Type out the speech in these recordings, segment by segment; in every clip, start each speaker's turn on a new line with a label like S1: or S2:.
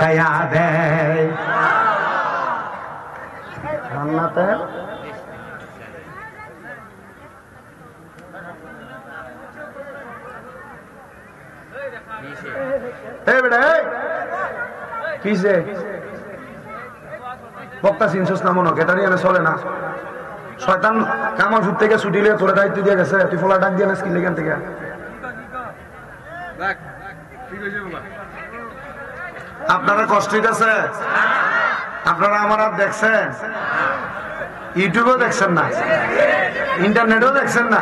S1: ছায়া দেয়। জান্নাতে কিসে বক্তা চিনছস না মনে কেটারি এনে চলে না। শয়তান কামাল সুদ থেকে ছুটি লিয়ে তোরে দায়িত্ব দিয়ে গেছে, তুই ফলা ডাক দিয়ে না স্কিল এখান থেকে। আপনারা কষ্ট হইতেছে? আপনারা আমার আর দেখছেন? ইউটিউবেও দেখছেন না, ইন্টারনেটেও দেখছেন না,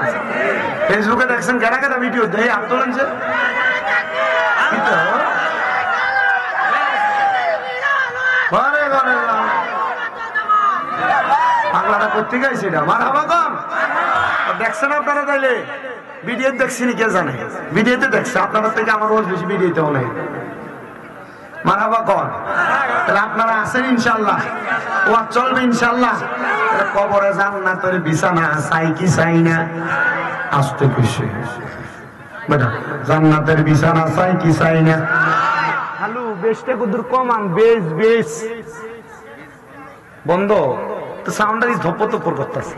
S1: ফেসবুকে দেখছেন? কেনা কেনা ভিডিও দেয় আন্দোলন যে বাংলাটা করতে গাইছি না মার হাবা কম দেখছেন আপনারা? তাইলে ভিডিও দেখছিনি কে জানে? ভিডিওতে দেখছে আপনারা থেকে আমার রোজ বেশি ভিডিওতে অনেক মার হাবা কম। তাহলে আপনারা আছেন ইনশাল্লাহ, ও চলবে ইনশাল্লাহ। কবরে জান্নাতের বিছানা চাই কি চাই না? আসতে খুশি বেটা, জান্নাতের বিছানা চাই কি চাই না? হ্যালো বেশটা কুদুর কমান, বেশ বেশ বন্ধ তো, সাউন্ডটা ধপ্পর তপ্পর করতেছে।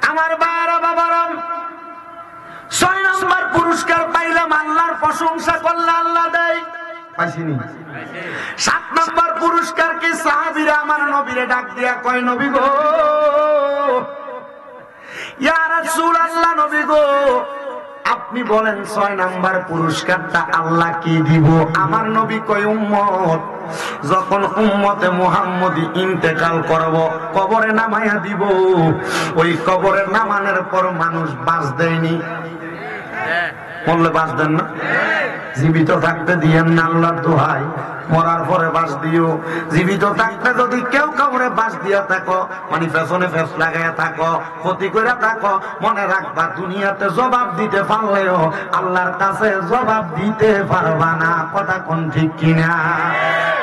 S1: আমার বারা বাবারাম 6 নম্বর পুরস্কার পাইলাম, আল্লাহর প্রশংসা করলে আল্লাহ দেয়, পাইছিনি? 7 নম্বর পুরস্কার কি? সাহাবীরা আমার নবীরে ডাক দিয়া কয়, নবী গো, ইয়া রাসূলুল্লাহ, নবী গো আপনি বলেন 6 নাম্বার পুরস্কারটা আল্লাহ কি দিব? আমার নবী কয়, উম্মত যখন উম্মতে মুহাম্মদী ইন্তেকাল করব, কবরে নামাইয়া দিব, ওই কবরে নামানোর পর মানুষ বাস দেয়নি, বললে বাস দেন না? জীবিত থাকতে দিয়েন না আল্লাহর দোহাই, মরার পরে বাস দিও। জীবিত থাকতে যদি কেউ কবরে বাস দিয়া থাকো, মানে পেছনে ফেস লাগাইয়া থাকো, ক্ষতি করে থাকো, মনে রাখবা দুনিয়াতে জবাব দিতে পারলেও আল্লাহর কাছে জবাব দিতে পারবা না। কথা কোন ঠিক কিনা?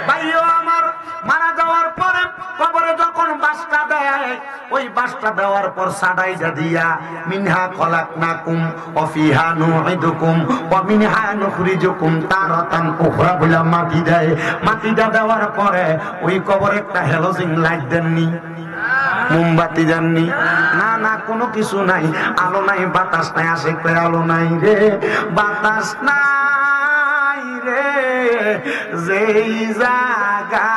S1: ভাইও আমার, মারা যাওয়ার পরে কবরে যখন বাসটা দেয়, ওই বাসটা দেওয়ার পর সাডাইটা দিয়া মিনহা খলাকনাকুম ওয়া ফিহা নুঈদুকুম ওয়া মিনহা নুখরিজুকুম তারাতান উখরা বলে মাটি দেয়। মাটিটা দেওয়ার পরে ওই কবরে একটা হ্যালোজিন লাইট দেননি, মোমবাতি দেননি, না না কোনো কিছু নাই, আলো নাই, বাতাস নাই, আশেক আলো নাই রে, বাতাস নাই রে, যেই জায়গা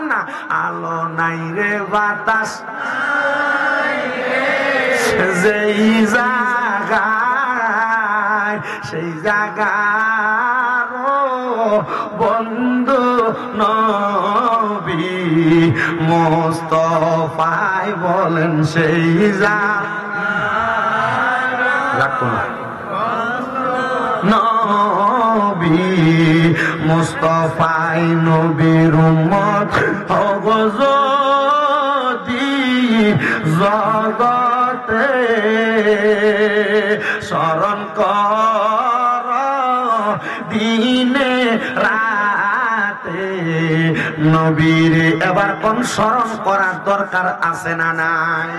S1: না আলো নাই রে, বাতাস যেই জায়গায়, সেই জায়গার বন্ধু নবী মুস্তাফায় বলেন, সেই জায়গায় নবী মুস্তাফাই নবীর উম্মত অগজতি জগতে স্মরণ কর দিনে রাতে নবীর। এবার কোন স্মরণ করার দরকার আছে না নাই?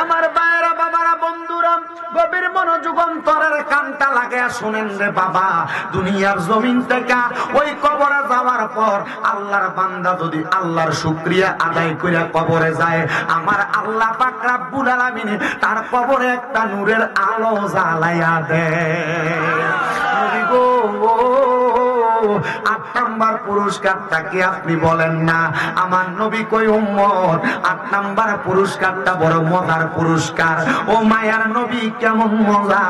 S1: আমার ভাইরা বাবারা বন্ধুরা গভীর মনোযোগ অন্তরের কানটা লাগায়া শুনেন রে বাবা, দুনিয়ার জমিন থেকে ওই কবরে যাওয়ার পর আল্লাহর বান্দা যদি আল্লাহর শুকরিয়া আদায় করে কবরে যায়, আমার আল্লাহ পাক রব্বুল আলামিন তার কবরে একটা নূরের আলো জ্বালাইয়া দেয়। নবী গো, 8 নাম্বার পুরস্কারটা কি আপনি বলেন না? আমার নবী কই, উম্মত 8 নাম্বার পুরস্কারটা বড় মজার পুরস্কার। ও মায়ার নবী, কেমন মজা?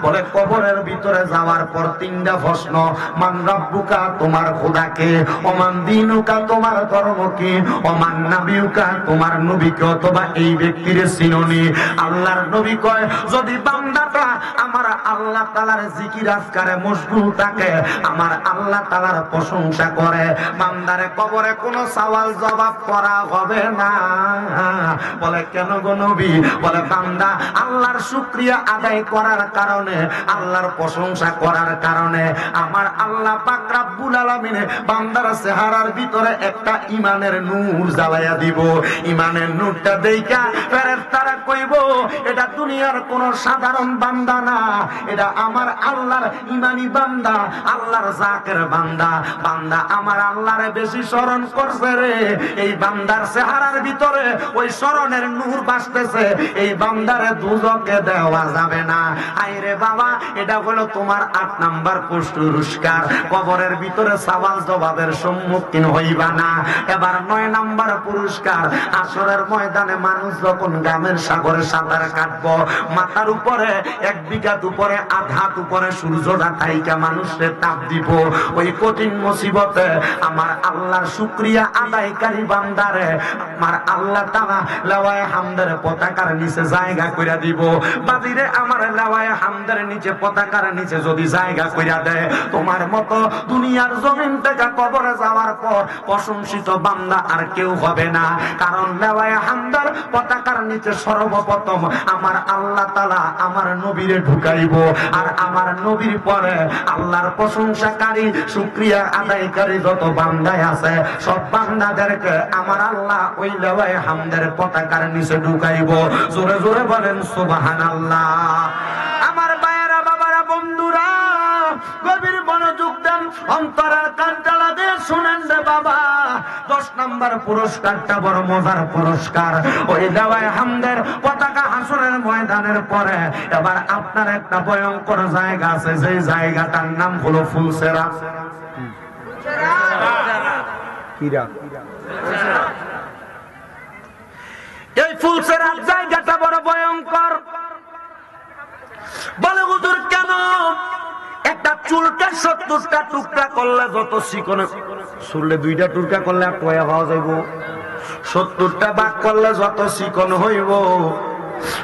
S1: বলে কবরের ভিতরে যাওয়ার পর 3টা প্রশ্ন। মান রাব্বুকা, তোমার খোদাকে? ওমান দিনুকা, তোমার ধর্ম কি? ওমান নাবিয়ুকা, তোমার নবীকে অথবা এই ব্যক্তির চিননি? আল্লাহর নবী কয়, যদি বান্দাটা আমার আল্লাহ তাআলার জিকির আজকারে মশগুল থাকে, আমার আল্লাহ তাআলার প্রশংসা করে, বান্দারে কবরে কোনো সওয়াল জবাব করা হবে না। বলে কেন গো নবী? বলে বান্দা আল্লাহর শুকরিয়া আদায় করার কারণে, আল্লাহর প্রশংসা করার কারণে আমার আল্লাহ পাক রব্বুল আলামিন বান্দার চেহারার ভিতরে একটা ঈমানের নূর জ্বালায়া দিব। ঈমানের নূরটা দেইখা ফেরেশতারা কইব, এটা দুনিয়ার কোন সাধারণ সাধারণ বান্দা না, এটা আমার আল্লাহর ইমানি বান্দা, আল্লাহর জাকের বান্দা। বান্দা আমার আল্লাহরে বেশি স্মরণ করছে রে, এই বান্দার চেহারার ভিতরে ওই স্মরণের নূর বাসতেছে, এই বান্দারে দুজকে দেওয়া যাবে না। আইরে বাবা, এটা হলো তোমার 8 নাম্বার পুরস্কার। কবরের ভিতরে সওয়াল জবাবের সম্মুখীন হইবা না। এবার 9 নাম্বার পুরস্কার, আসরের ময়দানে মানুষ যখন গামের সাগরে সাঁতার কাটবো, মাথার উপরে 1 বিঘাত উপরে 8 হাত উপরে সূর্যটা থাইকা মানুষের তাপ দিব, ওই কঠিন মুসিবতে আমার আল্লাহর শুকরিয়া আদায়কারী বান্দারে আমার আল্লাহ তাআলা লাওয়ায়ে হামদের পতাকার নিচে জায়গা কইরা দিব। বাজিরে আমার লাওয়ায়ে হামদের নিচে পতাকার নিচে যদি জায়গা কইরা দেয়, তোমার মতো দুনিয়ার জমিন থেকে কবরে যাওয়ার পর প্রশংসিত বান্দা আর কেউ হবে না। কারণ লাওয়ায়ে হামদের পতাকার নিচে সর্বপ্রথম আমার আল্লাহ তাআলা আমার নবীরে ঢুকাইব, আর আমার নবীর পরে আল্লাহর প্রশংসাকারী শুকরিয়া আদায়কারী যত বান্দায় আছে সব বান্দাদেরকে আমার আল্লাহ ওই লাওয়ায়ে হামদের পতাকার নিচে ঢুকাইব। জোরে জোরে বলেন সুবহানাল্লাহ। আমার ভাইয়েরা, বাবারা, বন্ধুরা, গভীর মনোযোগ দেন, অন্তরের কানটালা দিয়ে শুনেন রে বাবা। 10 নাম্বার পুরস্কারটা বড় মজার পুরস্কার। ওই লাওয়ায়ে হামদের পতাকা হাসরের ময়দানের পরে এবার আপনার একটা ভয়ঙ্কর জায়গা আছে, যে জায়গাটার নাম হলো ফুলসেরাত। এই ফুলসেরাত জায়গাটা বড় ভয়ঙ্কর। বলে হুজুর কেন? একটা চুলটা 70টা টুকরা করলে যত চিকন, চুললে 2টা টুকরা করলে আর কয়া পাওয়া যাইব, 70টা ভাগ করলে যত চিকন হইব,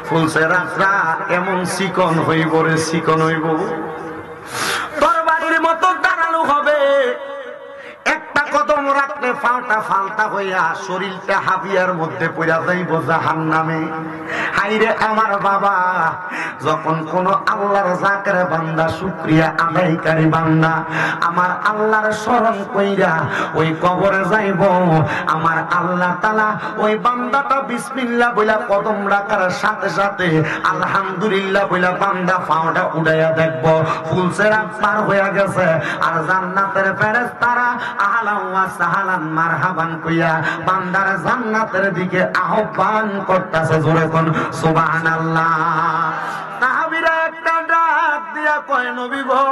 S1: ফুলসেরাতটা এমন চিকন হইব রে, চিকন হইব, তোর বাড়ির মতো দাঁড়ানো হবে। একটা কদম রাখলে ফালটা ফালটা হইয়া শরীরটা হাবিয়ার মধ্যে পড়া যাইব জাহান্নামে। হাইরে আমার বাবা, যখন কোন আল্লাহর জাকের বান্দা শুকরিয়া আদায়কারী বান্দা আমার আল্লাহর স্মরণ কইরা ওই কবরে যাইব, আমার আল্লাহ তাআলা ওই বান্দাটা বিসমিল্লাহ বইলা কদম রাখার সাথে সাথে আলহামদুলিল্লাহ বইলা বান্দা পাওটা উড়াইয়া দেখব ফুলসেরাত পার হইয়া গেছে। আর জান্নাতের ফেরেশতারা আহলান ওয়া সাহলান মারহাবান কইয়া বান্দার জান্নাতের দিকে আহ্বান করতেছে। জোরে কোন সুবহানাল্লাহ। সাহাবীরা একটা ডাক দিয়া কয়, নবী গো,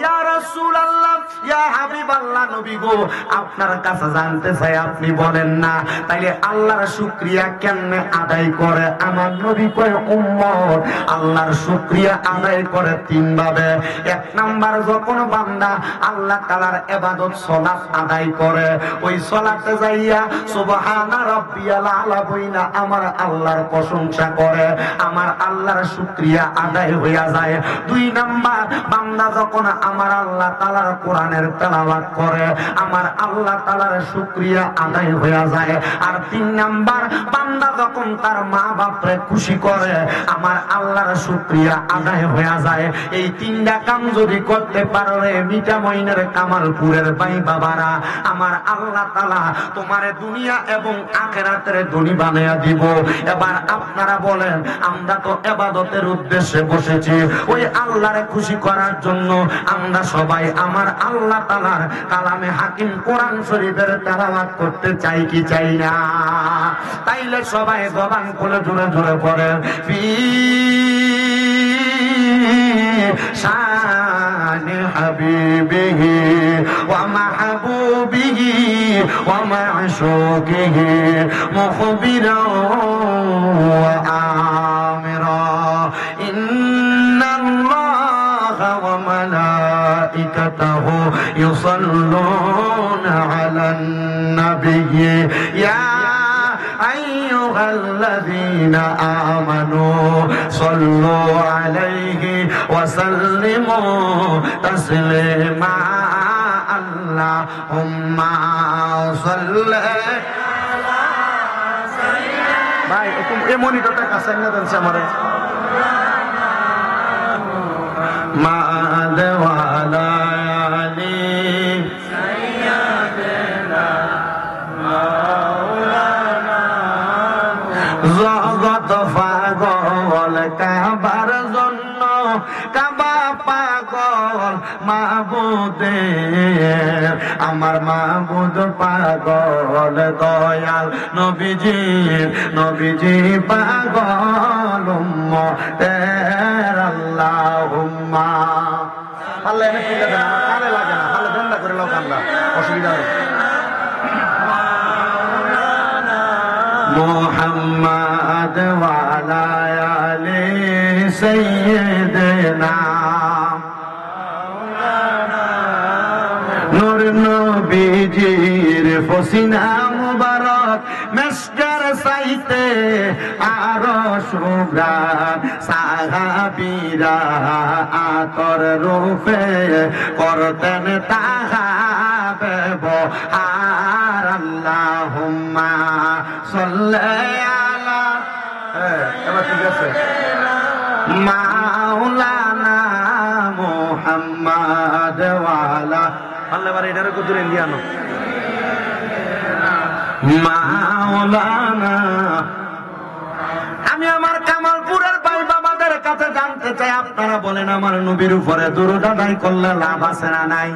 S1: ইয়া রাসূলুল্লাহ, ইয়া হাবিবাল্লাহ, নবী গো, আপনার কাছে জানতে চাই, আপনি বলেন না তাইলে আল্লাহর শুকরিয়া কেমনে আদায় করে? আমার নবী কয়, উম্মত আল্লাহর শুকরিয়া আদায় করে 3 ভাবে। 1 নাম্বার, যখন বান্দা আল্লাহ তাআলার ইবাদত সালাত আদায় করে, ওই সালাতে যাইয়া সুবহানা রাব্বিয়াল আলা বইনা আমার আল্লাহর প্রশংসা করে, আমার আল্লাহর শুকরিয়া আদায় হইয়া যায়। 2 নাম্বার, বান্দা যখন আমার আল্লাহ তাআলার কোরআনের তেলাওয়াত করে, আমার আল্লাহ তাআলার শুকরিয়া আদায় হইয়া যায়। আর 3 নাম্বার, বান্দা যখন তার মা বাপরে খুশি করে, আমার আল্লাহর শুকরিয়া আদায় হইয়া যায়। এই 3টা কাম যদি করতে পারো রে মিঠামইনের কামালপুরের ভাই বাবারা, আমার আল্লাহ তাআলা তোমারে দুনিয়া এবং আখিরাতের ধনী বানায়া দিব। এবার আপনারা বলেন, আমরা তো ইবাদতের উদ্দেশ্যে বসেছি, ওই আল্লাহরে খুশি করার জন্য আমরা সবাই আমার আল্লাহ তাআলার কালামে হাকিম কোরআন শরীফের তেলাওয়াত করতে চাই কি চাই না? তাইলে সবাই জবান খুলে জোরে জোরে পড়েন, ফি শানি হাবিবিহি ওয়া মাহবুবিহি ওয়া মা'শুকিহি মুখবিরাও ওয়া আমিরা, ইন্নাল্লাহা ওয়া মালাইকাতাহু ইউসাল্লুনা আলান নাবিয়্যি ইয়া আইয়ুহাল্লাযীনা আমানু সাল্লু আলাইহি ওয়া সাল্লিমু তাসলিমা, আল্লাহুম্মা সাল্লি আলা সাইয়্যিদিনা। ভাই এই মনিটরটা কাছে না দেনছে আমারে মা দেওয়ালা আলী সাইয়্যিদিনা মাওলানা জগত পাগল কা মাবুদের, আমার মাবুদ পাগল দয়াল নবীজি পাগল উম্মতের আল্লাহুম্মা। আল্লাহ এনে ঠিক আছে না, কানে লাগে না, তাহলে বন্ধ করে লাও কান্দা, অসুবিধা নেই। মুহাম্মদ ওয়া আলা আলি সাইয়্যিদিনা নূর নবীজির পসিনা মুবারক মেসকার চাইতে আরো সুগ্রাণ, সাহাবীরা আতর রূপে করতেন তাহা ব্যবহার। আল্লাহুম্মা সাল্লি আলা, এবার ঠিক আছে, মাওলানা মুহাম্মদ ওয়া আলা, আল্লাহ বারে এটারে কদুরে লিয়ানো, মাওলানা। আমি আমার কামালপুরের ভাই বাবাদের কাছে জানতে চাই, আপনারা বলেন আমার নবীর উপরে দরুদ আদায় করলে লাভ আছে না নাই?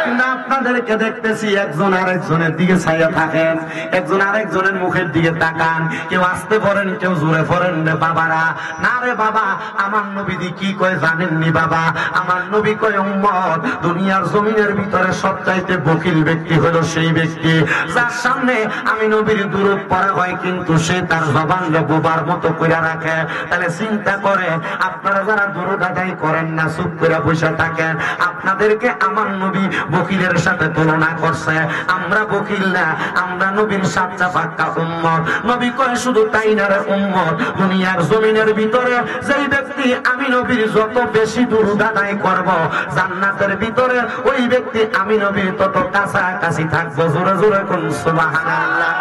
S1: কিন্তু আপনাদেরকে দেখতেছি একজন আরেকজনের দিকে ছায়া থাকেন, একজন আরেকজনের মুখের দিকে তাকান, কেউ আসতে পড়েন, কেউ জোরে পড়েন। রে বাবারা, না রে বাবা, আমার নবীজি কি কয় জানেননি বাবা? আমার নবী কয় উম্মত, দুনিয়ার জমিনের ভিতরে সবচাইতে বকিল ব্যক্তি হলো সেই ব্যক্তি যার সামনে আমি নবীর দরুদ পড়া হয় কিন্তু সে তার জবানকে বোবার মতো কইরা রাখে। তাহলে চিন্তা করেন, আপনারা যারা দরুদ আদায় করেন না, চুপ করে বসে থাকেন, আপনাদেরকে আমার নবী বকিলের সাথে তুলনা করছে। আমরা বকিল না, আমরা নবীর সাচ্চা পাক্কা উম্মত। নবী কয় শুধু তাই না রে উম্মত, দুনিয়ার জমিনের ভিতরে যেই ব্যক্তি আমি নবীর যত বেশি দরুদ আদায় করব, জান্নাতের ভিতরে ওই ব্যক্তি আমি নবীর তত কাছাকাছি থাকবো। জোরে জোরে কোন সুবহানাল্লাহ।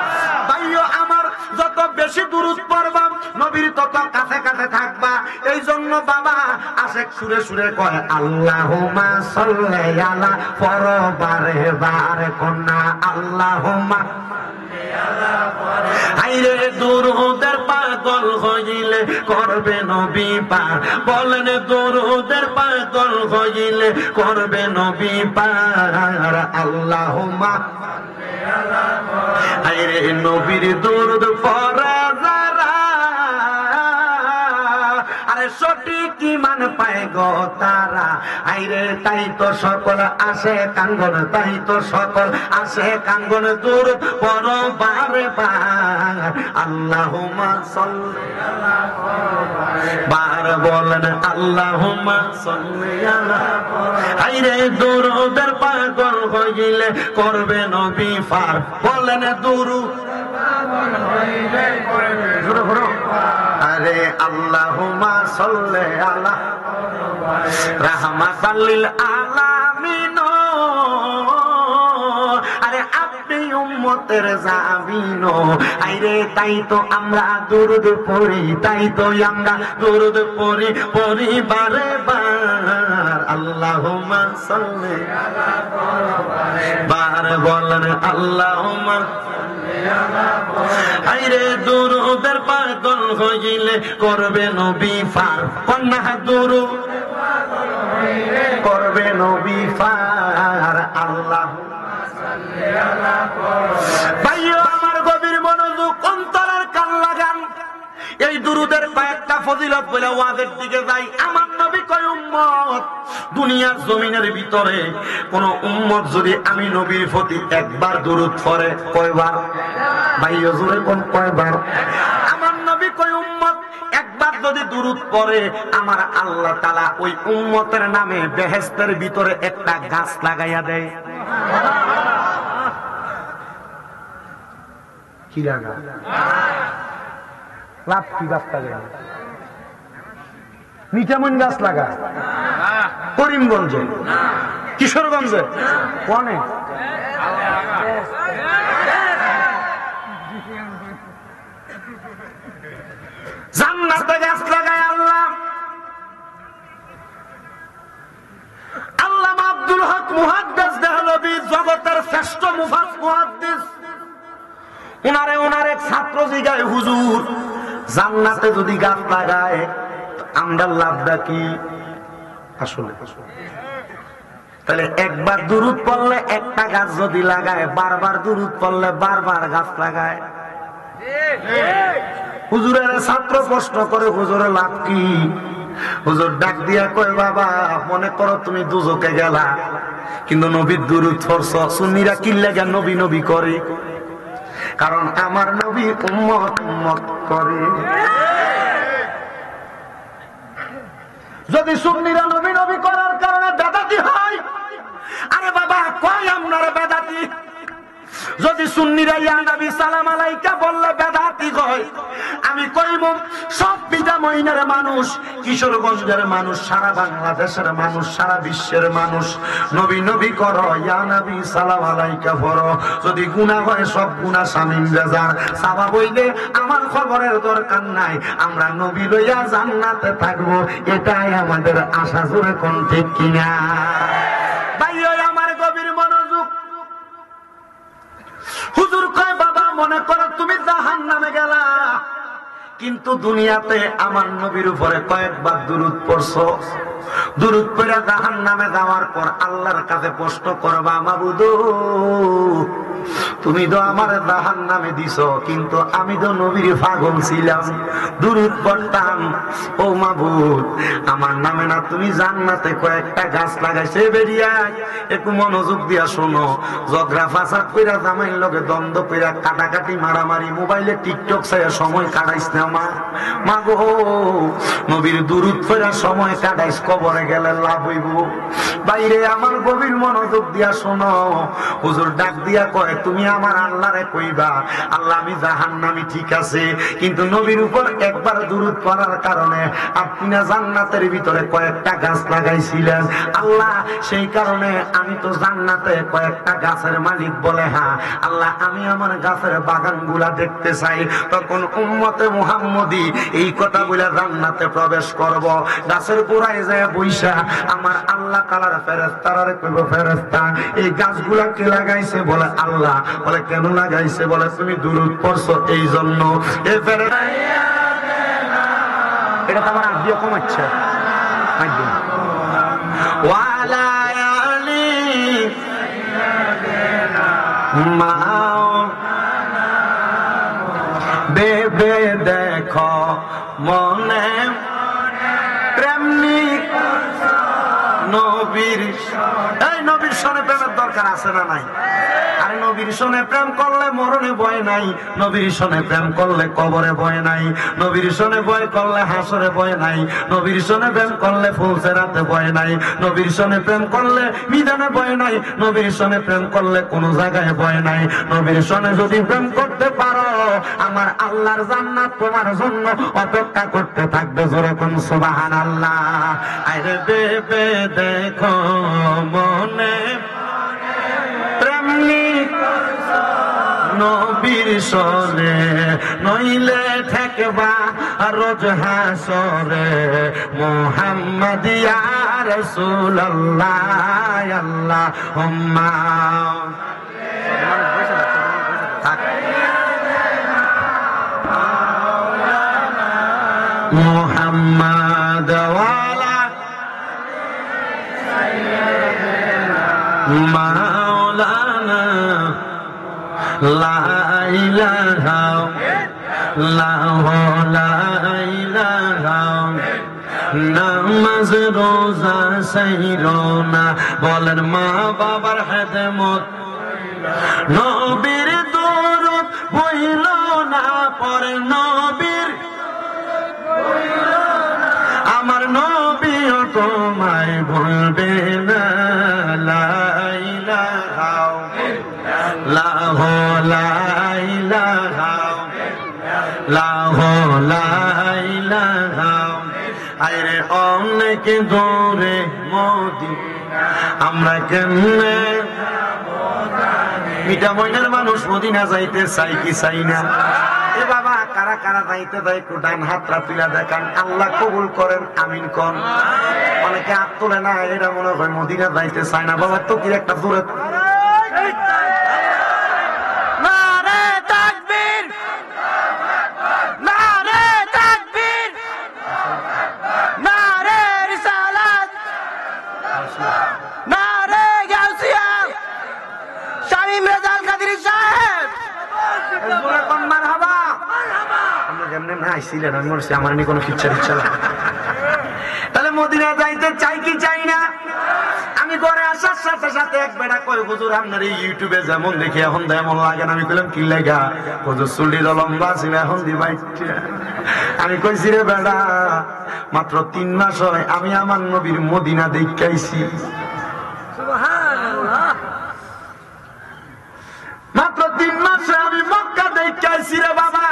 S1: ভাইও আমার, যত বেশি দরুদ পড়বা নবীর তত কাছে কাছে থাকবা। এই জন্য বাবা আশেক সুরে সুরে কয় আল্লাহুম্মা সাল্লি আলা, পরবারে বারে কন্যা আল্লাহুম্মা আইরে দুরুদের পাগল হইলে করবে নবী পার, বলেন দুরুদের পাগল হইলে করবে নবী পার। আল্লাহুম্মা আইরে নবীর দুরুদ পড়া যারা, আরে সঠিক ইমান পায় গো তারা। আইরে তাই তো সকল আসে কাঙ্গন, তাই তো সকল আসে কাঙ্গন দুরুদ পড়ো বারে বার। আল্লাহুম্মা সাল্লি আলা, বার বলেন আল্লাহুম্মা সাল্লি আলা। আইরে দুরুদের পাগল হইলে করবে নবী পার, বলেন দুরুদ আরে আল্লাহুম্মা সাল্লি আলা রাহমাতাল লিল আলামিন। আরে আপনি উম্মতের জামিন। আইরে তাই তো আমরা দুরুদ পড়ি, তাই তো আমরা দুরুদ পড়ি বারে বার। আল্লাহুম্মা সাল্লি আলা, বার বলেন আল্লাহুম্মা আইরে দুরুদের পাগল হইলে করবে নবী পার, কন্যা দুরুদ করবে নবী পার। আল্লাহুম্মা সাল্লি আলা। ভাইও আমার গভীর মনোযোগ, অন্তরের কান লাগান। এই দুরুদের কয়েকটা ফজিলত বলে ওয়াজের দিকে যাই। আমার নবী কয় উম্মত, দুনিয়ার জমিনের ভিতরে কোন উম্মত যদি আমি নবীর প্রতি একবার দুরুদ পড়ে, কয়বার? ভাই হুজুরে কোন কয়বার? আমার নবী কয় উম্মত একবার যদি দুরুদ পড়ে, আমার আল্লাহ তাআলা ওই উম্মতের নামে বেহেশতের ভিতরে একটা গাছ লাগাইয়া দেয়। কি লাগা? লাঠি গাছ লাগায়, মিঠামইন গাছ লাগা, করিমগঞ্জে, কিশোরগঞ্জে, কোনে জান্নাতে গাছ লাগায় আল্লাহ। আল্লামা আব্দুল হক মুহাদ্দিস দেহলভী, জগতের শ্রেষ্ঠ মুহাদ্দিস, ওনার এক ছাত্র জিগায়, হুজুর জান্নাতে যদি গাছ লাগায় আমরা লাভটা কি? আসলে তাহলে একবার দুরূদ পড়লে একটা গাছ যদি লাগায়, বারবার দুরূদ পড়লে বারবার গাছ লাগায়। হুজুরের ছাত্র প্রশ্ন করে, হুজুরের লাভ কি? হুজুর ডাক দিয়া কয়, বাবা মনে করো তুমি দুজকে গেলা, কিন্তু নবীর দুরূদ পড়ছো। সুন্নিরা কি লাগা নবী নবী করে? কারণ আমার নবী উম্মত উম্মত করে। যদি সুন্নিরা নবী নবী করার কারণে বেদাতি হয়, আরে বাবা কয় আপনার বেদাতি? যদি সুন্নিরা ইয়া নবী সালাম আলাইকা বললে বেদাতি হয়, আমি কইব সব পিতা মহিনার মানুষ, কিশোরগঞ্জের মানুষ, সারা বাংলাদেশের মানুষ, সারা বিশ্বের মানুষ নবী নবী করো, ইয়া নবী সালাম আলাইকা পড়ো। যদি গুনাহ হয় সব গুনাহ শামিল রেজার সাবা বইলে আমার খবরের দরকার নাই, আমরা নবী লইয়া জান্নাতে থাকবো, এটাই আমাদের আশা। জোরে কোন ঠিক কিনা? ভাই আমার গভীর মনোযোগ। হুজুর কয়, বাবা মনে করো তুমি জাহান্নামে গেলা, কিন্তু দুনিয়াতে আমার নবীর উপরে কয়েকবার দুরূদ পড়ছো। দুরূদ পড়ে জাহান্নামে যাওয়ার পর আল্লাহর কাছে প্রশ্ন করবা, মাবুদ তুমি তো আমার জাহান্নামে দিছো, কিন্তু আমি তো নবীর পাগল ছিলাম, দুরূদ পড়তাম। ও মাবুদ, আমার নামে না তুমি জান্নাতে কয়েকটা গাছ লাগাইছে। বেরিয়া একটু মনোযোগ দিয়া শোনো। ঝগড়া ফাসাদ কইরা, জামাইর লগে দ্বন্দ্ব কইরা, কাটাকাটি মারামারি, মোবাইলে টিকটক চাইয়া সময় কাটাইছ না মা। মা গো, নবীর দুরূদ পড়া সময় কাটাইছ, কবরে গেলে লাভ হইব। বাইরে আমার গভীর মনোযোগ দিয়া শোনো। হুজুর ডাক দিয়া কয়, তুমি আমার আল্লাহরে কইবা, আল্লাহ আমি জাহান্নামী ঠিক আছে, কিন্তু নবীর উপর একবার দুরূদ পড়ার কারণে আপনি না জান্নাতের ভিতরে কয়েকটা গাছ লাগাইছিলেন, আল্লাহ সেই কারণে আমি তো জান্নাতে কয়েকটা গাছের মালিক। বলে হ্যাঁ আল্লাহ, আমি আমার গাছের বাগানগুলা দেখতে চাই। তখন উম্মতে মুহাম্মদী এই কথা বলে জান্নাতে প্রবেশ করব। গাছের গোড়ায় যায় বইসা আমার আল্লাহ তাআলার ফেরেশতারা কইব, ফেরেশতা এই গাছগুলা কে লাগাইছে? বলে আল্লাহ। বলে কেন লাগাইছে? বলে তুমি দুরূদ পড়ছো এই জন্য। এই ফেরেশতা এটা তো আমার আদিও কমাচ্ছে একদম। ওয়ালায়ালি মাও বেবে দেখো মনে প্রেমনি নবীর। এই নবীর সনে প্রেমের দরকার আছে না নাই? আরে নবীর সনে প্রেম করলে মরণে ভয় নাই, নবীর সনে প্রেম করলে কবরে ভয় নাই, নবীর সনে ভয় করলে হাসরে ভয় নাই, নবীর সনে প্রেম করলে ফুলসেরাতে ভয় নাই, নবীর সনে প্রেম করলে মিজানে ভয় নাই, নবীর সনে প্রেম করলে কোন জায়গায় ভয় নাই। নবীর সনে যদি প্রেম করতে পারো, আমার আল্লাহর জান্নাত তোমার জন্য অপেক্ষা করতে থাকবে। জোরে কোন সুবহানাল্লাহ। আরে বেবে দেখো মনে প্রেমনি নবীর সনে, নইলে ঠেকবা রোজ হাসরে। মুহাম্মদ ইয়া রাসূলুল্লাহ আল্লাহুম্মা মুহাম্মদ ওয়ালা মাওলানা লা ইলাহা লা ইলাহা। নামাজ রোজা সাইরোনা, বলেন মা বাবার খেদমত, নবীর দরুদ বইল না পড়ে, নবীর আমার নবীও তোমায় ভুলবে না। লা ইলাহা ইল্লাল্লাহ লা ইলাহা ইল্লাল্লাহ লা ইলাহা। আরে অনেক দূরে মদিনা, আমরা কেমনে মিঠা ময়নার মানুষ মদিনা যাইতে চাই কি চাই না? এ বাবা কারা কারা যাইতে দেয় একটু ডান হাতটা তুলে দেখান, আল্লাহ কবুল করেন, আমিন কোন। অনেকে হাত তোলে না, এরা মনে হয় মদিনা যাইতে চায় না। বাবা তো কি একটা দূরে
S2: নারে
S1: না আইছিলেন, আমি মনে আমার নিয়ে কোনো ইচ্ছা লাগে। তাহলে মদিনা যাইতে চাই কি চাই না? আমি ঘরে আসার সাথে সাথে এক বেটা কই, হুজুর আপনার এই ইউটিউবে যেমন দেখি এখন তেমন লাগে না। আমি কইলাম কি লাগা? হুজুর চুলটি লম্বা ছিল এখন দিবাই। আমি কইছি রে বেটা, মাত্র 3 মাস হয় আমি আমার নবীর মদিনা দেখাইছি। মাত্র 3 মাসে আমি মক্কা দেখাইছি রে বাবা।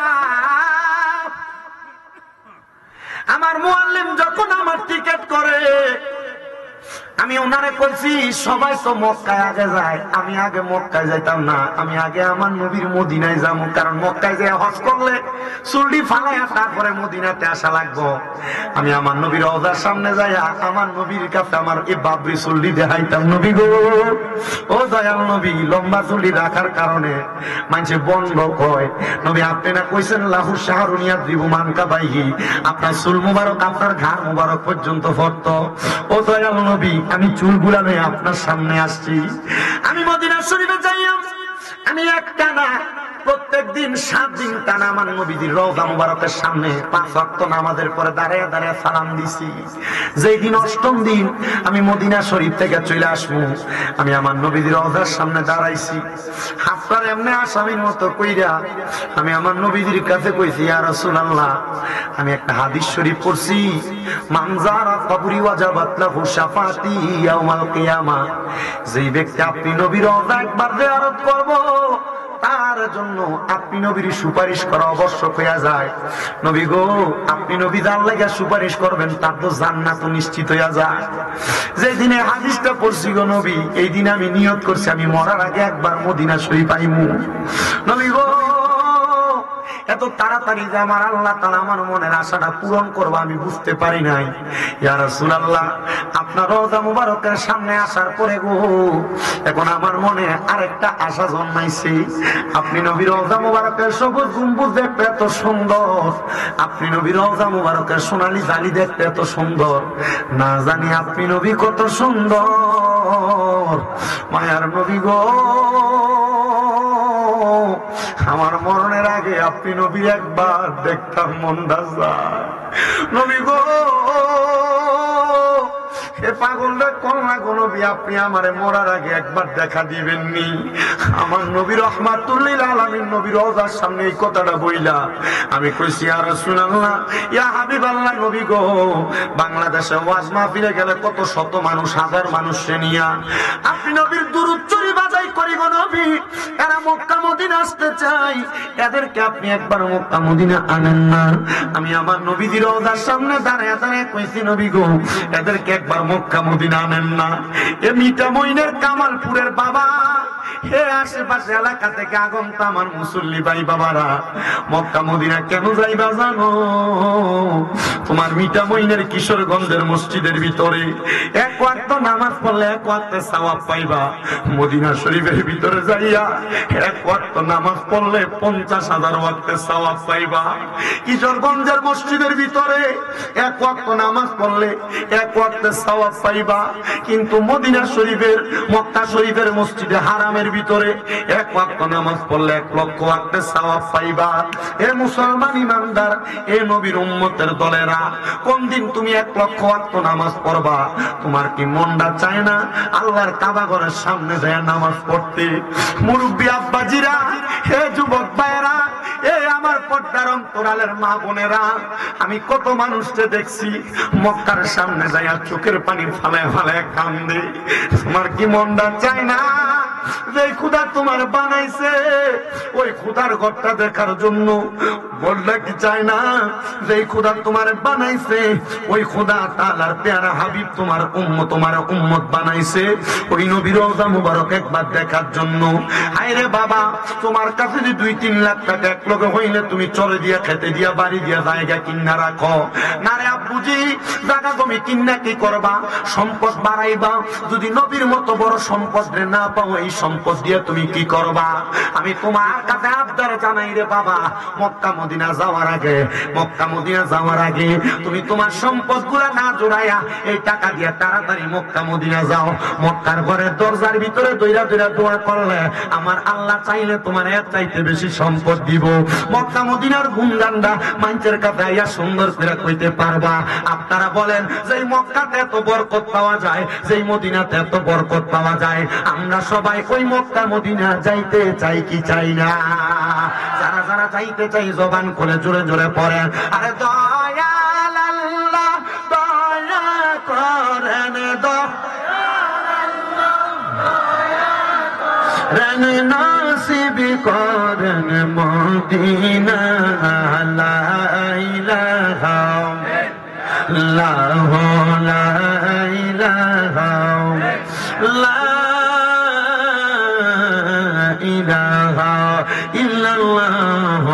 S1: আমার মুআল্লিম যখন আমার টিকেট করে, আমি ওনারে কইছি সবাই তো মক্কায় আগে যায়, আমি আগে মক্কায় যাইতাম না, আমি আগে আমার নবীর মদিনায় যাবো। কারণ মক্কায় যে হজ করলে চুলটি ফালাইয়া তারপরে মদিনাতে আসা লাগবো। আমি আমার নবীর রওজার সামনে যাইয়া আমার নবীর কাছে আমার এই বাবরি চুলটি দেখাইতাম। নবী গো, ও দয়াল নবী, লম্বা চুলটি রাখার কারণে মানুষে বন্ধ কয়, নবী আপনি না কইছেন লাহু শাহরুনিয়া দিবুমান কাবাইহি, আপনার চুল মুবারক আপনার ঘাড় মুবারক পর্যন্ত ফরত। ও দয়াল নবী, আমি চুলগুলা নিয়ে আপনার সামনে আসছি। আমি মদিনা শরীফে যাইয়া আমি একটানা প্রত্যেক দিন 7 দিন টানা আমার নবীর রওজা মুবারকের সামনে 5 ওয়াক্ত নামাজের পরে দাঁড়ায় দাঁড়ায় সালাম দিছি। যেই দিন 8ম দিন আমি মদিনা শরীফ থেকে চলে আসবো, আমি আমার নবীর রওজার সামনে দাঁড়াইছি। হাফটার এমনি আসামির মতো কইরা আমি আমার নবীর কাছে কইছি, ইয়া রাসূলুল্লাহ, আমি একটা হাদিস শরীফ পড়ছি, মান যারা কবরি ওয়াজাবাত লাহু শাফাতি ইয়াউমাল কিয়ামা। যেই ব্যক্তি আপনি নবীর রওজা একবার জিয়ারত করব, তার জন্য আপনি নবীর সুপারিশ করা আবশ্যক হইয়া যায়। নবী গো, আপনি নবী যার লাগা সুপারিশ করবেন তার তো জান্নাত নিশ্চিত হইয়া যায়। যেই দিনে হাদিসটা পড়ছি গো নবী, এই দিন আমি নিয়ত করছি আমি মরার আগে একবার মদিনা শরীফ আইমু। নবী গো, এত তাড়াতাড়ি যে আমার আল্লাহ তাআলা আমার মনের আশাটা পূরণ করবে আমি বুঝতে পারি নাই। ইয়া রাসূলুল্লাহ, আপনার রওজা মুবারকের সামনে আসার পরে গো, এখন আমার মনে আরেকটা আশা জন্মাইছে। আপনি নবীর রওজা মুবারকের সবুজ গম্বুজ দেখতে এত সুন্দর, আপনি নবীর রওজা মুবারকের সোনালী জালি দেখতে এত সুন্দর, না জানি আপনি নবী কত সুন্দর। মায়ার নবী গো, আমার মরণের আগে আপনি নবী একবার দেখতাম মনটা যায়। নবী গো, এ পাগলটা করোনা গো নবী, আপনি আমারে মরার আগে একবার দেখা দিবেননি? আমার নবী রাহমাতুল লিল আলামিন নবীর রওজার সামনে এই কথাটা বইলা আমি কইছি, ইয়া রাসূলুল্লাহ, ইয়া হাবিবাল্লাহ, নবী গো, বাংলাদেশে ওয়াজ মাহফিলে গেলে কত শত মানুষ, হাজার মানুষকে নিয়া আপনি নবীর দুরূদ শরীফ বাজাই করি গো নবী, এরা মক্কা মদিনা আসতে চাই, এদেরকে আপনি একবার মক্কা মদিনা আনেন না? আমি আমার নবীর রওজার সামনে দাঁড়ায় দাঁড়ায় কইছি, নবী গো, এদেরকে একবার মক্কা মদিনা আনেন না? এ মিটা মইনের কামালপুরের বাবা, হে আশেপাশে এলাকা থেকে আগন্ত আমার মুসল্লি ভাই বাবারা, মক্কা মদিনা কেন যাইবা জানো? তোমার মিটা মইনের কিশোরগঞ্জের মসজিদের ভিতরে 1 ওয়াক্ত নামাজ পড়লে 1 ওয়াক্তে সওয়াব পাইবা। মদিনা শরীফের ভিতরে যাইয়া 1 ওয়াক্ত নামাজ পড়লে 50,000 ওয়াক্তে সওয়াব পাইবা। কিশোরগঞ্জের মসজিদের ভিতরে 1 ওয়াক্ত নামাজ পড়লে 1 ওয়াক্তে সওয়াব পাইবা, কিন্তু মদিনা শরীফের মক্কা শরীফের মসজিদে হারামের ভিতরে 1 ওয়াক্ত নামাজ পড়লে 1 লক্ষ ওয়াক্তে সওয়াব পাইবা। এ মুসলমান ইমানদার, এ নবীর উম্মতের দলেরা, কোন দিন তুমি 1 লক্ষ ওয়াক্ত নামাজ পড়বা? তোমার কি মনটা চায় না আল্লাহর কাবা ঘরের সামনে যায় নামাজ পড়তে? মুরব্বী আব্বাজিরা, হে যুবক ভাইয়েরা, এ আমার পর্দার অন্তরালের মা বোনেরা, আমি কত মানুষকে দেখছি মক্কার সামনে যায় চোখের পানি ফালায় ফালায় কান্দে। তোমার কি মনটা চায় না যে খোদা তোমার বানাইছে ওই খোদার ঘরটা দেখার জন্য? বলটা কি চায় না যে খোদা তোমার বানাইছে ওই খোদা তাআলার প্যারা হাবিব তোমার উম্মত বানাইছে ওই নবীর রওজা মুবারক একবার দেখার জন্য? হায়রে বাবা, তোমার কাছে যদি 2-3 লাখ টাকা এক লগে হইলে তুমি চলে দিয়া, খেতে দিয়া, বাড়ি দিয়া জায়গা কিনা রাখো না রে আব্বুজি? জায়গা তুমি কিনা কি করবা? সম্পদ বাড়াইবা। যদি নবীর মতো বড় সম্পদ রে না পাও, এই সম্পদ দিয়ে তুমি কি করবা? আমি তোমার কাছে আবদার জানাই রে বাবা, মক্কা মদিনা যাওয়ার আগে তুমি তোমার সম্পদ গুলা না জোড়াইয়া এই টাকা দিয়ে তাড়াতাড়ি মক্কা মদিনা যাও। মক্কার ঘরের দরজার ভিতরে দইরা দোয়া করলে আমার আল্লাহ চাইলে তোমার এর চাইতে বেশি সম্পদ দিব। মক্কা মদিনার গুণগানটা মানুষের কাছে আইয়া সুন্দর করে কইতে পারবা। আপনারা বলেন যে মক্কাতে এত বরকত পাওয়া যায়, যেই মদিনাতে এত বরকত পাওয়া যায়, আমরা সবাই ওই মক্কা মদিনা যাইতে চাই কি চাই না? যারা যারা যাইতে চাই জবান খুলে জোরে জোরে পড়েন, আরে দয়াল আল্লাহ দয়া করেন, দয়াল নসিব করেন মদিনা। লা ইলাহা ইল্লাল্লাহ, লা ইলাহা ইলাহা ইল্লাল্লাহ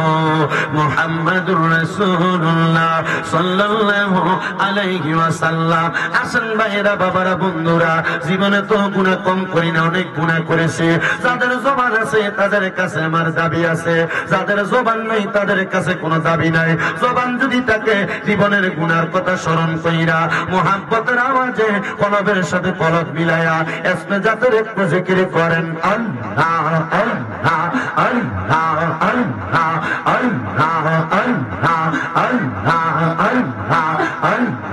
S1: মুহাম্মাদুর রাসূলুল্লাহ সাল্লাল্লাহু আলাইহি ওয়াসাল্লাম। আসেন ভাইরা, বাবারা, বন্ধুরা, জীবনে তো গুনাহ কম করি না, অনেক গুনাহ করেছে। যাদের জবান আছে তাদের কাছে আমার দাবি আছে, যাদের জবান নাই তাদের কাছে কোনো দাবি নাই। জবান যদি থাকে জীবনের গুনার কথা স্মরণ কইরা মুহাব্বতের আওয়াজে কলবের সাথে কলব মিলায়া এসমে জাতের একটু জিকির করেন, আল্লাহ আল্লাহ আল্লাহ আল্লাহ আল্লাহ আল্লাহ আল্লাহ আল্লাহ আল্লাহ আল্লাহ।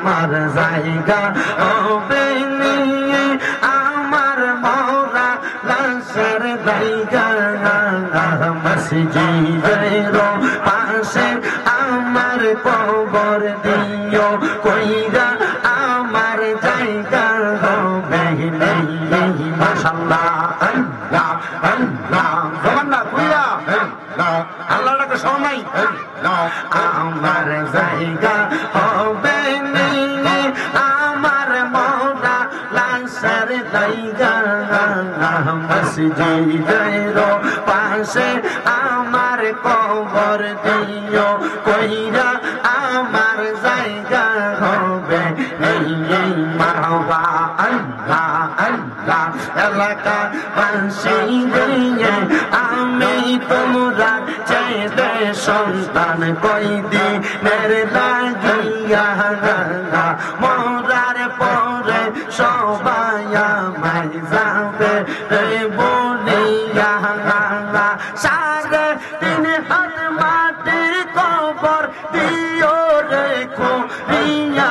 S1: আমার জায়গা হবে আমার মওলা লাশের জায়গা, মসজিদের পাশে আমার কবর দিও কইরা আমার জায়গা হবে। মাশাআল্লাহ, আল্লাহ আল্লাহ, সুবহানাল্লাহ কইরা আল্লাহটাকে শোনাই। আমার জায়গা হবে আমার মওলা লাশের জায়গা, মসজিদের পাশে আমার কবর দিও কইরা আমার জায়গা হবে। মারহাবা আল্লাহ আল্লাহ। এলাকা বাসী দিয়ে আমি তোমরা চাইতে সন্তান কই দিনের লাগিয়া, মরার পরে সবাই আমায় যাবে বলিয়া। সাড়ে 3 হাত মাটির কবর দিও রে করিয়া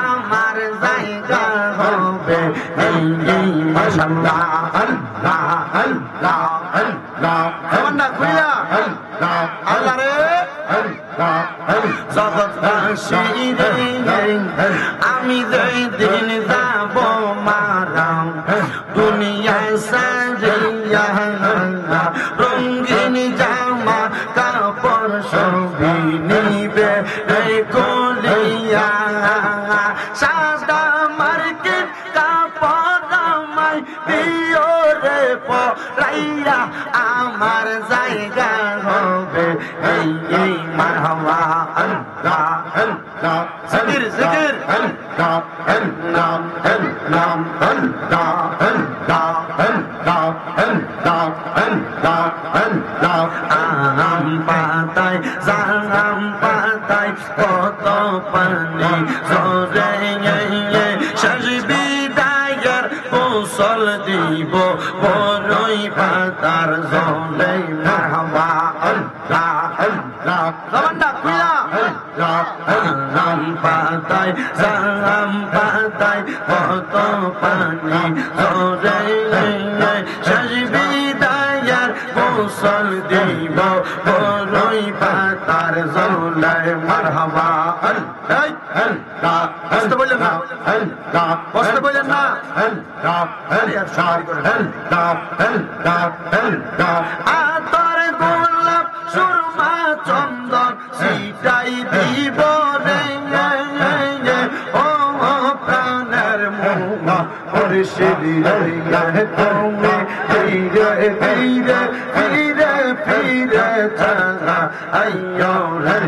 S1: আমার জায়গা হবে। মাশাআল্লাহ, আল্লাহ আল্লাহ আল্লাহ, সুবহানাল্লাহ কইরা আল্লাহ রে জগৎবাসী রে আমি যেদিন যাব মারাম দুনিয়া সাজিয়া, রঙিন জামা কাপড় সবই নিবে কলিয়া। সাদা মার্কিন কাপড় আমায় দিও রে পরাইয়া আমার জায়গা হবে। এই মারহাবা আল্লাহ আল্লাহ, জিকির জিকির আল্লাহ আল্লাহ আল্লাহ আল্লাহ আল্লাহ আল্লাহ আল্লাহ আল্লাহ আল্লাহ। আম পাতায় জাম পাতায় কত পানি ঝরে, শেষ বিদায়ের গোসল দিব বড়ই পাতার জলে। মারহাবা আল্লাহ আল্লাহ, সুবহানাল্লাহ কইরা আম পাতায় জাম পাতায় কত পানি ঝরে, শেষ বিদায়ের গোসল দিব বড়ই পাতার জলে। মারহাবা আল্লাহ আল্লাহ, কষ্ট বললেন না আল্লাহ, কষ্ট বললেন না আল্লাহ আল্লাহ আল্লাহ আল্লাহ। আতর গোলাপ সুরমা চন্দন সিটাই দিব রে ও প্রাণের মোনা মুর্শিদি রে তুমি ধীরে ধীরে ফিরে ফিরে চলা আইয়ো রে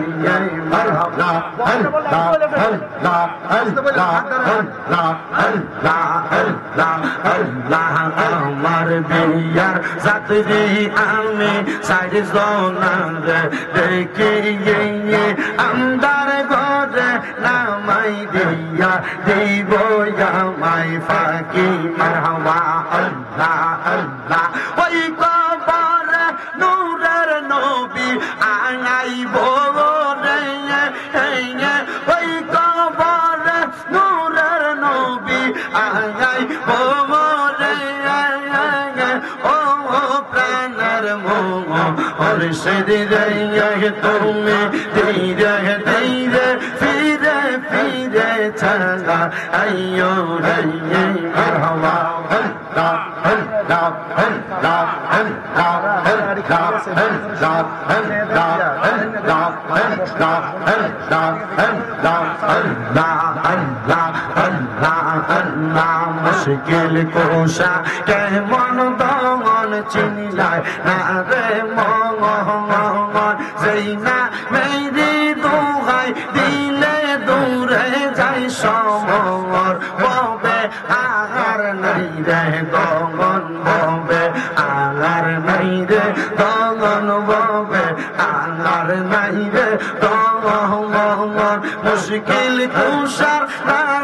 S1: আমার বিয়ার যাত্রী আমি সাইজনারে দেখে আমদার ঘরে নামাই দিয়া দেব আমায় ফাঁকি মারহাবা আল্লাহ আল্লাহ ওই কবর নূরের নবী আনাইব রে ওই কবর নূরের নবী আনাইব রে ও প্রাণের মোহ মুর্শিদ রে তুমি ধীরে ধীরে ফিরে ফিরে চলা আইয়ো রে মারহাবা আল্লাহ আল্লাহ আল্লাহ আল্লাহ আল্লাহ আল্লাহ আল্লাহ আল্লাহ আল্লাহ আল্লাহ আল্লাহ আল্লাহ আল্লাহ মুশকিল কোশা কেমন দমন চিনলায় না রে মন যেই না মেরি দোহাই দিলে দূরে যাই সমর ববে আর নাই রে দমন ববে আর নাই রে দমন ববে আর নাই রে দমন মুশকিল কুশার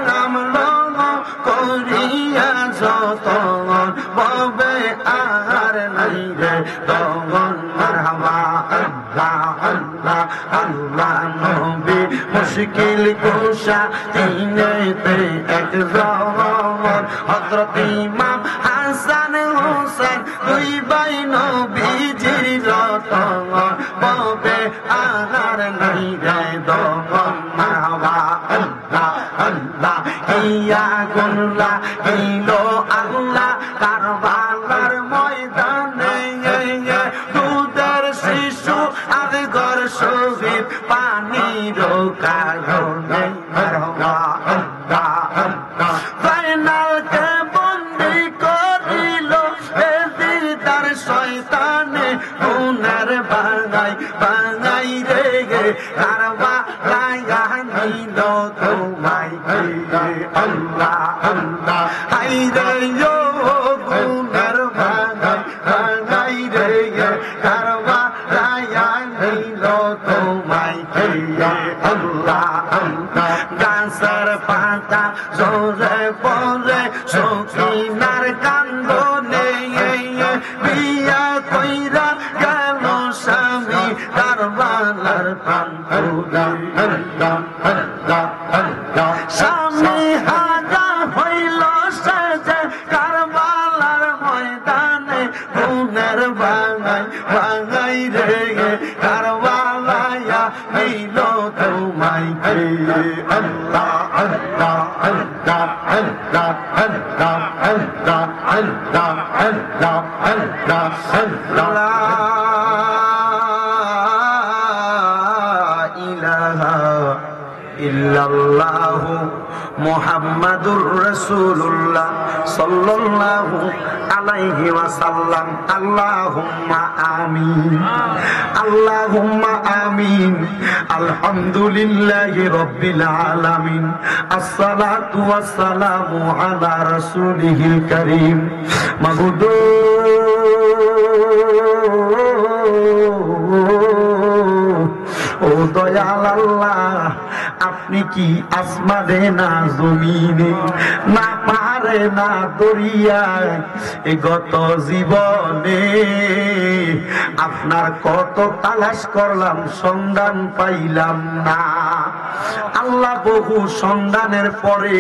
S1: নাম লঙ্গ করিয়া যতন ববে আর নাই রে দমন মারহাবা আল্লাহ আল্লাহ আল্লাহ নবী মুশকিল কুশা তিনেতে একজন হযরত ইমাম হাসান হোসেন দুই ভাই নবীজির রতন ববে আর নাই রে দমন মারহাবা আল্লাহ আল্লাহ ইয়া গুল্লা ইলো আল্লাহ কারবালার ময়দানে দুধের শিশু আদগর শহীদ পানির কারণে মারহাবা আল্লাহ আল্লাহ ফাইনালকে বন্দি করিল বেদিদার শয়তানে গুনার বাঙাই বাঙাই রে কারবালায় নিল তোমায় আল্লাহ আল্লাহ হাই রে গুনার বাঙাই বাঙাই রে কারবালায় নিল তোমায় আল্লাহ আল্লাহ গাছের পাতা জোরে পরে সখিনার কান্দনে বিয়া কইরা গেল স্বামী কারবালার প্রান্তরে আল্লাহ আল্লাহ আল্লাহ স্বামী হাজা হইল সেজে কারবালার ময়দানে গুনের বাঙাই বাঙাই রে কারবালায় নিল তোমায় আল্লাহ আল্লাহ আল্লাহ আল্লাহ আল্লাহ আল্লাহ আল্লাহ আল্লাহ আল্লাহ আল্লাহ ইলাহা ইল্লাল্লাহু মুহাম্মাদুর রাসূলুল্লাহ সাল্লাল্লাহু আলাইহি ওয়াসাল্লাম আল্লাহুম্মা আমিন আল্লাহুম্মা আমিন আলহামদুলিল্লাহি রাব্বিল আলামিন আসসালাতু ওয়াসসালামু আলা রাসূলিহিল কারীম মাবুদ ও দয়াল আল্লাহ আপনি কি আসমানে না জমিনে না পাহাড়ে না দরিয়ায় গত জীবনে আপনার কত তালাশ করলাম সন্ধান পাইলাম না আল্লাহ বহু সন্ধানের পরে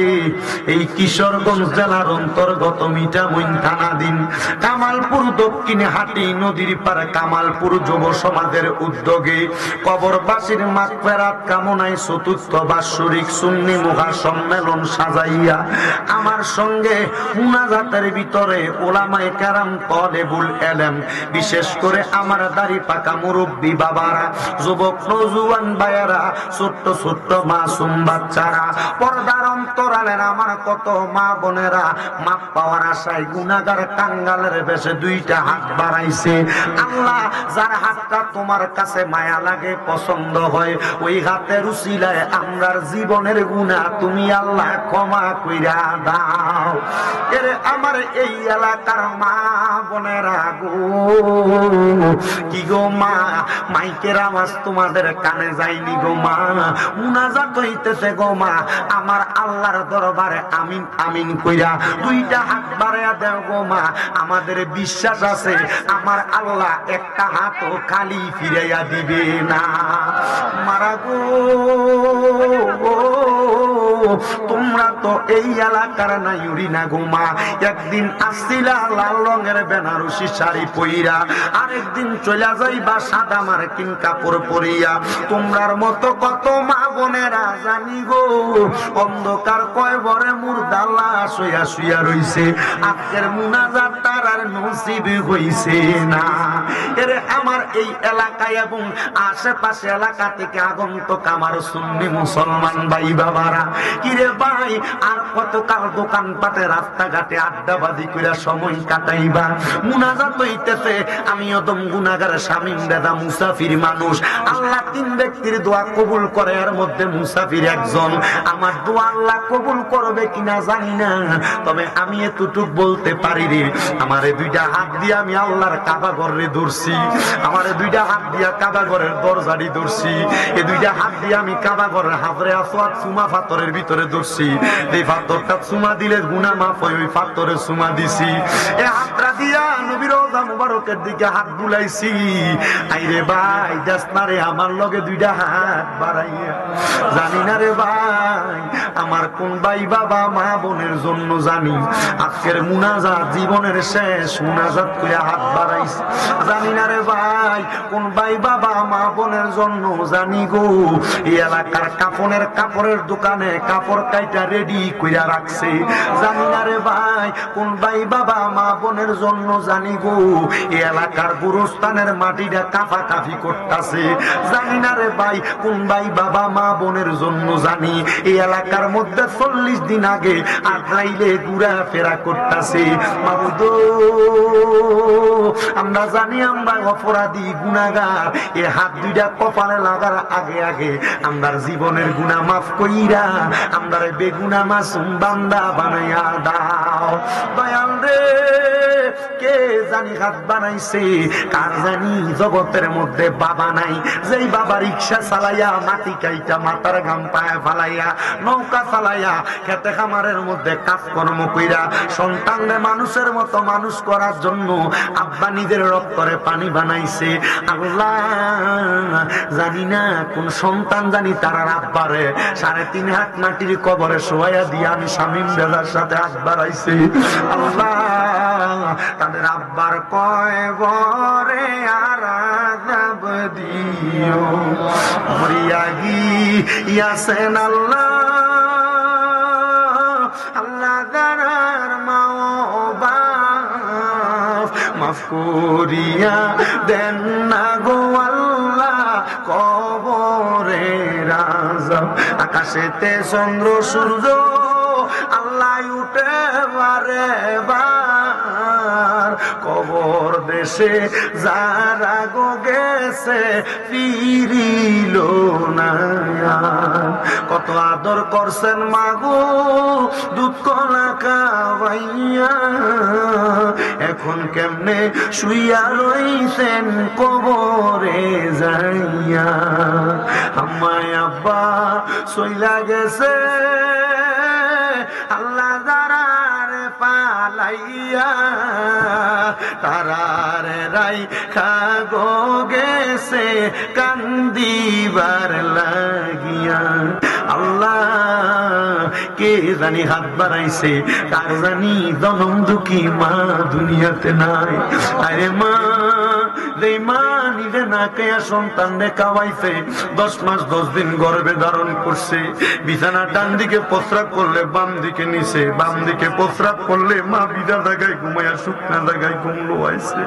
S1: এই কিশোরগঞ্জ জেলার অন্তর্গত মিঠামইন থানাধীন কামালপুর দক্ষিণে হাটি নদীর পার কামালপুর যুব সমাজের উদ্যোগে কবরবাসীর মাগফিরাত কামনায় চতুর্থ বাৎসরিক সুন্নি মহা সম্মেলন সাজাইয়া আমার সঙ্গে লগে মুনাজাতের ভিতরে ওলামায়ে কেরাম তলেবুল ইলম বিশেষ করে আমার দাড়ি পাকা মুরব্বি বাবারা যুবক নওজোয়ান ভাইয়েরা ছোট্ট ছোট্ট মাসুম বাচ্চারা পর্দার অন্তরালের আমার কত মা বোনেরা মাপ পাওয়ার আশায় গুনাহগার কাঙ্গালের বেশে দুইটা হাত বাড়াইছে আল্লাহ যার হাতটা তোমার কাছে মায়া লাগে পছন্দ হয় ওই হাতের উসিলায় আমরার জীবনের গুনাহ তুমি আল্লাহ ক্ষমা কইরা দাও এরে আমার এই এলাকার মা বোনেরা গো কি গো মা মাইকের আওয়াজ তোমাদের কানে যায়নি গো মা মুনাজাত হইতেছে গো মা আমার আল্লাহর দরবারে আমিন আমিন কইরা দুইটা হাত বাড়ায়া দাও গো মা আমাদের বিশ্বাস আছে আমার আল্লাহ একটা হাতও খালি ফিরাইয়া দিবে না মারা গো তোমরা তো এই এলাকার নাইউরি না গো মা একদিন আসছিলা লাল রঙের বেনারসি শাড়ি পইরা আরেকদিন চলে যাইবা সাদা মার্কিন কাপড় পরিয়া তোমরার মতো কত মা বোনেরা জানি গো অন্ধকার কয়বরে মুর্দাল্লা শুয়া শুয়া রইছে আজকের মুনাজাত তার আর নসিব হইছে না এরে আমার এই এলাকায় এবং আশেপাশে এলাকা থেকে আগন্তুক আমার সুন্নি মুসলমান ভাই বাবারা কিরে ভাই আর কতকাল দোকানপাটে রাস্তাঘাটে আড্ডাবাজি কইরা সময় কাটাইবা মুনাজাত হইতেছে আমিও তো গুনাহগার শামিম দাদা মুসাফির মানুষ আল্লাহ তিন ব্যক্তির দোয়া কবুল করে এর মধ্যে মুসাফির একজন আমার দোয়া আল্লাহ কবুল করবে কিনা জানি না তবে আমি এতটুক বলতে পারি রে আমারে দুইটা হাত দিয়ে আমি আল্লাহর কাবা ঘরে ধরছি আমারে দুইটা হাত দিয়া কাবা ঘরের দরজাটি ধরছি এই দুইটা হাত দিয়ে আমি কাবা ঘরের হাজরে আসওয়াদ সুমা পাথরের ভিতরে ধরছি এই পাথরটা সুমা দিলে গুনাহ মাফ হয় ওই পাথরে সুমা দিছি এই হাতটা দিয়া নবীর রওজা মুবারকের দিকে হাত বুলাইছি আইরে ভাই দেশনারে আমার লগে দুইটা হাত বাড়াইয়া জানি না রে ভাই আমার কোন ভাই বাবা মা বোনের জন্য জানি আজকের মুনাজাত জীবনের শেষ মুনাজাত করে হাত বাড়াইছি জানি না রে ভাই কোন ভাই বাবা মা বোনের জন্য জানি গো এই এলাকার কাপড়ের দোকানে কাপড় কাইটা রেডি কইরা রাখছে জানি না রে ভাই কোন ভাই বাবা মা বোনের জন্য জানি গো এই এলাকার গুরুস্থানের মাটিটা কাফা কাফি করতেছে জানি না রে ভাই কোন ভাই বাবা মা বোনের জন্য জানি এই এলাকার মধ্যে 40 দিন আগে আদ্রাইলে ঘুরা ফেরা করতেছে মাবুদ আমরা জানি আমরা অপরাধী গুনাহগার এই হাত দুইটা কপালে লাগার আগে আগে আমরার জীবনের গুনাহ মাফ কইরা আমরারে বেগুনাহ মাসুম বান্দা বানাইয়া দাও দয়াল রে কে জানি হাত বানাইছে কার জানি জগতের মধ্যে বাবা নাই যেই বাবা রিকশা চালাইয়া মাটি কাইটা মাথার ঘাম পায়ে ফালাইয়া নৌকা চালাইয়া খেতে খামারের মধ্যে কাজকর্ম কইরা সন্তানরে মানুষের মতো মানুষ করার জন্য আব্বা নিজের রক্তরে পানি বানাইছে আল্লাহ জানি না কোন সন্তান জানি তার আব্বারে 3.5 হাত মাটির কবরে শোয়াইয়া দিয়ে আমি শামিম দাদার সাথে হাত বাড়াইছি আল্লাহ তাদের আব্বার কয়বরে আর আযাব দিও মরিয়া গিয়াছেন আল্লাহ আল্লাহ দারার মাও বাপ মাফ করিয়া দেন না গো আল্লাহ কবরে রাজা আকাশেতে চন্দ্র সূর্য আল্লাহ উঠে বারে বার কবর দেশে যারা গো গেছে ফিরিল না কত আদর করছেন মাগো দুধ কলা খাওয়াইয়া এখন কেমনে শুইয়া রইছেন কবরে যাইয়া আমায় আব্বা সইলা গেছে আল্লাহ যারার পালাইয়া তারার রাই খাগো গেছে কান্দিবার লাগিয়া আল্লাহ কে জানি হাত বাড়াইছে, কার জানি জনম দুঃখী মা দুনিয়াতে নাই। আরে মা, যে মা নিজে না খেয়া সন্তানকে খাওয়াইছে, 10 মাস 10 দিন গর্ভে ধারণ করছে, বিছানা ডান দিকে প্রস্রাব করলে বাম দিকে নিচে, বাম দিকে প্রস্রাব করলে মা বিধা জায়গায় ঘুমাইয়া শুকনা জায়গায় ঘুমলো আইছে,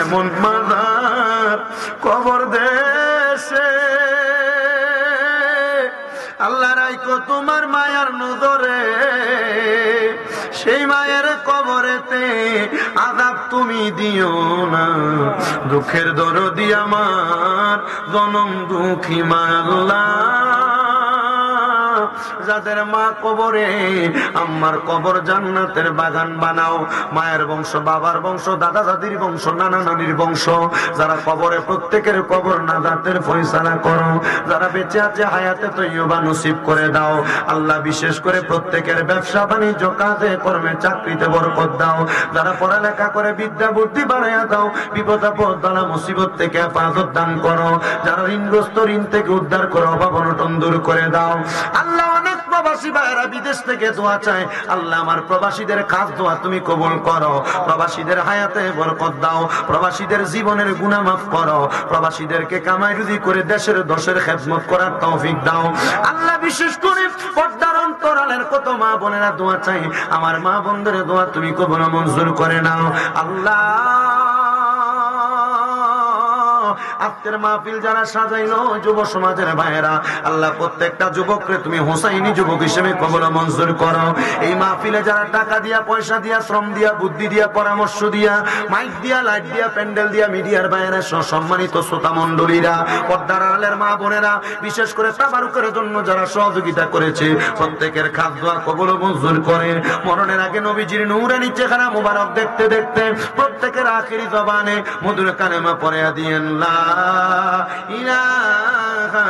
S1: এমন মাদার কবর দেশে আল্লাহ রাইকো তোমার মায়ার নজরে, সেই মায়ের কবরেতে আযাব তুমি দিও না, দুঃখের দরদি আমার জনম দুঃখী মা। আল্লাহ যাদের মা কবরে, আম্মার কবর জান্নাতের বাগান বানাও। মায়ের বংশ, বাবার বংশ, দাদা দাদির বংশ, নানা নানির বংশ, যারা কবরে প্রত্যেকের কবর নাজাতের ফয়সালা করো। যারা বেঁচে আছে হায়াতে তৈয়বা নসিব করে দাও আল্লাহ। বিশেষ করে প্রত্যেকের ব্যবসা বাণিজ্য, কাজে কর্মে, চাকরিতে বরকত দাও। যারা পড়ালেখা করে বিদ্যা বুদ্ধি বাড়াইয়া দাও। বিপদ আপদ বালা মুসিবত থেকে হেফাজত দান করো। যারা ঋণগ্রস্ত, ঋণ থেকে উদ্ধার করো, অভাব অনটন দূর করে দাও আল্লাহ। অনেক প্রবাসী ভাইয়েরা বিদেশ থেকে দোয়া চায় আল্লাহ, আমার প্রবাসীদের খাস দোয়া তুমি কবুল করো। প্রবাসীদের হায়াতে বরকত দাও, প্রবাসীদের জীবনের গুনাহ মাফ করো, প্রবাসীদেরকে কামাই রুজি করে দেশের দশের খেদমত করার তৌফিক দাও আল্লাহ। বিশেষ করে পর্দার অন্তরালের কত মা বোনেরা দোয়া চাই, আমার মা বোনদের দোয়া তুমি কবুল মঞ্জুর করে নাও আল্লাহ। আজকের মাহফিল যারা সাজাইলো যুব সমাজের ভাইয়েরা আল্লাহ, প্রত্যেকটা যুবকরে তুমি হোসাইনি যুবক হিসেবে কবুল মঞ্জুর করো। এই মাহফিলে যারা টাকা দিয়া, পয়সা দিয়া, শ্রম দিয়া, বুদ্ধি দিয়া, পরামর্শ দিয়া, মাইক দিয়া, লাইট দিয়া, প্যান্ডেল দিয়া, মিডিয়ার ভাইয়েরা, সম্মানিত শ্রোতা মণ্ডলীরা, পর্দার আড়ালের মা বোনেরা, বিশেষ করে তাবারুকের জন্য যারা সহযোগিতা করেছে, প্রত্যেকের খাস দোয়া কবুল মঞ্জুর করে। মরণের আগে নবীজির নূরানি চেহারা মুবারক দেখতে দেখতে প্রত্যেকের আখিরি জবানে মধুর কালেমা পড়ে দিয়েন লা ইলাহা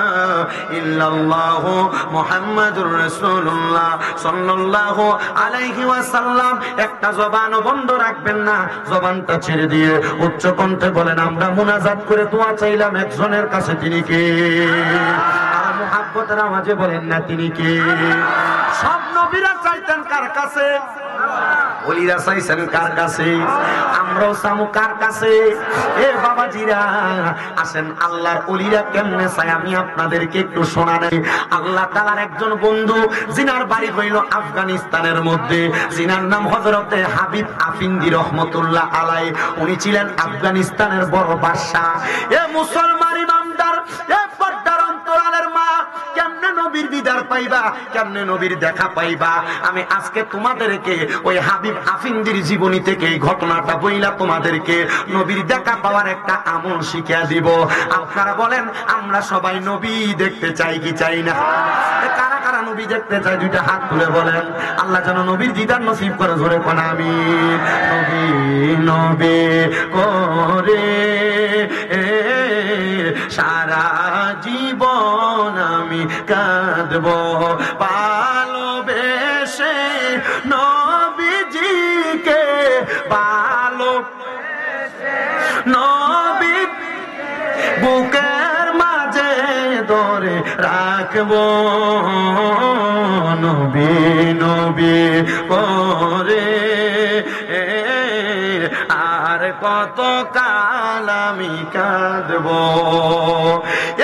S1: ইল্লাল্লাহু মুহাম্মাদুর রাসূলুল্লাহ সাল্লাল্লাহু আলাইহি ওয়াসাল্লাম। একটা জবান বন্ধ রাখবেন না, জবানটা ছেড়ে দিয়ে উচ্চ কণ্ঠে বলেন, আমরা মুনাজাত করে দোয়া চাইলাম একজনের কাছে, তিনি কে? আর মুহাব্বতের আওয়াজে বলেন না, তিনি কে? সব নবীরা চাইতেন কার কাছে? ওলিরা চাইছেন কার কাছে? আমরাও চামু কার কাছে? এ বাবাজিরা আসেন, আল্লাহর ওলিরা কেমনে চাই আমি আপনাদেরকে একটু শোনাই। আল্লাহ তাআলার একজন বন্ধু, জিনার বাড়ি হইল আফগানিস্তানের মধ্যে, জিনার নাম হযরতে হাবিব আফিন্দি রহমতুল্লাহ আলাইহি। উনি ছিলেন আফগানিস্তানের বড় বাদশা। এ মুসলমান ইমানদার, এ পর্দার অন্তরালের মা, কেমনে নবীর দিদার পাইবা, কেমনে নবীর দেখা পাইবা? আমি আজকে তোমাদেরকে ওই হাবিব আফিন্দির জীবনী থেকে এই ঘটনাটা বইলা তোমাদেরকে নবীর দেখা পাওয়ার একটা আমল শিখিয়ে দিব। আপনারা বলেন, আমরা সবাই নবী দেখতে চাই কি চাই না? কারা কারা নবী দেখতে চাই দুইটা হাত তুলে বলেন। আল্লাহ যেন নবীর দিদার নসিব করে, জোরে কোন আমি নবী নবী করে সারা জীবন আমি কাঁদবো, ভালোবেসে নবীজিকে, ভালোবেসে নবী বুকের মাঝে ধরে রাখবো, নবী নবী করে আর কত কাল আমি কাঁদবো।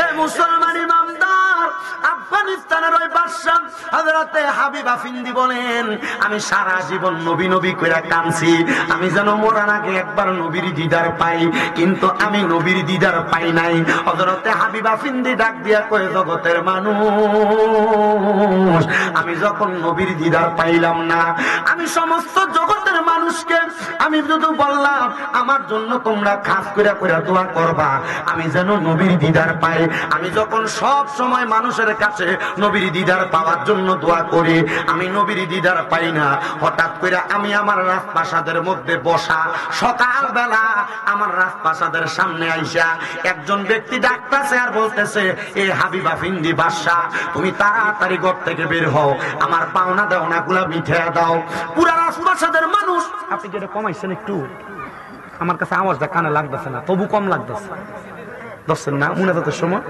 S1: এ মুসলমান ইমানদার, আফগানিস্তানের ওই বাদশা হযরতে হাবিব আফিন্দি বলেন, আমি সারা জীবন নবী নবী কইরা কাঁদছি, আমি যেন মরার আগে একবার নবীর দিদার পাই, কিন্তু আমি নবীর দিদার পাই নাই। হযরতে হাবিব আফিন্দি ডাক দিয়া কয়, জগতের মানুষ, আমি যখন নবীর দিদার পাইলাম না, আমি সমস্ত জগতের মানুষকে আমি শুধু বললাম আমার জন্য তোমরা খাস করে করে দোয়া করবা, আমি যেন নবীর দিদার পাই। আমি যখন সব সময় মানুষের কাছে নবীর দিদার পাওয়ার জন্য দোয়া করি, আমি নবীর দিদার পাই না। হঠাৎ করে আমি আমার রাজপ্রাসাদের মধ্যে বসা, সকাল বেলা আমার রাজপ্রাসাদের সামনে আইসা একজন ব্যক্তি ডাকতেছে আর বলতেছে, এ হাবিব আফিন্দি বাদশা, তুমি তাড়াতাড়ি ঘর থেকে বের হও, আমার পাওনা দেওনা গুলা মিঠিয়ে দাও। পুরা রাজপ্রাসাদের মানুষ, আপনি যেটা কমাইছেন একটু, আমার কাছে আওয়াজটা কানে লাগতেছে না, তবু কম লাগতেছে, বুঝছেন না? মুনাজাতের সময়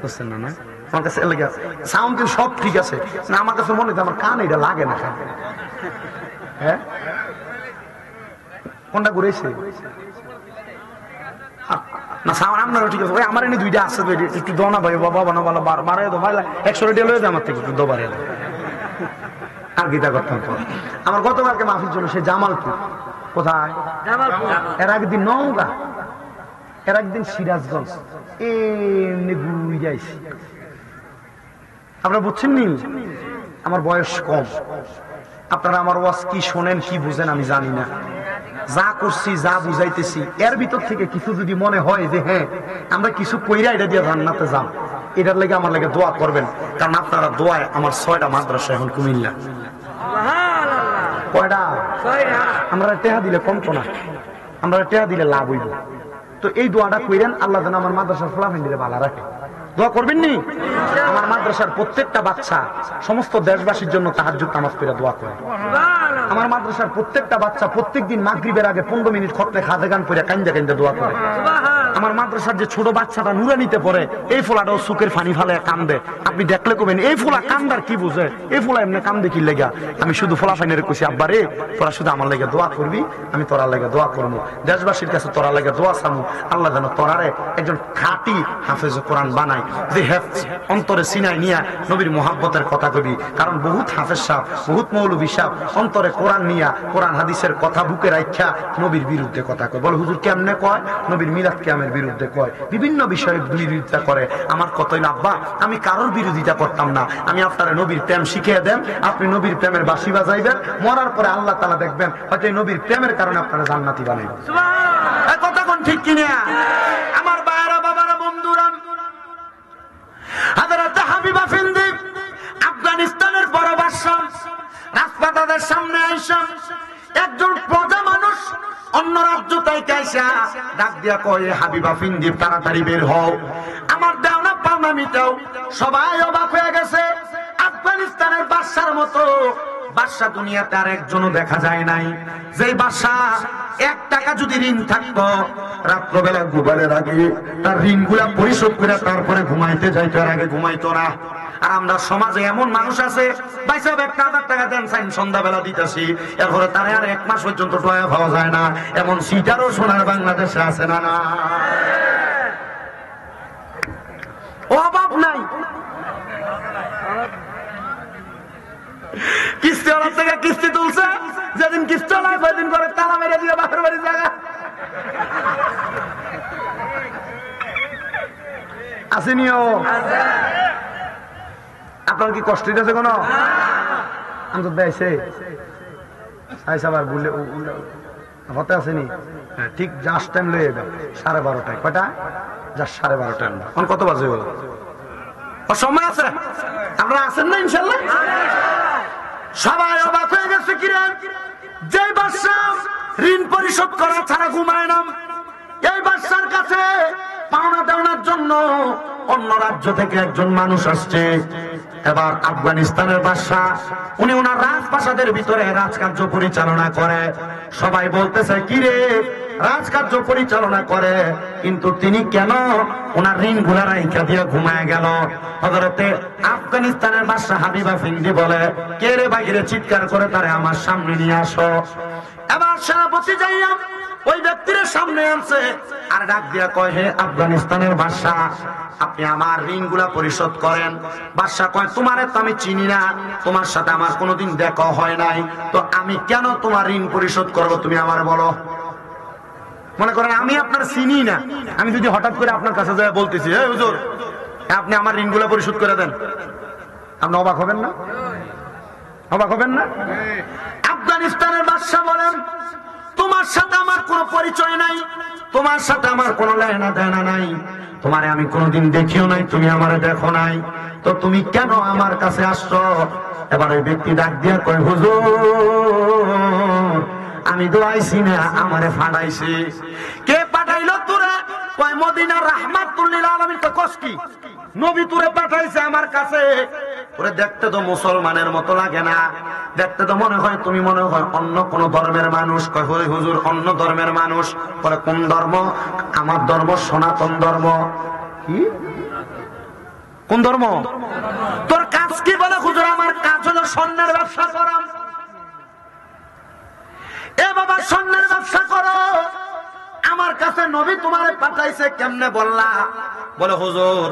S1: বুঝছেন না? না আমার কাছে লেগে আছে সাউন্ড সব ঠিক আছে না, আমার কাছে মনে হয় আমার কান এটা লাগে না। হ্যাঁ কোনটা ঘুরেছে না সাউন্ড আপনারও ঠিক আছে। আমার এনে দুইটা আছে একটু দোনা ভাই বাবা বানা বলা বাড়াই দো ভাই 100 রেডিও লয়ে আমার থেকে একটু দোবারে আর গীতা করতাম। আমার গতকালকে মাহফিল জন্য সে জামালপুর, কোথায় এর একদিন নওগাঁ, এর একদিন সিরাজগঞ্জ, এমনি ঘুরে যাইছি। আপনারা বুঝছেন নি আমার বয়স কম, আপনারা আমার ওয়াজ কি শোনেন কি বুঝেন আমি জানি না। যা করছি যা বুঝাইতেছি এর ভিতর থেকে কিছু যদি মনে হয় যে হ্যাঁ আমরা কিছু কইরা এটা দিয়ে জান্নাতে যাম, এটার লাগে আমার লাগে দোয়া করবেন। কারণ আপনারা দোয়ায় আমার 6টা মাদ্রাসা এখন কুমিল্লা। কয়টা? আমরা টেহা দিলে কমতো না, আমরা টেহা দিলে লাভ হইব। তো এই দোয়াটা কইরেন, আল্লাহ যেন আমার মাদ্রাসার ফলাফল দিলে ভালো রাখে। দোয়া করবেন নি? আমার মাদ্রাসার প্রত্যেকটা বাচ্চা সমস্ত দেশবাসীর জন্য তাহাজ্জুদ নামাজ পড়ে দোয়া করে। আমার মাদ্রাসার প্রত্যেকটা বাচ্চা প্রত্যেকদিন মাগরিবের আগে 15 মিনিট খতমে খাদে গান পড়ে কান্দা কান্দা দোয়া করে। আমার মাদ্রাসার যে ছোট বাচ্চাটা নুরানিতে পড়ে, এই ফোলাটাও চোখের ফানি ফালে কান্দে। আপনি দেখলে কবেন এই ফোলা কান্দার কি বুঝে, এই ফোলা এমনি কান্দে কি লেগা। আমি শুধু ফোলা ফাইনের কইছি আব্বা রে তোরা শুধু আমার লেগে দোয়া করবি, আমি তোরা লেগে দোয়া করবো, দেশবাসীর কাছে তোরা লেগে দোয়া চামু। আল্লাহ যেন তোরারে একজন খাঁটি হাফেজ কোরআন বানাই, যে অন্তরে সিনাই নিয়া নবীর মোহাব্বতের কথা কবি। কারণ বহুত হাফেজ সাহেব, বহুত মৌলবী সাহেব অন্তরে কোরআন নিয়া কোরআন হাদিসের কথা বুকে রাখা নবীর বিরুদ্ধে কথা কয়। বলে হুজুর কেমনে কয়? নবীর মিলাদ কিয়ামের বিরুদ্ধে কয়, বিভিন্ন বিষয়ে বিরোধিতা করে। আমার কতই লাভবা, আমি কারোর বিরোধিতা করতাম না। আমি আপনারা নবীর প্রেম শিখিয়ে দেন, আপনি নবীর প্রেমের বাঁশি বাজাইবেন, মরার পরে আল্লাহ তাআলা দেখবেন হয়তো এই নবীর প্রেমের কারণে আপনারা জান্নাতি বানাইবেন। সুবহানাল্লাহ। কথা কোন ঠিক কিনা? আমার বায়রা বাবারা বন্ধুরা, হযরত হাবিবা ফিন্দি আফগানিস্তানের বড় বাদশা রাজপাতাদের সামনে আইসা একজন প্রজা মানুষ অন্য রাজ্য থেকে আইসা ডাক দিয়া কয়, হাবিবা ফিন্দি তাড়াতাড়ি বের হও, আমার দেওনা পাওনা মিটাও। সবাই অবাক হয়ে গেছে। আফগানিস্তানের বাদশার মতো বাদশা দুনিয়াতে আর একজনও দেখা যায় নাই। যে বাদশা 1 টাকা যদি ঋণ থাকতো রাত্রবেলা ঘুমানোর আগে তার ঋণগুলা পরিশোধ করে তারপরে ঘুমাইতে যাইতো, আর আগে ঘুমাইতো না। আর আমরা সমাজে এমন মানুষ আছে ভাইসাব 1000 টাকা দেন সাইন সন্ধ্যাবেলা দিতেছি, এরপরে তার আর 1 মাস পর্যন্ত টয়া পাওয়া যায় না। এমন সিটারও সোনার বাংলাদেশে আছে না? না, অভাব নাই। কিস্তিওয়ালার থেকে কিস্তি তুলছে, যেদিন কিস্তি নয় সেদিন করে তালা মেরে দিয়ে বাপের বাড়ি জায়গা আসেনিও। আপনার কি কষ্ট হইতেছে কোনো? আমি তো দেয়ছে আবার বললে হতে আসেনি। ঠিক জাস্ট টাইম লয়ে যাও 12:30টায়। কয়টা? জাস্ট 12:30টায়। এখন কত বাজে? সময় আছে, আপনারা আছেন না ইনশাল্লাহ? সবাই অবাক হয়ে গেছে। কিরে, যে বাদশা ঋণ পরিশোধ করা ছাড়া ঘুমায় না, এই বাদশার কাছে পাওনা দেওয়ার জন্য অন্য রাজ্য থেকে একজন মানুষ আসছে। এবার আফগানিস্তানের বাদশা, উনি ওনার রাজপ্রাসাদের ভিতরে রাজকার্য পরিচালনা করে। সবাই বলতেছে কিরে রাজকার্য পরিচালনা করে, কিন্তু তিনি কেন ওনার ঋণ গুলা রাইখা দিয়ে ঘুমায় গেল? হযরতে আফগানিস্তানের বাদশা হাবিবা ফিন্দি বলে, কে রে বাইরে চিৎকার করে তারে আমার সামনে নিয়ে আসো। এবার সেনাপতি যাইয়া ওই ব্যক্তির সামনে আনছে আর ডাক দিয়া কয়, হে আফগানিস্তানের বাদশা, আপনি আমার ঋণ গুলা পরিশোধ করেন। বাদশা কয়, তোমারে তো আমি চিনি না, তোমার সাথে আমার কোনোদিন দেখা হয় নাই, তো আমি কেন তোমার ঋণ পরিশোধ করবো তুমি আমারে বলো। মনে করেন আমি আপনার চিনি না, আমি যদি হঠাৎ করে আপনার কাছে যাই বলতেছি, হে হুজুর আপনি আমার ঋণগুলো পরিশোধ করে দেন, আপনি অবাক হবেন না? অবাক হবেন না? আফগানিস্তানের বাদশা বলেন, তোমার সাথে আমার কোনো পরিচয় নাই, তোমার সাথে আমার কোনো লেনা দেনা নাই, তোমারে আমি কোনোদিন দেখিও নাই, তুমি আমারে দেখো নাই, তো তুমি কেন আমার কাছে আসছো? এবার ওই ব্যক্তি ডাক দিয়া কয়, হুজুর আমি তো আইছি না, আমারে ফাটাইছি। কে পাঠাইলো তোরে? কয় মদিনার রাহমাতুল লিল আলামিন। তো কস কি নবী তোরে পাঠাইছে আমার কাছে? ওরে দেখতে তো মুসলমানের মতো লাগে না, দেখতে তো মনে হয় তুমি মনে হয় অন্য কোন ধর্মের মানুষ। কয় হুজুর অন্য ধর্মের মানুষ? পরে কোন ধর্ম? আমার ধর্ম সনাতন ধর্ম। কি কোন ধর্ম? তোর কাজ কি? বলে হুজুর আমার কাজ হলো স্বর্ণের ব্যবসা করা। এ বাবা স্বর্ণের ব্যবসা করো, আমার কাছে নবী তোমারে পাঠাইছে, কেমনে বললা? বলে হুজুর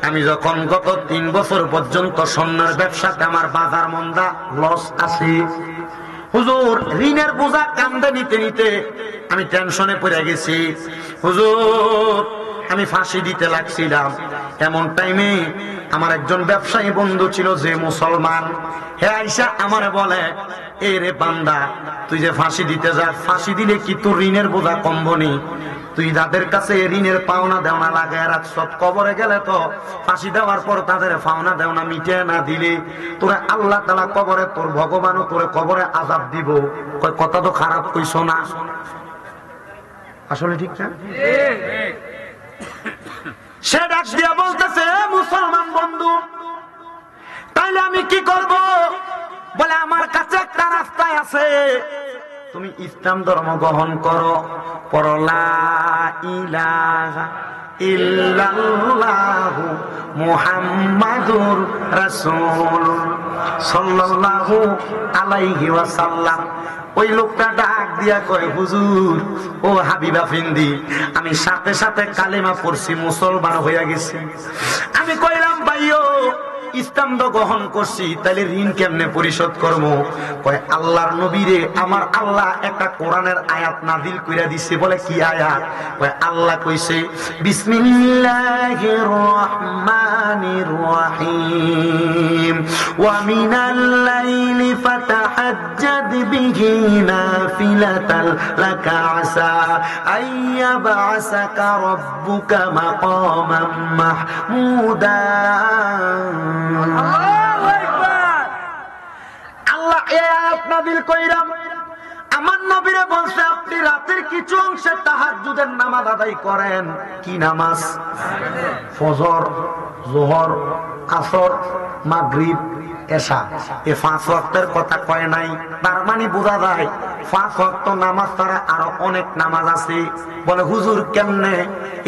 S1: আমি যখন গত 3 বছর পর্যন্ত স্বর্ণের ব্যবসাতে আমার বাজার মন্দা, লস আসে। হুজুর ঋণের বোঝা কান্দে নিতে নিতে আমি টেনশনে পড়ে গেছি। হুজুর আমি ফাঁসি দিতে লাগছিলাম। এমন টাইমে আমার একজন ব্যবসায়ী বন্ধু ছিল যে মুসলমান, হে আইসা আমারে বলে, এ রে বান্দা তুই যে ফাঁসি দিতে যাস, ফাঁসি দিলে কি তোর ঋণের বোঝা কমবনি? তুই যাদের কাছে ঋণের পাওনা দেওনা লাগায় রাখছ, কবরে গেলে তো ফাঁসি দেওয়ার পর তাদের পাওনা দেওনা মিটে না দিলে তোরা আল্লাহ তাআলা কবরে, তোর ভগবানও তোরে কবরে আযাব দিব। কয় কথা তো খারাপ কইছো না? আসলে ঠিক না? সে ডাক দিয়া বলতেছে, মুসলমান বন্ধু তাইলে আমি কি করব? বলে আমার কাছে একটা রাস্তায় আছে, তুমি ইসলাম ধর্ম গ্রহণ করো, পড়ো লা ইলাহা ইল্লাল্লাহু মুহাম্মাদুর রাসূল সাল্লাল্লাহু আলাইহি ওয়াসাল্লাম। ওই লোকটা ডাক দিয়া কয়, হুজুর ও হাবিবা ফিন্দি, আমি সাথে সাথে কালেমা পড়ছি, মুসলমান হইয়া গেছি। আমি কইলাম ভাইও ইসলাম তো গ্রহণ করছি, তাহলে ঋণ কেমনে পরিশোধ করবো? কয় আল্লাহর নবীরে আমার আল্লাহ একটা কোরআনের আয়াত নাযিল কইরা দিছে। বলে কি আয়াত? কয় আল্লাহ কইছে বিসমিল্লাহির রহমানির রহিম ওয়া মিনাল লাইলি ফাতাহাজ্জাদ বিহি নাফিলাতাল লাকা আসা আইয়াবআসাকা রাব্বুকা মাকামান মাহমুদা। আল্লাহ এই আয়াত নাযিল কইরাম আমার নবীরে বলছে, আপনি রাতের কিছু অংশে তাহাজ্জুদের নামাজ আদায় করেন। কি নামাজ? ফজর, যোহর, আসর, মাগরিব, এশা। এই 5 ওয়াক্তের কথা কয় নাই, তার মানে বোঝা যায় 5 ওয়াক্ত নামাজ ছাড়া আরো অনেক নামাজ আছে। বলে হুজুর কেমনে?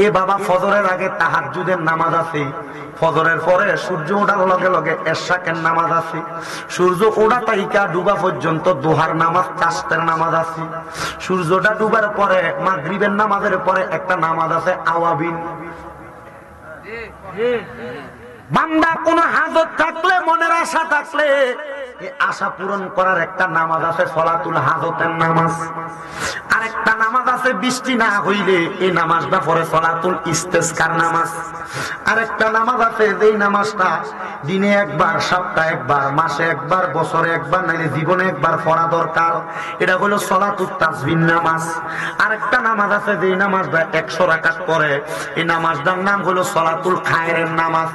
S1: এ বাবা ফজরের আগে তাহাজ্জুদের নামাজ আছে, ফজরের পরে সূর্য ওঠার লগে লগে এশাকের নামাজ আছে, সূর্য ওঠা তাইকা ডুবা পর্যন্ত দোহার নামাজ, চাষের নামাজ আছে, সূর্যটা ডুবার পরে মাগরিবের নামাজের পরে একটা নামাজ আছে আওয়াবিন। বান্দা কোন হাজত থাকলে, মনের আশা থাকলে আশা পূরণ করার একটা নামাজ আছে সলাতুল হাজতের নামাজ। আরেকটা নামাজ আছে বৃষ্টি না হইলে এই নামাজটা পরে সলাতুল ইস্তেসকার নামাজ। আরেকটা নামাজ আছে যেই নামাজটা দিনে একবার, সপ্তাহে একবার, মাসে একবার, বছরে একবার, নাইলে জীবনে একবার পড়া দরকার, এটা হলো সলাতুল তাসবিহ নামাজ। আরেকটা নামাজ আছে যেই নামাজটা 100 রাকাত পড়ে, এই নামাজটার নাম হলো সলাতুল খায়রের নামাজ।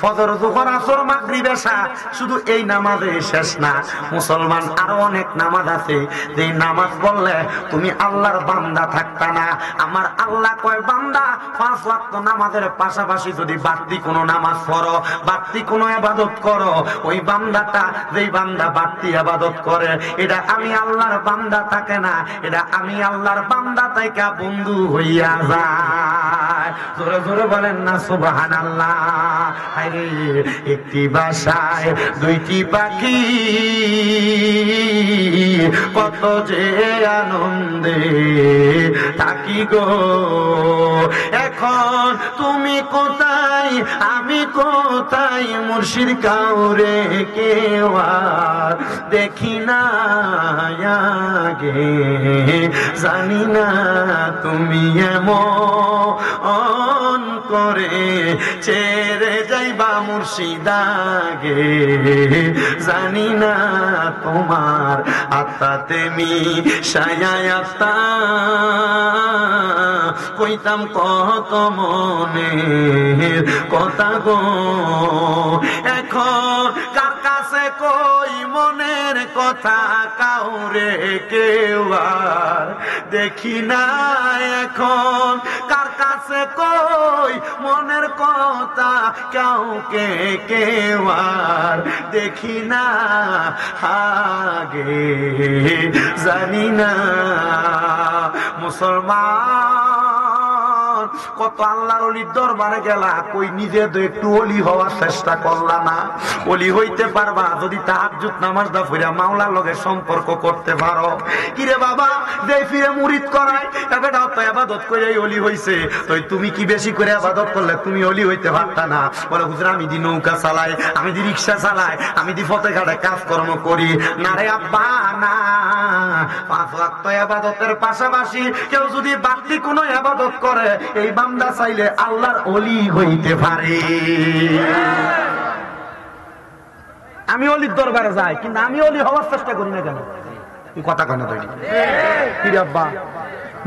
S1: ফজর, যোহর, আসর, মাগরিব, এশা শুধু এই নামাজে শেষ না, মুসলমান আরো অনেক নামাজ আছে যে নামাজ পড়লে তুমি আল্লাহর বান্দা থাকতা না। আমার আল্লাহ কয় বান্দা 5 ওয়াক্ত নামাজের পাশাপাশি যদি বাড়তি কোনো নামাজ পড়ো, বাড়তি কোনো ইবাদত করো, ওই বান্দাটা যেই বান্দা বাড়তি ইবাদত করে এটা আমি আল্লাহর বান্দা থাকে না, এটা আমি আল্লাহর বান্দা তাইকা বন্ধু হইয়া যায়। জোরে জোরে বলেন না সুবহানাল্লাহ। আরে একটি বাসায় দুইটি পাখি, কত যে আনন্দে থাকি গো। এখন তুমি কোথায়, আমি কোথায়, মুর্শিদ কাউরে কেউ আর দেখি না আগে, জানি না তুমি এমন করে ছেড়ে যাইবা মুর্শিদাগে, জানি না তোমার আত্মাতে মিশায়াতা কইতাম কত মনের কথা গো। এখন কার কাছে কই মনের কথা, কাউরে কেউ আর দেখি না। এখন কার কাছে কই মনের কথা, কাউকে কেউ আর দেখি না আগে, জানি না। মুসলমান কত আল্লাহর ওলির দরবারে গেলা, কই নিজে তো একটু ওলি হওয়ার চেষ্টা করলা না? ওলি হইতে পারবা যদি তাহাজ্জুদ নামাজ দা পড়া মাওলার লগে সম্পর্ক করতে পারো। কিরে বাবা, যে ফিরে মুরিদ করায় এবারও তো ইবাদত করে ওলি হইছে, তো তুমি কি বেশি করে ইবাদত করলে তুমি ওলি হইতে পারতা না? বলে হুজুর আমি দি নৌকা চালাই, আমি দি রিকশা চালাই, আমি দি পথে ঘাটে কাজকর্ম করি। না রে আব্বা না, 5 ওয়াক্ত ইবাদতের পাশাপাশি কেউ যদি বাড়তি কোনো ইবাদত করে, এই বান্দা চাইলে আল্লাহর ওলি হইতে পারে। আমি ওলির দরবারে যাই, কিন্তু আমি ওলি হওয়ার চেষ্টা করি না কেন? তুই কথা কেন তৈরি কি রে আব্বা?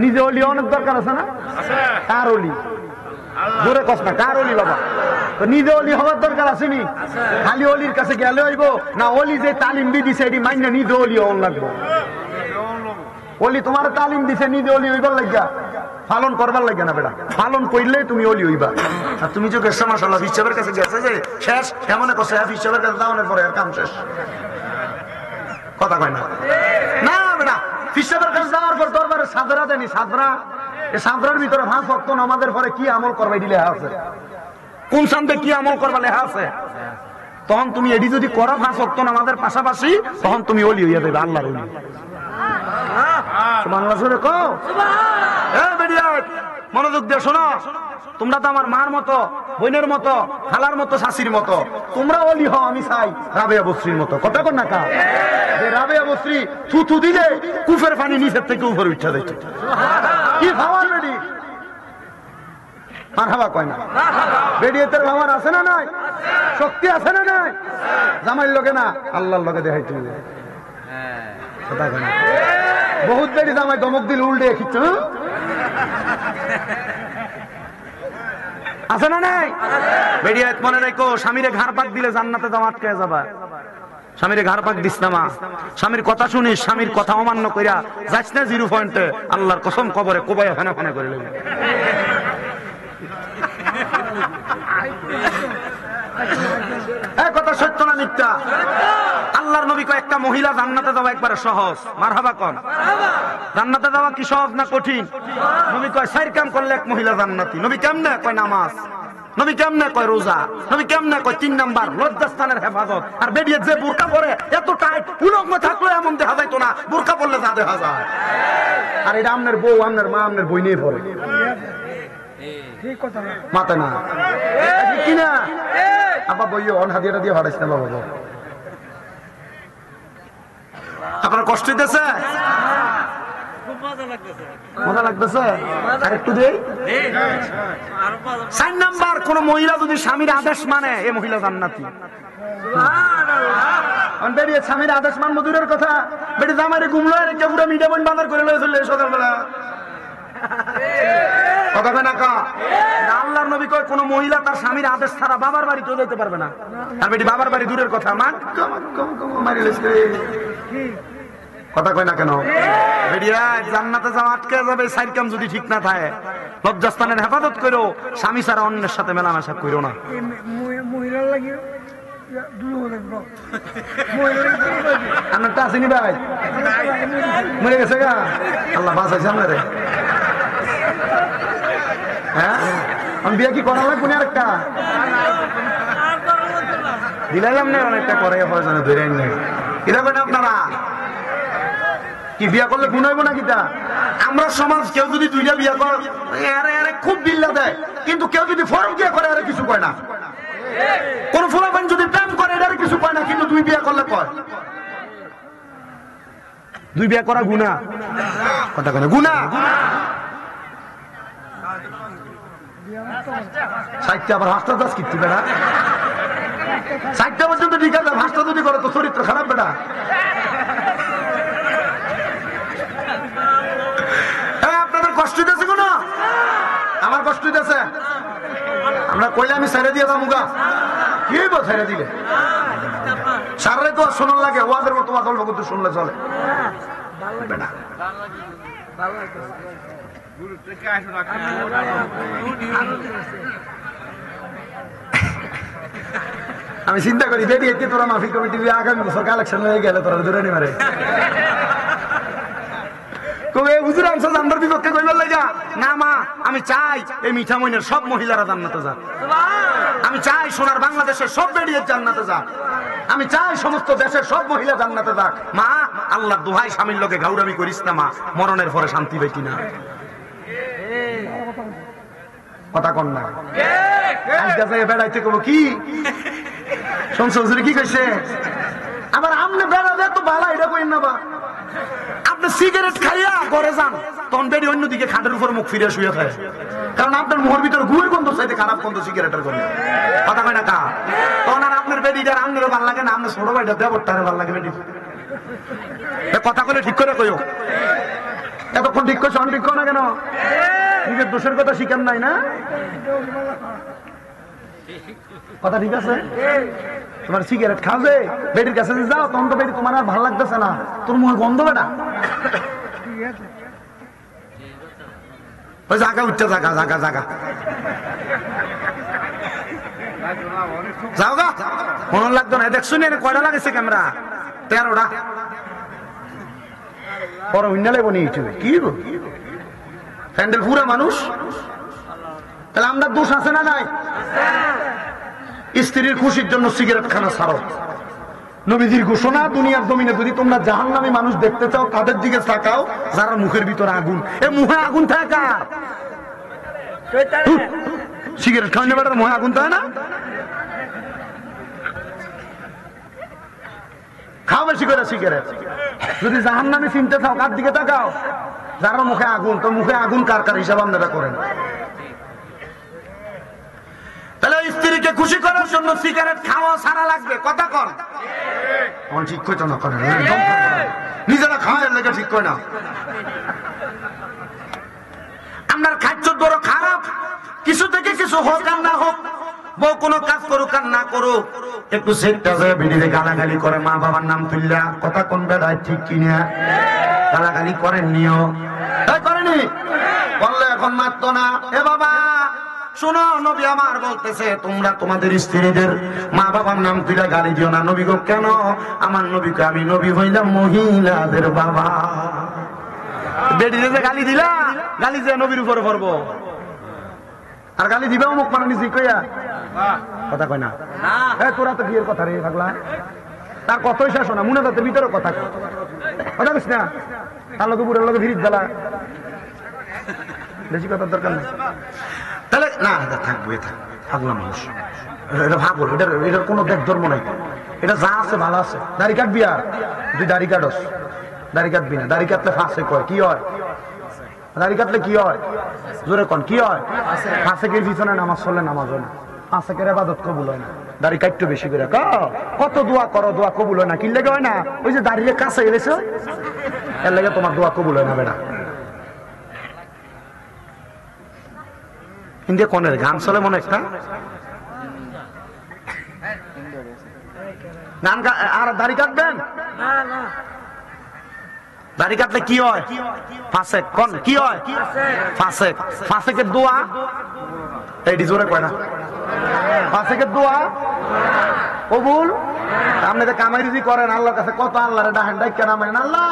S1: নিজে ওলি অনেক দরকার আছে না? কার ওলি? জোরে কস না, কার ওলি বাবা? তো নিজে ওলি হওয়ার দরকার আসেনি? খালি ওলির কাছে গেলে হইব না? ওলি যে তালিম দিছে এটি মাইনে নিজে ওলি হওয়ার লাগবো। ওলি তোমার তালিম দিছে, নিজে ওলি হইবার লাগিয়া পালন করবার লাগে না বেটা। পালন করলে তুমি ওলি হইবা। আর তুমি যে গেছো মাশাআল্লাহ হিসাবের কাছে গেছে যে শেষ এমন কষ্ট, হিসাবের কাছে যাওয়ার পরে আর কাম শেষ। কথা কয় না না বেটা, হিসাবের কাছে যাওয়ার পর দরবারে সাদরা দেনি, সাদরা এই সাদরার ভিতরে 5 ওয়াক্ত নামাজের পরে কি আমল করবে দিলে আছে, কোন সান্দে কি আমল করবা লেখা আছে। তখন তুমি এটি যদি করো 5 ওয়াক্ত নামাজের পাশাপাশি, তখন তুমি ওলি হইয়া দেবে, আল্লাহর ওলি। সুবহানাল্লাহ জোরে কও। মনোযোগ দিয়ে শোনো, তোমরা তো আমার মার মতো, বোনের মতো, খালার মতো, শাশির মতো। তোমরা ওলি হও, আমি চাই রাবেয়া বসরির মতো। কথা কর না কা? রাবেয়া বসরি থুথু দিলে কুফের পানি নিচের থেকে উপরে উঠা দিচ্ছে। কি খাওয়ার বেডি মারহাবা কয় না? বেডিয়েতের ভাবার আছে না নাই? শক্তি আছে না নাই? জামাইর লগে না, আল্লাহর লগে দেখাই তুমি। কথা কয় না? বহুত বেডি জামাই দমক দিল উল্টে খিচ্ছ আছে না নাই? বেডিয়াত মনে রাখো, স্বামীরে ঘাড় পাক দিলে জান্নাতে যাওয়া আটকে যাবা। স্বামীরে ঘাড় পাক দিস না মা, স্বামীর কথা শুনিস, স্বামীর কথা অমান্য কইরা যাস না 0 পয়েন্টে, আল্লাহর কসম কবরে কোবাইয়া ফেনা ফেনা করে লেগে। কথা সত্য না মিথ্যা? আল্লাহর নবী কয় একটা মহিলা জান্নাতে যাওয়া একবারে সহজ। মারহাবা কোন? জান্নাতে যাওয়া কি সহজ না কঠিন? নবী কয় 4 কাম করলে এক মহিলা জান্নাতি। নবী কেমনে? কয় নামাজ। নবী কেমনে? কয় রোজা। নবী কেমনে? কয় 3 নাম্বার লজ্জাস্থানের হেফাজত। আর বেডিয়ে যে বোরকা পরে এত টাইট উলঙ্গ থাকলে এমন দেখা যাইতো না, বোরকা পরলে যা দেখা যায়। আর এটা আমনের বউ, আমনের মা, আমনের বই নিয়ে পড়ে মাথা না কিনা আবার বইও অন হাদিয়াটা দিয়ে ভাড়াইছ না বাবা। আপনার কষ্ট হইতেছে? মজা লাগতেছে? আর একটু দেই। 4 নাম্বার, কোন মহিলা যদি স্বামীর আদেশ মানে, এ মহিলা জান্নাতি। বেরিয়ে স্বামীর আদেশ মান মধুরের কথা, বেরিয়ে জামাইরে ঘুমলো রেখে পুরো মিঠা বোন বাজার করে লয়ে চললে সকালবেলা। কথা কয় না কা? আল্লাহর নবী কয় কোন মহিলা তার স্বামীর আদেশ ছাড়া বাবার বাড়ি চলে যেতে পারবে না। আর বেটি বাবার বাড়ি দূরের কথা, কথা কয় না কেন? বেরিয়া জান্নাতে যাওয়া আটকে যাবে 4 কাম যদি ঠিক না থাকে। লজ্জাস্থানের হেফাজত করো, স্বামী ছাড়া অন্যের সাথে মেলামেশা করো না। আপনারটা আসেনি ভাই? মরে গেছে গা? আল্লাহ বাঁচাইছে আপনারে। হ্যাঁ, আমি বিয়ে কি করা লাগবো না? আরেকটা দিলাম না, অনেকটা করে প্রয়োজনে ধরে নেই। এটা করেন আপনারা কি বিয়া করলে গুণ হইব না? কিটা আমরা সমাজ, কেউ যদি 2টা বিয়া করে খুব বিল্লা দেয়, কিন্তু কেউ যদি ফরম বিয়া করে আরে কিছু কয় না। কোন ফুলাবান যদি প্রেম করে এটারে কিছু কয় না, কিন্তু 2 বিয়া করলে কয়। 2 বিয়া করা গুনাহ। কথা কয় না গুনাহ? 60টা আবার হাসটা দাস কিচ্ছু বেড়া, 60টা পর্যন্ত ঠিক আছে। হাসটা যদি করে তো চরিত্র খারাপ বেটা। আপনাদের কষ্ট হইতেছে কোন? আমার কষ্ট হইতেছে? আমরা কইলে আমি ছেড়ে দিয়ে যাবো গা। কি হইব ছেড়ে দিলে? সারারে তো শোনার লাগে, ওয়াজের মতো ওয়াজ অল্প কিন্তু শুনলে চলে বেটা। আমি চিন্তা করি বেরি এতে তোরা মাফি কমিটি আগামী বছর কালেকশন হয়ে গেলে তোরা ধরে নি মারে। কবে হুজুর আনছো জান্নাতের বিপক্ষে কইবার লাগা? না মা, আমি চাই এই মিঠা মইনের সব মহিলারা জান্নাতে যাক। আমি চাই সোনার বাংলাদেশের সব বেরিয়ে জান্নাতে যাক। আমি চাই সমস্ত দেশের সব মহিলা জান্নাতে যাক। মা, আল্লাহর দোহাই স্বামীর লোকে ঘাউরামি করিস না মা, মরণের পরে শান্তি পাই কিনা। কথা কন না, বেড়াইতে কব কি শুনছো হুজুর কি কইছে? আবার আমনে বেড়াবে তো বালা, এটা কইন না বা। আপনি সিগারেট খাইয়া ঘরে যান, তখন বেড়ি অন্যদিকে খাটের উপর মুখ ফিরে শুয়ে থাকে, কারণ আপনার মুখের ভিতরে গুয়ের গন্ধ চাইতে খারাপ গন্ধ সিগারেটের গন্ধ। কথা কয় না কা? তখন আর আপনার বেডিটার আপনারও ভাল লাগে না, আপনার ছোট ভাইটা দেবরটারে ভাল লাগে বেডি। কথা কলে ঠিক করে কইও। এতক্ষণ ঠিক করছো, ঠিক কর না কেন? নিজের দোষের কথা শিখেন নাই না? কথা ঠিক আছে? তোমার সিগারেট খাবে বেডির কাছে যাও, তখন তো বেডি তোমার আর ভালো লাগতেছে না, তোর মুখে গন্ধ বেটা। ওই জাগা উঠতে জাগা জাগা জাগা যাও গা, মন লাগতো না। দেখছো না কয়টা লাগেছে ক্যামেরা? 13টা। বড় উন্নালে বনিয়েছে কি প্যান্ডেল পুরা মানুষ। তাহলে আমরা দোষ আছে না নাই? স্ত্রীর খুশির জন্য সিগারেট খানা ছাড়ো। নবীজির ঘোষণা, দুনিয়ার জমিনে যদি তোমরা জাহান্নামী মানুষ দেখতে চাও তাদের দিকে তাকাও যারা মুখের ভিতরে আগুন। এ মুখে আগুন থাকে কার? সিগারেট খাওয়ানো বেটার মুখে আগুন থাকে না? খাও বেশি করে সিগারেট। যদি জাহান্নামী চিনতে চাও কার দিকে তাকাও যারা মুখে আগুন। তো মুখে আগুন কার কার হিসাব আপনারা করেন। তাহলে স্ত্রীকে খুশি করার জন্য সিগারেট খাওয়া সারা লাগবে। কথা কর ঠিক কইতো না, করে নিজেরা খাওয়ার লেগে ঠিক কয় না। আপনার খাদ্য বড় খারাপ, কিছু থেকে কিছু হোক আর না হোক, বউ কোনো কাজ করুক আর না করুক, একটু সেটটা যায় বিড়িতে গালাগালি করে মা বাবার নাম তুললা। কথা কোন বেড়ায় ঠিক কিনা? গালাগালি করেন নিও, করেনি বললে এখন মারতো না। এ বাবা শোনো, নবী আমার বলতেছে তোমরা তোমাদের স্ত্রীদের মা বাবার নাম তুলে গালি দিও না। নবী গো কেন? আমার নবীকে আমি নবী হইলাম মহিলাদের বাবা। বেডিতে যে গালি দিলা, গালি যে নবীর উপরে পড়বো আর গালি দিবা মুখ মানে নিজে কইয়া। কথা কয় না? তোরা তো বিয়ের কথা রে থাকলা, তার কতই শেষ না মনে তাতে ভিতরে কথা কথা কইস না। তার লোকে বুড়ের লোকে ভিড় দিলা, বেশি কথার দরকার নেই। তাহলে না থাকবো, থাকলাম মানুষ এটা ভাবো, এটার কোনো দেখ ধর্ম নাই। এটা যা আছে ভালো আছে। দাড়ি কাটবি আর তুই দাড়ি কাটস, দাড়ি কাটবি না। দাড়ি কাটলে ফাঁসে কয় কি হয়? দাড়ি কাটলে কি হয়? জোরে কন কি হয়? ফাঁসেকের পিছনে নামাজ চললে নামাজ হয় না, ফাঁসেকের ইবাদত কবুল হয় না। দাড়ি কাটতে বেশি করে কত দোয়া করো, দোয়া কবুল হয় না। কি লেগে হয় না? ওই যে দাড়িলে কাছে গেছে এর লেগে তোমার দোয়া কবুল হয় না বেটা। ইন্ডিয়া কোনের গান চলে মনে একটা গান। আর দাড়ি কাটবেন? দাড়ি কাটলে কি হয়? ফাঁসেক কোন কি হয়? ফাঁসেক। ফাঁসেকের দোয়া এইটি জোরে কয় না। ফাঁসেকের দোয়া কবুল। আপনি তো কামাই রুজি করেন আল্লাহর কাছে, কত আল্লাহরে ডাহেন ডাইকা নামেন, আল্লাহ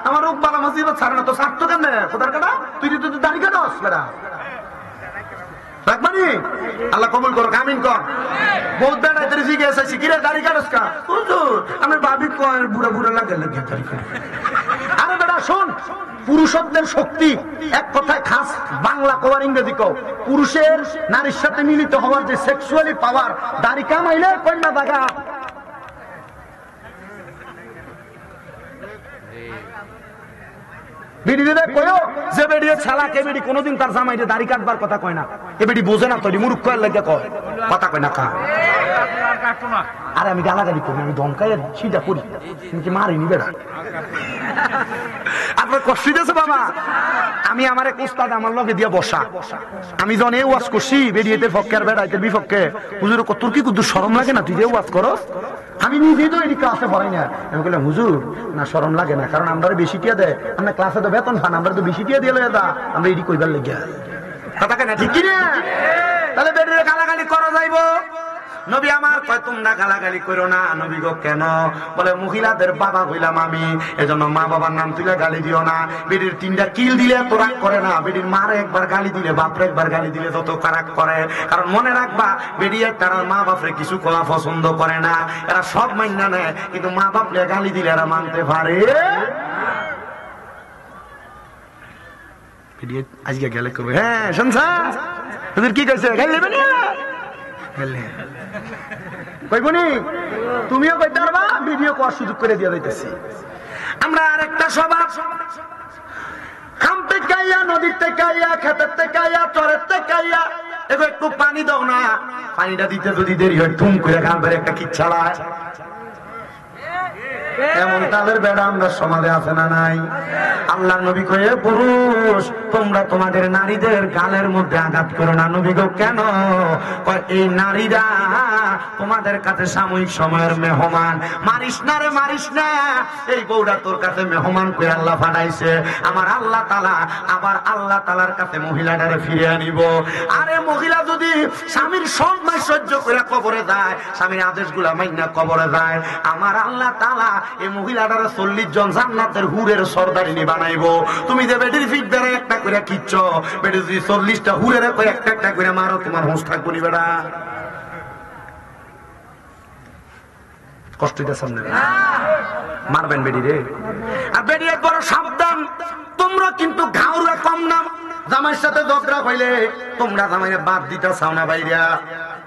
S1: আমার রোগ বালা মুসিবত ছাড়ে না। তো ছাড়তো কেন কোথার কাটা? তুই দাড়ি কাটস বেটা, রাখবানি আল্লাহ কবুল করো, আমিন কর। বহুত বেড়াইতে জিজ্ঞেস কিরে দাড়ি কাটস কা? আমার ভাবি কয় বুড়া বুড়া লাগে লাগে দাড়ি কাট। আরে বেটা শোন, পুরুষত্বের শক্তি এক কথায় খাস বাংলা কওয়ার ইংরেজি কও। পুরুষের নারীর সাথে মিলিত হওয়ার যে সেক্সুয়ালি পাওয়ার, দাড়ি কামাইলে কন্যা দাগা। বেডিতে কয়ও যে বেডিয়ে ছালাকে বেডি কোনোদিন তার জামাইতে দাড়ি কাটবার কথা কয় না। এ বেডি বোঝে না, তৈরি মুরুখ কয়ার লাগে কয় কথা কয় না কা। আরে আমি গালাগালি করি, আমি ধমকাই সিটা করি, তুমি মারিনি বেড়া। আপনার কষ্ট দিয়েছে বাবা। আমি আমার এক উস্তাদ আমার লগে দিয়ে বসা, আমি যখন এই ওয়াজ করছি বেরিয়েতে পক্ষে আর বেড়াইতে বিপক্ষে, হুজুর তোর কি কুদুর শরম লাগে না তুই যে ওয়াজ করো? আমি নিজেই তো এটি ক্লাসে পড়াই না। আমি বললাম হুজুর না শরম লাগে না, কারণ আমরা বেশি টিয়া দেয়, আমরা ক্লাসে তো বেতন পান, আমরা তো বেশি টিয়া দিয়ে দা, আমরা এটি কইবার লেগে কথা কেনা ঠিক কিনা? তাহলে বেরিয়ে গালাগালি করা যাইব নবী আমার কয় তোমরা গালাগালি করো না। নবী গো কেন? বলে মহিলাদের বাবা হইলাম আমি, এজন্য মা বাবার নাম তুলে গালি দিও না। বেডির 3টা কিল দিলে তো রাগ করে না, বেডির মারে একবার গালি দিলে বাপরে একবার গালি দিলে তত রাগ করে। কারণ মনে রাখবা বেডিয়ে তারা মা বাপরে কিছু করা পছন্দ করে না, এরা সব মাইনা নেয়, কিন্তু মা বাপরে গালি দিলে এরা মানতে পারে। আজকে গেলে কবে হ্যাঁ শুনছা তোদের কি কইছে গাইলে না কইবনি তুমিও কইতে পারবা, ভিডিও করার সুযোগ করে দিয়ে দিতেছি। আমরা আরেকটা স্বভাব, খাম থেকে আইয়া, নদীর থেকে আইয়া, খেতের থেকে আইয়া, চরের থেকে আইয়া, এগো একটু পানি দাও না। পানিটা দিতে যদি দেরি হয় ধুম করে গান বের একটা কিচ্ছাড়ায়। এমন তাদের বেড়া আমরা সমাজে আছে না নাই? আল্লাহ নবী কয়ে পুরুষ তোমরা তোমাদের নারীদের গালের মধ্যে আঘাত করো না। নবী গো কেন? এই নারীরা তোমাদের কাছে সাময়িক সময়ের মেহমান, মারিস না রে মারিস না। এই বউরা তোর কাছে মেহমান করে আল্লাহ পাঠাইছে, আমার আল্লাহ তাআলা আবার আল্লাহ তাআলার কাছে মহিলাটারে ফিরে আনিব। আরে মহিলা যদি স্বামীর সম্মান সহ্য করে কবরে যায়, স্বামীর আদেশগুলা মাইনা কবরে যায়, আমার আল্লাহ তাআলা এই মহিলাটারে 40 জন জান্নাতের হুরের সর্দারিনী বানাইবো। তুমি যে বেটির ফিট বেড়ে একটা করে কিচ্ছ, বেটি যদি 40টা হুরের একটা একটা করে মারো, তোমার হুঁশ থাকবো নি বেড়া? কষ্ট দিতে সামনে মারবেন বেডি রে। আর বেডি একবার সাবধান, তোমরা কিন্তু ঘাউরা কম না। জামাইয়ের সাথে ঝগড়া হইলে তোমরা জামাইরে বাদ দিতে চাও না বাইরা।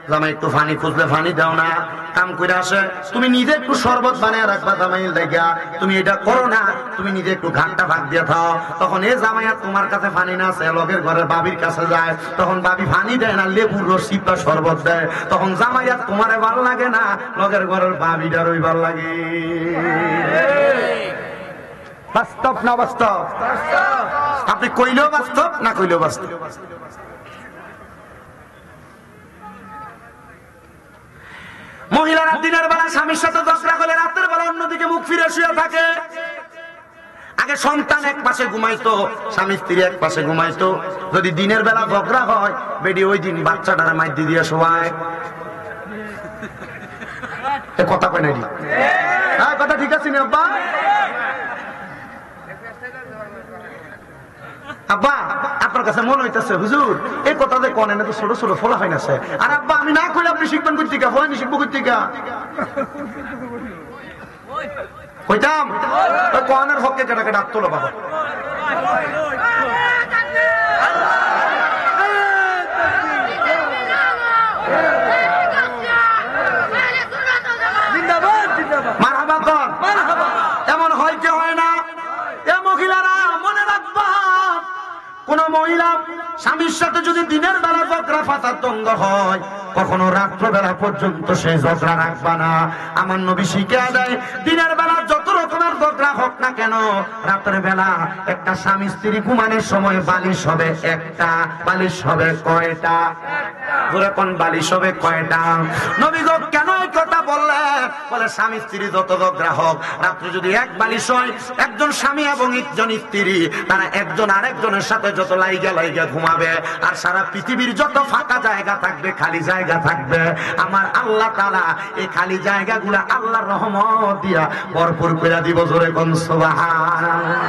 S1: জামাই একটু পানি খুঁজলে পানি দাও না, কাম করে আসে তুমি নিজে একটু শরবত বানিয়ে রাখবা জামাইয়ের দেখা, তুমি এটা করো না। তুমি নিজে একটু ঘাটটা ভাগ দিয়ে থাও, তখন এই জামাইয়া তোমার কাছে পানি না আছে, লগের ঘরের বাবির কাছে যায়, তখন বাবি পানি দেয় না, লেবুর রসি বা শরবত দেয়, তখন জামাইয়া তোমারে ভাল লাগে না, লগের ঘরের বাবিটার ওই ভাল লাগে। বাস্তব না বাস্তব? আপনি কইলেও বাস্তব, না কইলেও বাস্তব। মহিলারা দিনের বেলা স্বামীর সাথে ঝগড়া করলে রাতের বেলা অন্যদিকে মুখ ফিরে শুয়ে থাকে। আগে সন্তান এক পাশে ঘুমাইতো, স্বামী স্ত্রী এক পাশে ঘুমাইতো। যদি দিনের বেলা ঝগড়া হয়, বেডি ওই দিন বাচ্চাটারে মাইর দিয়ে শোয়ায়। কথা কয় নাকি? হ্যাঁ কথা ঠিক আছে না আব্বা? আব্বা আপনার কাছে মনে হইতেছে হুজুর এই কথা যে কনে না তো ছোট ছোট ফলা হয় না। আর আব্বা আমি না কইলে আপনি শিখবেন কইতিকা, ফলানি শিখবো কইতিকা কইতাম কনের হককে কেটাকে ডাক তোলো বাবা। মারহাবা কর, এমন হয় কি হয় না? এ মহিলারা মনে রাখবা, কোন মহিলা স্বামীর সাথে যদি দিনের বেলা ঝগড়া ফাঁসার দ্বন্দ্ব হয়, কখনো রাত্রবেলা পর্যন্ত সেই ঝগড়া রাখবা না। আমার নবী শিখিয়ে দেয় দিনের বেলা যত রকমের ঝগড়া হোক না কেন, রাতের বেলা একটা স্বামী স্ত্রী ঘুমানোর সময় বালিশ হবে একটা। বালিশ হবে কয়টা? কোন বালিশ হবে কয়টা? নবী গো কেন এই কথা বললেন? বলে স্বামী স্ত্রী যত ঝগড়া হোক, রাত্রে যদি এক বালিশ হয়, একজন স্বামী এবং একজন স্ত্রী তারা একজন আরেকজনের সাথে যত লাইগা লাইগা ঘুমাবে, আর সারা পৃথিবীর যত ফাঁকা জায়গা থাকবে, খালি জায়গা থাকবে, আমার আল্লাহ তাআলা এই খালি জায়গাগুলা আল্লাহর রহমত দিয়া ভরপুর করে দিব। জোরে কোন সুবহানাল্লাহ।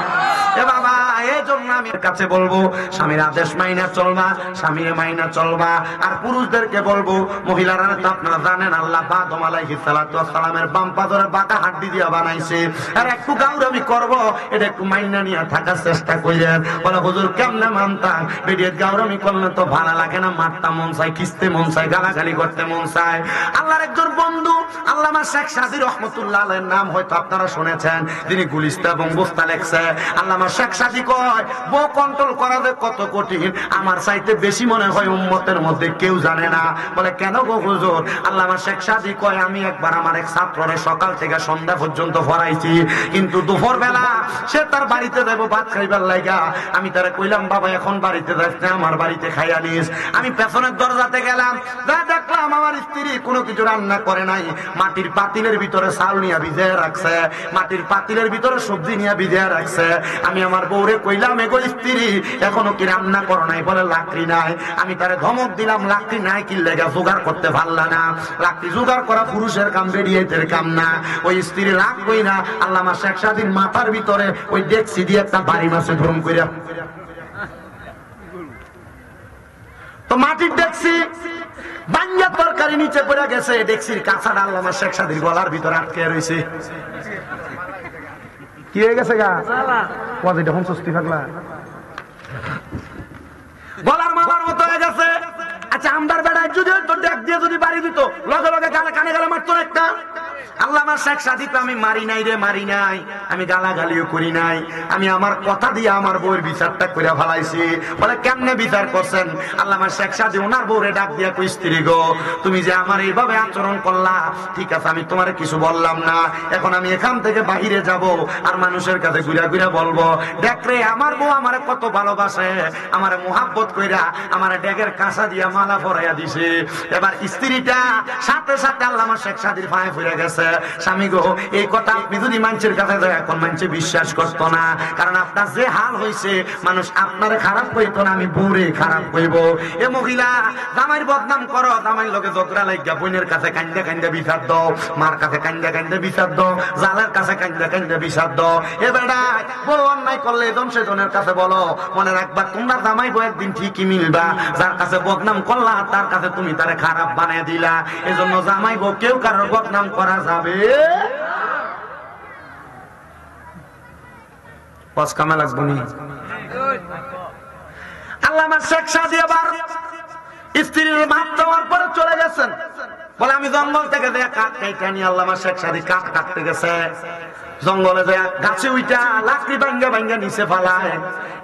S1: এ বাবা এই জন্য আমি কাছে বলবো স্বামীর আদেশ মাইনা চলবা, স্বামীর মাইনা চলবা। আর পুরুষদেরকে বলবো, মহিলারা তো আপনারা জানেন আল্লাহ আদম আলাইহিস সালাতু ওয়াস সালামের বাম পাজরে বাঁকা হাড্ডি দিয়া বানাইছে। আর একটু গাউরামি করব, এটা একটু মাইনা নিয়ে থাকার চেষ্টা কইলেন। বলে হুজুর কেমনে মানতাম? বেডিয়ে গাউরামি করলে তো ভালো লাগে না, মারতে মন চায়, কিস্তে মন চায়, গালাগালি করতে মন চায়। আল্লাহর একজন বন্ধু আল্লামা শেখ সাদী রাহমাতুল্লাহ আলাইহির নাম হয়তো আপনারা শুনেছেন, তিনি গুলিস্তা এবং বস্তা লেখছে। আল্লামা শেখ সাদী কয় বউ কন্ট্রোল করা যে কত কঠিন, আমার চাইতে বেশি মনে হয় উম্মতের মধ্যে কেউ জানে না। বলে কেন গো হুজুর? আল্লামা শেখ সাদী কয় আমি একবার আমার এক ছাত্ররে সকাল থেকে সন্ধ্যা পর্যন্ত পড়াইছি, কিন্তু দুপুর বেলা সে তার বাড়িতে যাবো ভাত খাইবার লাগা, আমি তারে কইলাম বাবা এখন বাড়িতে যাস না, আমার বাড়িতে খাইয়া নিস। আমি পেছনের দরজাতে গেলাম, যা দেখলাম আমার স্ত্রী কোনো কিছু রান্না করে নাই, মাটির পাতিলের ভিতরে চাল নিয়ে ভিজিয়ে রাখছে, মাটির পাতিলের ভিতরে সবজি নিয়ে ভিজিয়ে রাখছে। আমি আমার বউরে কইলাম এগো স্ত্রী এখনো কি রান্না করো নাই? বলে লাকড়ি নাই। আমি তারে ধমক দিলাম লাকড়ি নাই কি লেগা জোগাড় করতে পারলা না? লাকড়ি জোগাড় করা পুরুষের কাম, বেরিয়েতের কাম না। ওই স্ত্রী রাগ কই না আল্লামা শেখ সাদির মাথার ভিতরে ওই ডেক্সি দিয়ে একটা বাড়ি মাসে ধরুম কইরা, তো মাটির ডেক্সি বাঞ্জা তরকারি নিচে পড়ে গেছে, ডেক্সির কাঁচাটা আল্লামা শেখ সাদির গলার ভিতরে আটকে রয়েছে। কি হয়ে গেছে গা? এখন সস্তি থাকলা, গলার মালার মতো হয়ে গেছে। আচ্ছা আমদার বেড়ায় যদি ডেক দিয়ে যদি বাড়ি দিত, লগে লগে গালে কানে গালে মারতো একটা। আল্লামা শেখ সাদি তো আমি মারি নাই রে, মারি নাই, আমি গালাগালিও করি নাই, আমি আমার কথা দিয়ে আমার বউয়ের বিচারটা করে ফেলাইছি। বলে কেমনে বিচার করছেন? আল্লামা শেখ সাদি ওনার বউরে ডাক দিয়া কই, স্ত্রী গো তুমি যে আমার এইভাবে আচরণ করলা, ঠিক আছে আমি তোমার কিছু বললাম না, এখন আমি এখান থেকে বাহিরে যাব আর মানুষের কাছে ঘুরা ঘুরা বলবো দেখ রে আমার বউ আমারে কত ভালোবাসে, আমারে মোহাব্বত কইরা আমার ডেগের কাঁচা দিয়া মালা পরাইয়া দিছে। এবার স্ত্রীটা সাথে সাথে আল্লামা শেখ সাদির পায়ে পড়ে গেছে, স্বামী গো এই কথা আপনি যদি মানুষের কাছে যায় এখন মানুষ বিশ্বাস করতো না, কারণ আপনার যে হাল হয়েছে মানুষ আপনারে খারাপ কইতো না, আমি বউরে খারাপ কইব। এ মহিলা জামাইর বদনাম করো, জামাইর লোকে ঝগড়া লাগিয়া বোনের কাছে কান্দে কান্দে বিচার দাও, মার কাছে কান্দে কান্দে বিচার দাও, জালের কাছে কান্দে কান্দে বিচার দাও। এ বেটা বড় অন্যায় করলে এজন সেজনের কাছে বলো, মনে রাখবা তোমরা জামাই বউ একদিন ঠিকই মিলবা, যার কাছে বদনাম করলা তার কাছে তুমি তারে খারাপ বানিয়ে দিলা। এজন্য জামাই বউ কেউ কারোর বদনাম করা যাবে আল্লামা শেখ সাদি আবার স্ত্রীর মাপ দেওয়ার পরে চলে গেছেন। বলে আমি জঙ্গল থেকে কাঠ কাইটা নিয়ে আল্লামা শেখ সাদি কাঠ কাটতে গেছে, জঙ্গলে যায় গাছে উইটা লাকড়ি ভাঙ্গা ভাঙ্গা নিচে ফালায়,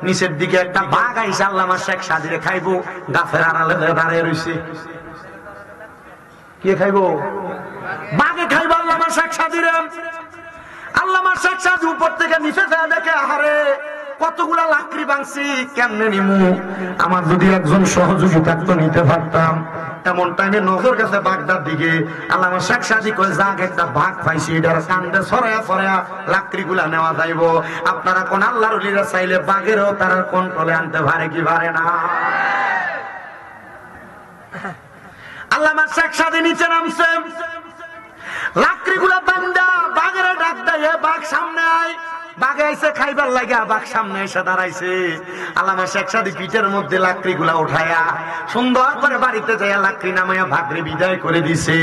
S1: নিচের দিকে একটা বাঘ আইসা আল্লামা শেখ সাদিরে খাইবো, গাছের আড়ালে দাঁড়িয়ে রয়েছে। কে খাইবো? বাঘে খাইবো আল্লামা শেখ সাদিরে। আল্লামা শেখ সাদি উপর থেকে নিচে যায় দেখে আহারে কতগুলা লাকড়ি ভাঙছি, কেমনে নিমু? আমার যদি একজন সহযোগী থাকতো নিতে পারতাম। এমন টাইমে নজর গেছে বাঘটার দিকে। আল্লামা শেখ সাদি কয় যাক একটা বাঘ পাইছি, এটার কান্দে ছড়ায়া ছড়ায়া লাকড়ি গুলা নেওয়া যাইব। আপনারা কোন আল্লাহর ওলিরা চাইলে বাঘেরও তারা কন্ট্রোলে আনতে পারে কি পারে না? আল্লামা শেখ সাদি নিচে নামছে, লাকড়ি গুলা বান্দা বাঘের ডাক দেয়, বাঘ সামনে আয়। বাঘে আইসে খাইবার লাগা বাঘ সামনে এসে দাঁড়াইছে। আল্লামা শেখ সাদি পিঠের মধ্যে লাকড়ি গুলা উঠায়া সুন্দর করে বাড়িতে যাইয়া লাকড়ি নামাইয়া ভাগরে বিদায় করে দিছে।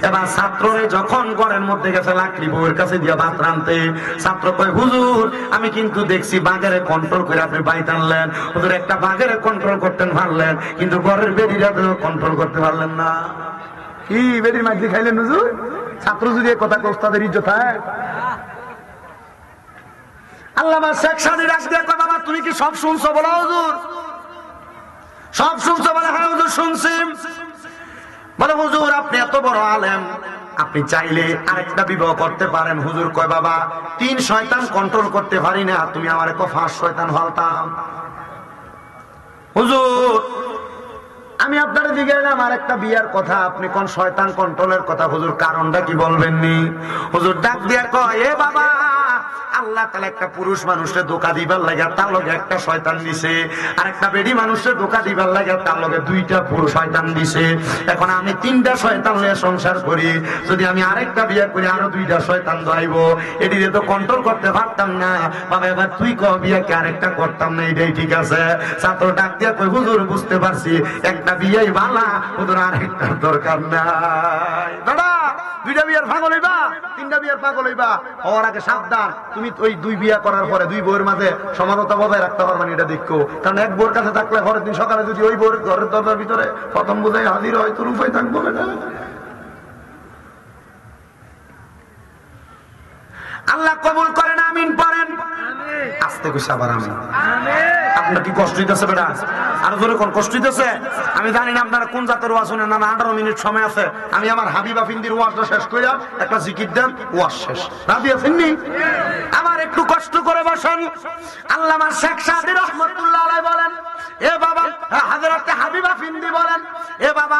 S1: এবার ছাত্ররে যখন ঘরের মধ্যে গেছে লাকড়ি বউয়ের কাছে দিয়া ভাত রানতে, ছাত্র কয় হুজুর আমি কিন্তু দেখছি বাঘের কন্ট্রোল করে আপনি বাইত আনলেন, হুজুর একটা বাঘের কন্ট্রোল করতে পারলেন কিন্তু ঘরের বেডিরা কন্ট্রোল করতে পারলেন না। কি বেডির মাঝে খাইলেন হুজুর? ছাত্র যদি কথা ওস্তাদের ইজ্জত হয়। আল্লামা শেখ সাদি ডাক দিয়ে কয় বাবা তুমি কি সব শুনছো? বলো হুজুর সব শুনছো? বলে হ্যাঁ হুজুর শুনছি। বলে হুজুর আপনি এত বড় আলেম, আপনি চাইলে আরেকটা বিবাহ করতে পারেন। হুজুর কয় বাবা 3 শয়তান কন্ট্রোল করতে পারি না, তুমি আমার 5 শয়তান ফালতাম। হুজুর আমি আপনার দিকে এলাম আর একটা বিয়ার কথা, আপনি কোন শয়তান কন্ট্রোলের কথা? হুজুর কারণটা কি বলবেননি? হুজুর ডাক দিয়া কয় এ বাবা আল্লাহ তাআলা একটা পুরুষ মানুষের ধোঁকা দিবার লাগে তার লগে একটা শয়তান দিছে, আর একটা বেডি মানুষের ধোঁকা দিবার লাগে তার লগে 2টা পুরুষ শয়তান দিছে। এখন আমি 3টা শয়তান নিয়ে সংসার করি, যদি আমি আরেকটা বিয়ে করি আরো 2টা শয়তান যাইব, এটিতে তো কন্ট্রোল করতে পারতাম না। বাবা এবার তুই কও বিয়ে কি আরেকটা করতাম না, এটাই ঠিক আছে। ছাত্র ডাক দিয়া কই হুজুর বুঝতে পারছি একটা বিয়েই ভালো, হুজুর আরেকটা দরকার নাই। দাদা 2টা বিয়ের পাগল হইবা, 3টা বিয়ের পাগল হইবা, হওয়ার আগে সাবধান। তুমি ওই 2 বিয়ে করার পরে 2 বউয়ের মাঝে সমানতা বজায় রাখতে পারবা না, এটা দেখো। কারণ এক বউর কাছে থাকলে পরের দিন সকালে যদি ওই বউর ঘরের দরজার ভিতরে প্রথম বোঝাই হাজির হয় তোর উপায় থাকবো না। আল্লাহ কবুল করেন, আমিন পড়েন। আস্তে কইছে আবার আমিন। আপনার কি কষ্ট হইতেছে বেটা? আরো জোরে কোন কষ্ট হইতেছে? আমি জানি না আপনারা কোন জাতের ওয়াজ শুনেন না। 18 মিনিট সময় আছে, আমি আমার হাবিবা ফিন্দির ওয়াজটা শেষ কইরা একটা জিকির দেন, ওয়াজ শেষ। রাজি আছেন নি? আমার একটু কষ্ট করে বসেন। আল্লামা শেখ সাদী রহমাতুল্লাহ আলাইহি বলেন, এ বাবা, হযরত হাবিবা ফিন্দি বলেন, এ বাবা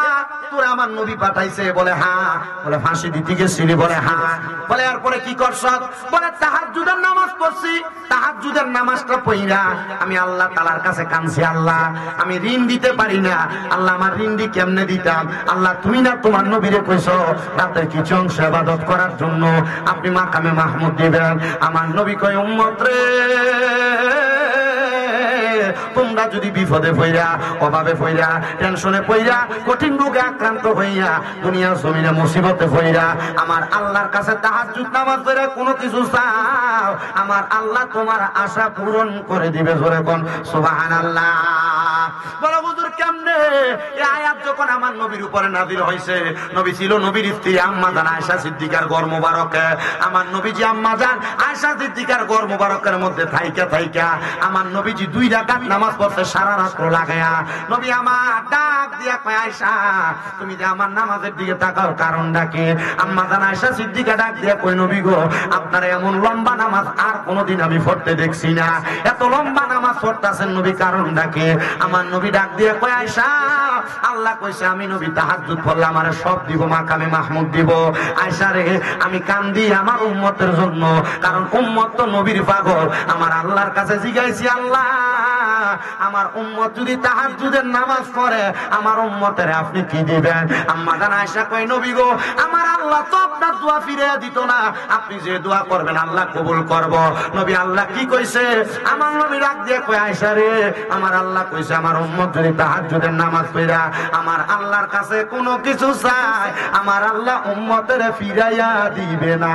S1: তোর আমার নবী পাঠাইছে? বলে হ্যাঁ। বলে ফাঁসি দিতে গেছিলি? বলে হ্যাঁ। বলে এরপরে কি করছ? বলে তাহাজ্জুদের নামাজ পড়ছি। তাহাজ্জুদের নামাজটা পড়িনা আমি আল্লাহ তাআলার কাছে কাঁদছি, আল্লাহ আমি ঋণ দিতে পারি না, আল্লাহ আমার ঋণ দি কেমনে দিতাম? আল্লাহ তুমি না তোমার নবীরে কইছো রাতের কিছু অংশ ইবাদত করার জন্য আপনি মাকামে মাহমুদ দিবেন। আমার নবী কয়, উম্মত রে, তোমরা যদি বিপদে পইরা, অভাবে পইরা, টেনশনে পইরা, কঠিন রোগে আক্রান্ত হইয়া, দুনিয়ার জমিনে মুসিবতে পইরা আমার আল্লাহর কাছে তাহাজ্জুদ নামাজ পড়ে কোনো কিছু চাও, আমার আল্লাহ তোমার আশা পূরণ করে দিবে। জোরে কোন সুবহানাল্লাহ। বলো হুজুর কেমনে? এই আয়াত যখন আমার নবীর উপরে নাযিল হইছে, নবী ছিল নবীর স্ত্রী আম্মা জান আয়েশা সিদ্দিকার ঘর মোবারকে, আমার নবীজি আম্মা জান আয়েশা সিদ্দিকার ঘর মোবারকের মধ্যে থাইকা থাইকা আমার নবীজি 2 রাকাত নামাজ পড়তে সারা রাত লাগায়া। নবী আমার ডাক দিয়া কয়, আয়েশা তুমি যে আমার নামাজের দিকে তাকাও কারণটা কি? আম্মা জান আয়েশা সিদ্দিকা ডাক দিয়া কয়, নবী গো আপনার এমন লম্বা নামাজ আর কোনোদিন আমি পড়তে দেখছি না, এত লম্বা নামাজ পড়তাছেন নবী, কারণটা কি? আমার নবী ডাক দিয়া কয়, আয়েশা আল্লাহ কইছে আমি নবী তাহাজ্জুদ পড়লে আমারে সব দিব, মাকামে মাহমুদ দিব। আয়েশা রে আমি কান্দি আমার উম্মতের জন্য, কারণ উম্মত তো নবীর পাগল। আমার আল্লাহর কাছে জিগাইছি, আল্লাহ আমার উম্মত যদি তাহাজ্জুদের নামাজ পড়ে আমার উম্মতের আপনি কি দিবেন? আম্মা জান আয়েশা কয়, নবী গো আমার আল্লাহ তো আপনার দোয়া ফিরিয়ে দিত না, আপনি যে দোয়া করবেন আল্লাহ কবুল করব। নবী আল্লাহ কি কইছে? আমার নবী ডাক দিয়ে কয়, আয়েশা রে আমার আল্লাহ কইছে আমার উম্মত যদি তাহাজ্জুদের নামাজ পড়া আমার আল্লাহর কাছে কোনো কিছু চায় আমার আল্লাহ উম্মতের ফিরাইয়া দিবে না।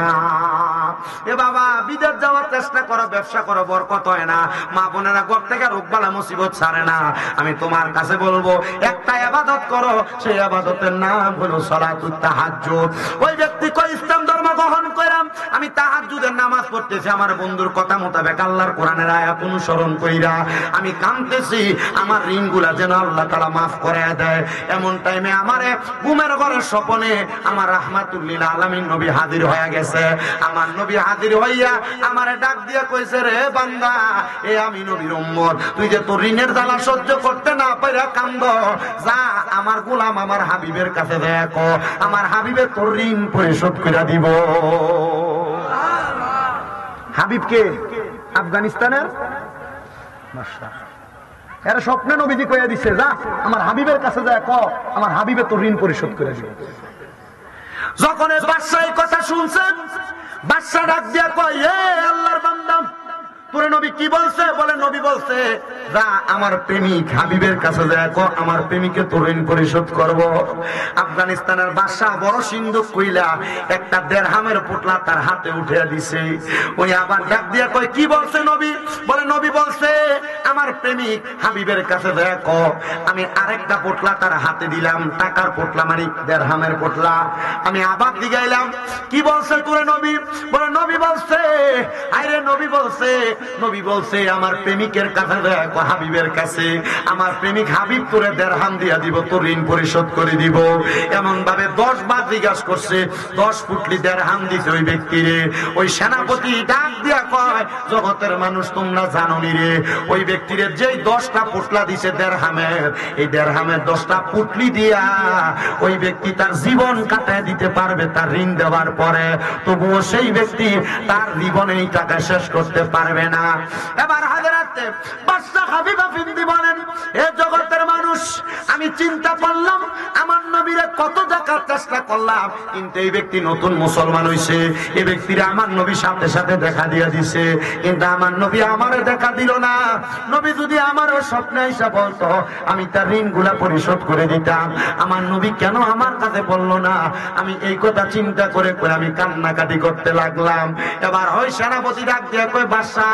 S1: এ বাবা বিদেশ যাওয়ার চেষ্টা করো, ব্যবসা করো, বরকত হয় না, মা বোনেরা ঘর থেকে রোগবালা মুসিবত ছাড়ে না। আমি তোমার কাছে বলবো একটা ইবাদত করো, সেই ইবাদতের নাম হলো সালাতুত তাহাজ্জুদ। ওই ব্যক্তি কই ইসলাম ধর্ম গ্রহণ কইরাম, আমি তাহাজ্জুদের নামাজ পড়তেছি আমার বন্ধুর কথা মোতাবেক আল্লাহর কোরআনের আয়াত অনুসরণ কইরা আমি কাঁদতেছি আমার ঋণগুলা যেন আল্লাহ তাআলা মাফ করে দেয়। এমন টাইমে আমারে ঘুমের ঘরের স্বপ্নে আমার রাহমাতুল লিল আলামিন নবী হাজির হয়ে গেছে। আমার নবী হাজির হইয়া আমারে ডাক দিয়া কইছে, রে বান্দা, এ আমি নবীর উম্মত, তুই যে তোর ঋণের জ্বালা সহ্য করতে না পাইরা কান্দ, যা আমার গোলাম আমার হাবিবের কাছে দেখো, আমার হাবিবে তোর ঋণ পরিশোধ করে দিব। হাবিবকে আফগানিস্তানের এরা স্বপ্নে নবীজি কইয়া দিচ্ছে, যা আমার হাবিবের কাছে যায় ক, আমার হাবিবে তোর ঋণ পরিশোধ করে দিবে। যখন এই বাদশা এই কথা শুনছেন, বাদশা ডাক দিয়া কয়, এ আল্লাহর বান্দা, তোরে নবী কি বলছে? বলে নবী বলছে, যা আমার প্রেমিক হাবিবের কাছে যায় ক, আমার প্রেমিকে তোর ঋণ পরিশোধ করব। আফগানিস্তানের বাদশা বড় সিন্ধুক কইলা একটা দেড়হামের পুটলা তার হাতে উঠিয়ে দিছে। ওই আবার ডাক দিয়া কয়, কি বলছে নবী? বলে নবী বলছে আমার প্রেমিক হাবিবের কাছে যায় ক, আমি আরেকটা পুটলা তার হাতে দিলাম, টাকার পুটলা মানে দেড়হামের পুটলা। আমি আবার দিগাইলাম, কি বলছে তোরে নবী? বলে নবী বলছে, আরে নবী বলছে, নবী বলছে আমার প্রেমিকের কাছে যায় ক, হাবিবের কাছে, আমার প্রেমিক হাবিব তোরে দেড়হাম দিয়া দিব, তোর ঋণ পরিশোধ করে দিব। এমন ভাবে 10 বার জিজ্ঞাসা করছে, 10 পুটলি দেড়হাম দিছে ওই ব্যক্তিরে। ওই সেনাপতি ডাক দিয়া কয়, জগতের মানুষ তোমরা জানো নি রে, ওই ব্যক্তিরে যেই 10টা পুটলা দিছে দেড়হামের, এই দেড়হামের 10টা পুটলি দিয়া ওই ব্যক্তি তার জীবন কাটায় দিতে পারবে তার ঋণ দেওয়ার পরে, তবুও সেই ব্যক্তি তার জীবনে এই টাকা শেষ করতে পারবে না। এবার হাজরাতে বাদশা হাবিবা ফিন্দি বলেন, এ জগতের মানুষ, আমি চিন্তা করলাম আমার নবীরে কত দেখার চেষ্টা করলাম, কিন্তু এই ব্যক্তি নতুন মুসলমান হইছে, এই ব্যক্তিরা আমার নবীর সাথে সাথে দেখা দিয়া দিছে, কিন্তু আমার নবী আমারে দেখা দিল না। নবী যদি আমারও স্বপ্নে এসে বলতো আমি তার ঋণগুলা পরিশোধ করে দিতাম, আমার নবী কেন আমার কাছে বললো না? আমি এই কথা চিন্তা করে করে আমি কান্নাকাটি করতে লাগলাম। এবার ওই সেনাপতি ডাক দিয়ে কই, বাদশা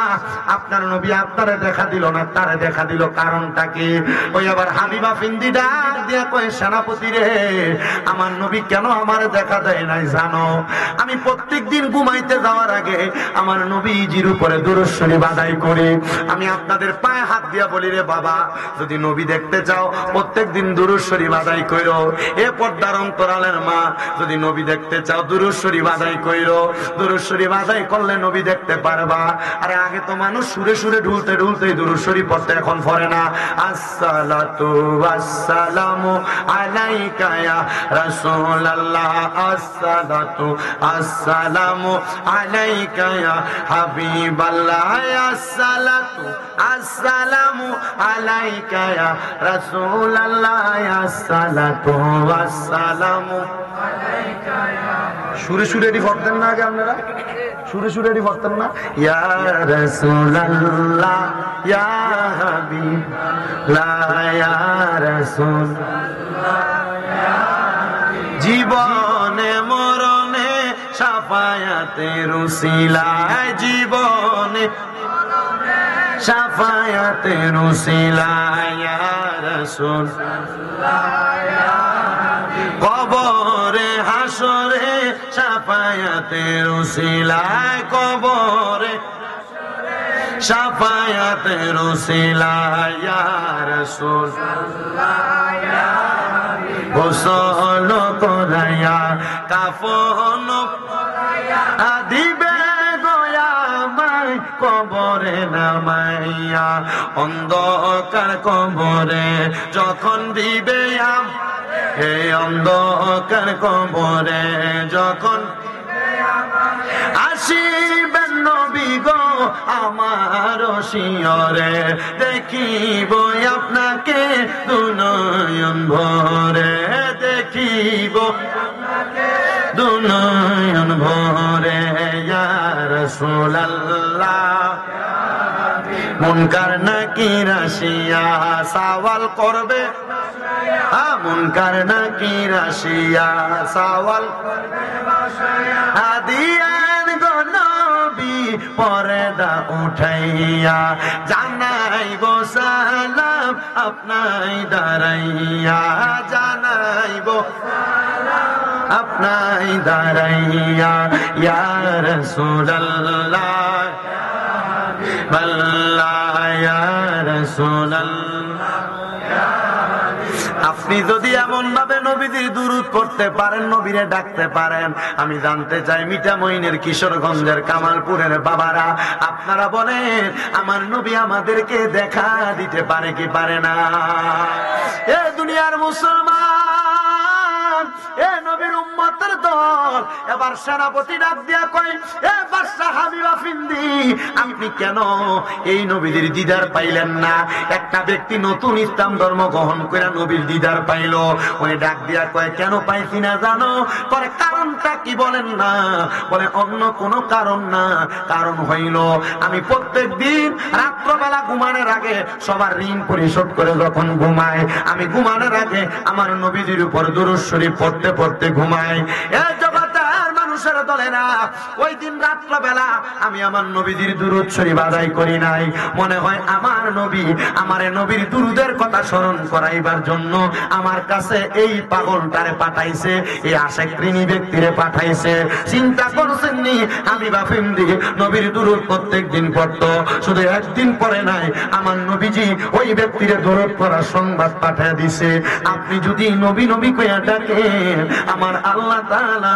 S1: আপনার নবী আপনারে দেখা দিল না, তারে দেখা দিল, কারণটা কি? ওই আবার হাবিবা ফিন্দি ডাক দিয়ে কই, সেনাপতি রে, আমার নবী কেন আমারে দেখা দেয় নাই জানো? আমি প্রত্যেকদিন ঘুমাইতে যাওয়ার আগে আমার নবীজির উপরে দুরূদ শরীফ আদায় করি, আমি আপনাদের পায়ে হাত দিয়া বলি, রে বাবা, যদি নবী দেখতে চাও প্রত্যেক দিন দুরূদ শরীফ আদায় কইরো। এ পর্দার অন্তরালের মা, যদি নবী দেখতে চাও দুরূদ শরীফ আদায় কইরো। দুরূদ শরীফ আদায় করলে নবী দেখতে পারবা। আরে আগে তো মানুষ সুরে সুরে ঢুলতে ঢুলতে দুরূদ শরীফ পড়তে, এখন পড়ে না। আসসালাতু ওয়াসসালামু আলাইকা ইয়া রাসূলুল্লাহ, আসসালাতু আসসালামু আলাইকা ইয়া হাবিবাল্লাহ, আসসালাতু আসসালামু আলাইকা ইয়া রাসূলুল্লাহ, আসসালাতু আসসালামু আলাইকা ইয়া। সুরে সুরে এটি পড়তেন না আগে আপনারা? সুরে সুরে এটি পড়তেন না? ইয়া রাসূলুল্লাহ, ইয়া হাবিবাল্লাহ, ইয়া রাসূলুল্লাহ, জীবনে মরণে শাফায়াতের উসিলায়, জীবনে শাফায়াতের উসিলায়, ইয়া রাসূলুল্লাহ, কবরে হাসরে শাফায়াতের উসিলায়, কবরে শাফায়াতের উসিলায়, ইয়া রাসূলুল্লাহ, গোসল করাইয়া কাফন দিবে গোয়ামাই কবরে নামাইয়া, অন্ধকার কবরে যখন দিবে হে অন্ধকার কবরে যখন আসিবেন নবী গো আমার শিয়রে, দেখিব আপনাকে দুনয়ন ভরে, দেখিব দুনয়ন ভরে, ইয়া রাসূলুল্লাহ। মুনকার নাকির আসিয়া সওয়াল করবে, মুনকার নাকির আসিয়া সওয়াল দিয়েন গো নবী পর্দা উঠাইয়া, জানাইব সালাম আপনাই দাঁড়াইয়া, জানাইব আপনাই দাঁড়াইয়া, ইয়া রাসূলুল্লাহ, আল্লাহ, ইয়া রাসূলুল্লাহ। আপনি যদি এমন ভাবে নবীদের দুরূদ পড়তে পারেন, নবীরে ডাকতে পারেন, আমি জানতে চাই মিঠামইনের কিশোরগঞ্জের কামালপুরের বাবারা, আপনারা বলেন আমার নবী আমাদেরকে দেখা দিতে পারে কি পারে না? এ দুনিয়ার মুসলমান, এ নবীর উম্মতের দল, এবার সেনাপতি ডাক দিয়া কই, এ বাদশা হাবিবা ফিন্দি, আপনি কেন এই নবীদের দিদার পাইলেন না? একটা ব্যক্তি নতুন ইসলাম ধর্ম গ্রহণ করে নবীর দিদার পাইল, উনি ডাক দিয়া কয় কেন পাইছি না জানো? পরে কারণটা কি বলেন না? বলে অন্য কোনো কারণ না, কারণ হইল আমি প্রত্যেক দিন রাত্রবেলা ঘুমানোর আগে সবার ঋণ পরিশোধ করে যখন ঘুমাই, আমি ঘুমানোর আগে আমার নবীজির উপর দুরূদ শরীফ পড়তে পড়তে ঘুমাই। এই জগতের মানুষের দলে না, ওই দিন রাত্রবেলা আমি আমার নবীজির দুরূদ শরীফ আদায় করি নাই। মনে হয় আমার নবী আমারে নবীর দুরূদের কথা স্মরণ করাইবার জন্য আমার কাছে এই পাগলটারে পাঠাইছে, এই আশেকৃনী ব্যক্তিরে পাঠাইছে। চিন্তা করছেন নি হাবিবা ফিন্দি নবীর দুরূদ প্রত্যেক দিন পড়তো, শুধু একদিন পরে নাই, আমার নবীজি ওই ব্যক্তিরে দুরূদ পড়ার সংবাদ পাঠিয়ে দিছে। আপনি যদি নবী নবী কইয়া ডাকেন, আমার আল্লাহ তাআলা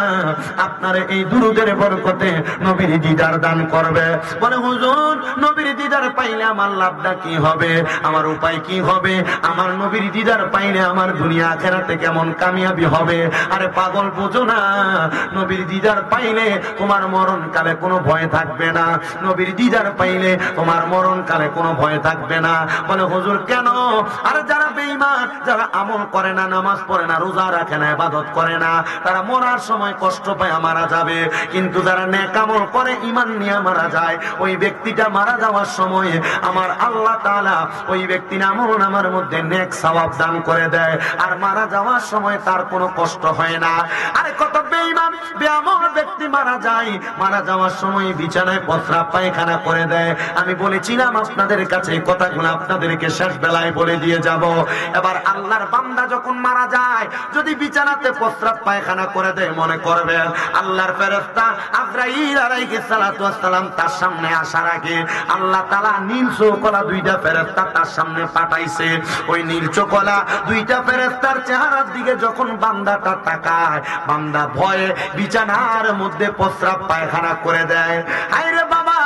S1: আপনারে এই দুরূদের বরকতে নবীর দিদার দান করবে। বলে হুজুর নবীর দিদার পাইলে আমার লাভটা কি হবে, আমার উপায় কি হবে? আমার নবীর দিদার পাইলে আমার দুনিয়া আখিরাতে কেমন কামিয়াবি হবে? আরে পাগল বুঝো না, নবীর দিদার পাইলে তোমার মরণ কালে কোনো ভয় থাকবে না, নবীর দিদার পাইলে তোমার মরণ কালে কোনো ভয় থাকবে না। বলে হুজুর কেন? আরে যারা বেঈমান, যারা আমল করে না, নামাজ পড়ে না, রোজা রাখে না, ইবাদত করে না, তারা মরার সময় কষ্ট পায় মারা যাবে, কিন্তু যারা নেক আমল করে ঈমান নিয়ে মারা যায়, ওই ব্যক্তিটা মারা যাওয়ার সময় আমার আল্লাহ তাআলা ওই ব্যক্তির আমল আমার মধ্যে নেক সওয়াব দান করে দেয়, আর মারা যাওয়ার সময় তার কোনো কষ্ট হয় না। আরে কত বেঈমান বেআমল ব্যক্তি মারা যায়, মারা যাওয়ার সময় বিছানায় প্রস্রাব পায়খানা করে দেয়। আমি বলেছিলাম আপনাদের কাছে এই কথাগুলো আপনাদেরকে শেষ বেলায় বলে দিয়ে যাব। এবার আল্লাহর বান্দা যখন মারা যায়, যদি বিছানাতে প্রস্রাব পায়খানা করে দেয়, মনে করবেন আল্লাহ আল্লাহর ফেরেশতা আজরাইল আলাইহিস সালাতু ওয়াস সালাম তার সামনে আসার আগে আল্লাহ তাআলা নীল চোখওয়ালা দুইটা ফেরেশতা তার সামনে পাঠাইছে। ওই নীল চোখওয়ালা দুইটা ফেরেশতার চেহারার দিকে যখন বান্দাটা তাকায়, বান্দা ভয়ে বিছানার মধ্যে প্রস্রাব পায়খানা করে দেয়। আইরে বাবা,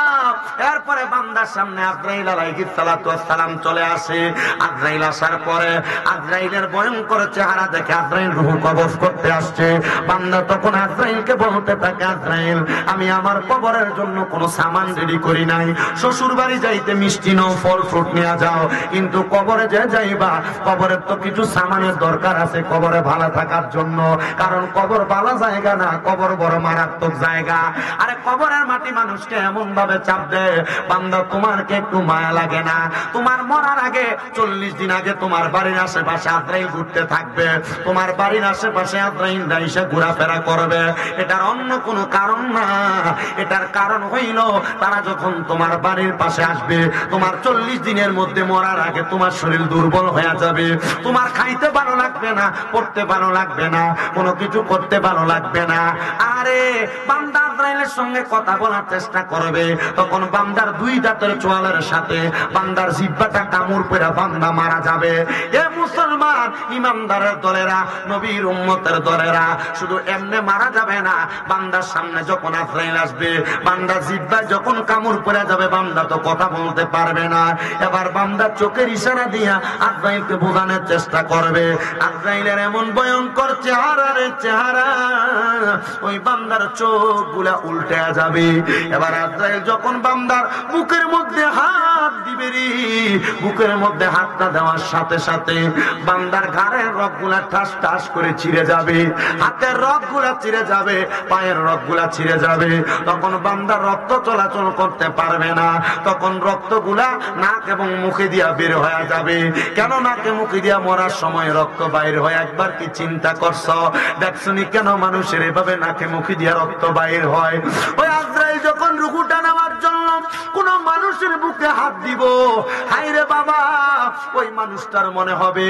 S1: এরপরে বান্দার সামনে আজরাইল আলাইহিস সালাতু ওয়াস সালাম চলে আসে। আজরাইল আসার পরে আজরাইলের ভয়ঙ্কর চেহারা দেখে আজরাইল রূহ কবজ করতে আসছে। বান্দা তখন আজরাইলকে বলতে থাকে, আজরাইল, আমি আমার কবরের জন্য কোনো সামান রেডি করি নাই। শ্বশুর বাড়ি যাইতে মিষ্টি নাও, ফল ফ্রুট নিয়ে যাও, কিন্তু কবরে যে যাইবা কবরের তো কিছু সামানের দরকার আছে কবরে ভালো থাকার জন্য। কারণ কবর ভালো জায়গা না, কবর বড় মারাত্মক জায়গা। আরে কবরের মাটি মানুষকে এমন ভাবে চাপ দেয়, বান্দা তোমার কি একটু মায়া লাগে না? তোমার মরার আগে 40 দিন আগে তোমার বাড়ির আশেপাশে আজরাইল ঘুরতে থাকবে, তোমার বাড়ির আশেপাশে আজরাইল এসে ঘোরাফেরা করবে। এটার অন্য কোনো কারণ না, এটার কারণ হইল তারা যখন তোমার বাড়ির পাশে আসবে, তোমার 40 দিনের মধ্যে মরার আগে তোমার শরীর দুর্বল হয়ে যাবে, তোমার খাইতে ভালো লাগবে না, পড়তে ভালো লাগবে না, কোনো কিছু করতে ভালো লাগবে না। আরে বান্দা আজরাইলের সঙ্গে কথা বলার চেষ্টা করবে, তখন বান্দার দুই দাঁতের চোয়ালের সাথে বান্দার জিহ্বাটা কামড় পেরা বান্দা মারা যাবে। এ মুসলমান ইমানদারের দলেরা, নবীর উম্মতের দলেরা, শুধু এমনি মারা যাবে না, বান্দার সামনে যখন আজরাইল আসবে, বান্দার জিহ্বায় যখন কামড় পড়ে যাবে, বান্দা তো কথা বলতে পারবে না। এবার বান্দা চোখের ইশারা দিয়া আজরাইলকে বোঝানোর চেষ্টা করবে। আজরাইলের এমন ভয়ঙ্কর চেহারা রে চেহারা, ওই বান্দার চোখগুলা উল্টে যাবে। এবার আজরাইল যখন বান্দার বুকের মধ্যে হাত দিবে রে, বুকের মধ্যে হাতটা দেওয়ার সাথে সাথে বান্দার ঘাড়ের রগগুলা ঠাস ঠাস করে ছিঁড়ে যাবে, হাতের রগগুলা ছিঁড়ে যাবে, পায়ের রগগুলা ছিঁড়ে যাবে। তখন বান্দার রক্ত চলাচল করতে পারবে না, তখন রক্তগুলা নাক এবং মুখে দিয়া বের হয়ে যাবে। কেন নাকে মুখে দিয়া মরার সময় রক্ত বাইর হয়? একবার কি চিন্তা করছ? দেখছনি কেন মানুষের এভাবে নাকে মুখে দিয়া রক্ত বাইর হয়? ওই আজরাইল যখন রুহুটা নেওয়ার জন্য কোন মানুষের বুকে হাত দিব, হায়রে বাবা, ওই মানুষটার মনে হবে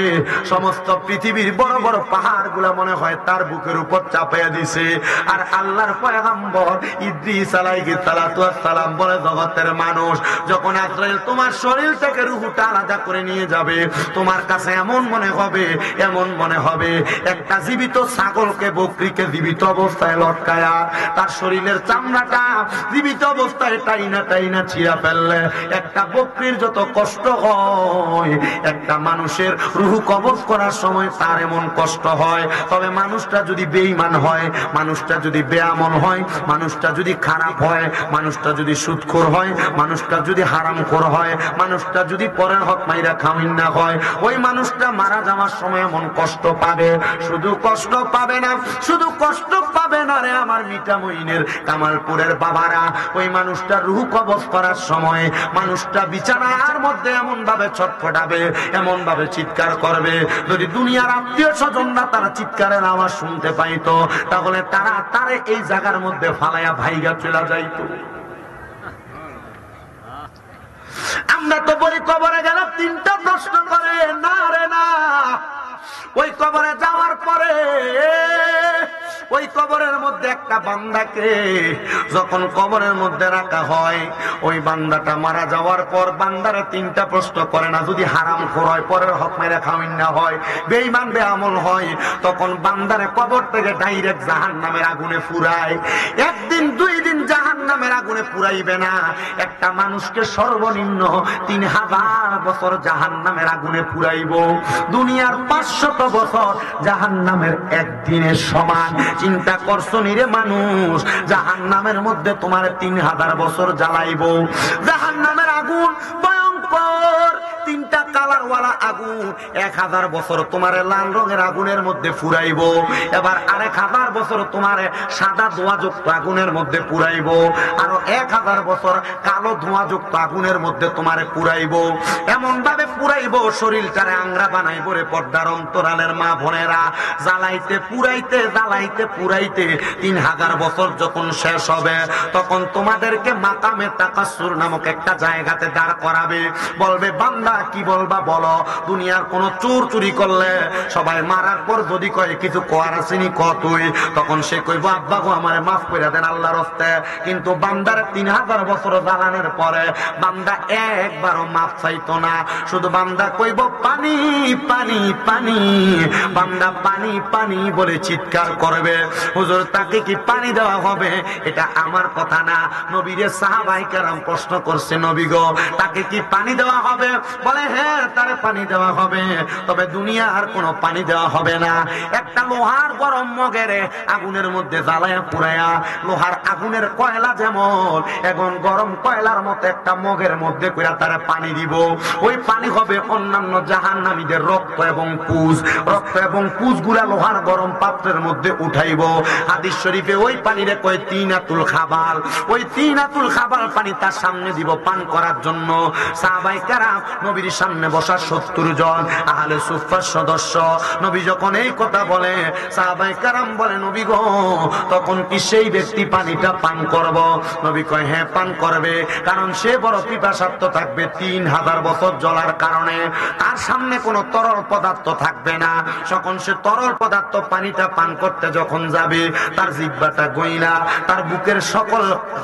S1: সমস্ত পৃথিবীর বড় বড় পাহাড় গুলা মনে হয় তার বুকের উপর চাপাইয়া দিছে। আর আল্লাহর পয়গম্বর ইদ্রিস আলাইহিস সালাতু ওয়াস সালাম বলে, জগতের মানুষ, যখন আজরাইল তোমার শরীর থেকে রূহটা আলাদা করে নিয়ে যাবে, তোমার কাছে এমন মনে হবে, এমন মনে হবে একটা জীবিত ছাগলকে, বকরিকে জীবিত অবস্থায় লটকায়া তার শরীরের চামড়াটা জীবিত অবস্থায় টাইনা টাইনা ছিঁড়া ফেললে একটা বকরির যত কষ্ট হয়, একটা মানুষের রূহ কবজ করার সময় তার এমন কষ্ট হয়। তবে মানুষটা যদি বেঈমান হয়, মানুষটা যদি বেআমল হয়, মানুষটা যদি খারাপ হয়, মানুষটা যদি সুদখোর হয়, মানুষটা যদি হারামখোর হয়, মানুষটা যদি পরের হক মাইরা খামিন না হয়, ওই মানুষটা মারা যাওয়ার সময় এমন কষ্ট পাবে। শুধু কষ্ট পাবে না, শুধু কষ্ট পাবে না রে আমার মিঠামইনের কামালপুরের বাবারা, ওই মানুষটা রূহ কবজ করার সময় মানুষটা বিছানার মধ্যে এমন ভাবে ছটফটাবে, এমন ভাবে চিৎকার করবে, যদি দুনিয়ার আত্মীয় স্বজনরা তারা চিৎকারের আওয়াজ শুনতে পাইতো, তাহলে তারা তারে এই জায়গার মধ্যে ফালাইয়া ভাইগা চলে যাইতো। আমরা তো বলি কবরে গেলে 3টা প্রশ্ন করে, না রে না, ওই কবরে যাওয়ার পরে ওই কবরের মধ্যে একটা বান্দাকে যখন কবরের মধ্যে রাখা হয়, ওই বান্দাটা মারা যাওয়ার পর বান্দারে 3টা প্রশ্ন করে না। যদি হারামখোর হয়, পরের হক মেরে খাওয়াইন না হয়, বেঈমান বেআমল হয়, তখন বান্দারে কবর থেকে ডাইরেক্ট জাহান্নামের আগুনে পুরায়। 1 দিন 2 দিন জাহান্নামের আগুনে পুরাইবে না, একটা মানুষকে সর্বনিম্ন 3000 বছর জাহান্নামের আগুনে পুরাইব। দুনিয়ার 500 বছর জাহান্নামের একদিনের সমান। চিন্তা করছো নি রে মানুষ, জাহান্নামের মধ্যে তোমার 3000 বছর জ্বালাইব। জাহান্নামের আগুন ভয়ঙ্কর, 3টা কালারওয়ালা আগুন। 1000 বছর তোমার লাল রঙের আগুনের মধ্যে পুরাইব, এবার 1000 বছর তোমার সাদা ধোঁয়াযুক্ত আগুনের মধ্যে পুরাইব, আরো 1000 বছর কালো ধোঁয়াযুক্ত আগুনের মধ্যে তোমারে পুরাইব। এমন ভাবে পুরাইব, শরীরটারে আংরা বানাইব রে পর্দার অন্তরালের মা বোনেরা। জ্বালাইতে পুরাইতে জ্বালাইতে পুরাইতে 3000 বছর যখন শেষ হবে, তখন তোমাদেরকে মাকামে তাকাসসুর নামক একটা জায়গাতে দাঁড় করাবে। বলবে, বান্দা কি বলবা বলো, দুনিয়ার কোন চোর চুরি করলে সবাই মারার পর যদি কয় কিছু কোয়ার আসেনি ক তুই, তখন সে কইব আব্বা গো আমারে মাফ করে দেন আল্লাহর হস্তে। কিন্তু বান্দার 3000 বছর জ্বালানোর পরে বান্দা একবারও মাফ চাইতো না, শুধু বান্দা কইব পানি পানি পানি। বান্দা পানি পানি বলে চিৎকার করবে। হুজুর তাকে কি পানি দেওয়া হবে? এটা আমার কথা না, নবীরে সাহাবায়ে কেরাম প্রশ্ন করছে, নবী গো তাকে কি পানি দেওয়া হবে? বলে হ্যাঁ তারে পানি দেওয়া হবে, তবে দুনিয়া আর কোনো পানি দেওয়া হবে না। একটা লোহার গরম মগেরে আগুনের মধ্যে জ্বালায়া পুরায়া, লোহার আগুনের কয়লা যেমন এখন গরম কয়লার মতো একটা মগের মধ্যে কইরা তারে পানি দিব, ওই পানি হবে অন্যান্য জাহান্নামীদের রক্ত এবং পুজ। রক্ত এবং পুজ গুলা লোহার গরম পাত্রের মধ্যে উঠাইব। হাদিস শরীফে ওই পানিরে কয় তিনাতুল খাবাল, ওই তিনাতুল খাবাল পানি তার সামনে দিব পান করার জন্য। সাহাবায়ে কেরাম নবীর সামনে বসা 70 জন আহলে সুফফার সদস্য, নবী যখন এই কথা বলে সাহাবায়ে কেরাম বলে নবী গো তখন কি সেই ব্যক্তি পানিটা পান করব? নবী কয় হ্যাঁ পান করবে, কারণ সে বড় পিপাসার্ত থাকবে 3000 বছর জ্বলার কারণে, তার সামনে কোনো তরল পদার্থ থাকবে না। যখন সে তরল পদার্থ পানিটা পান করতে যখন যাবে, তার জিহ্বাটা গইলা, তার বুকের সকল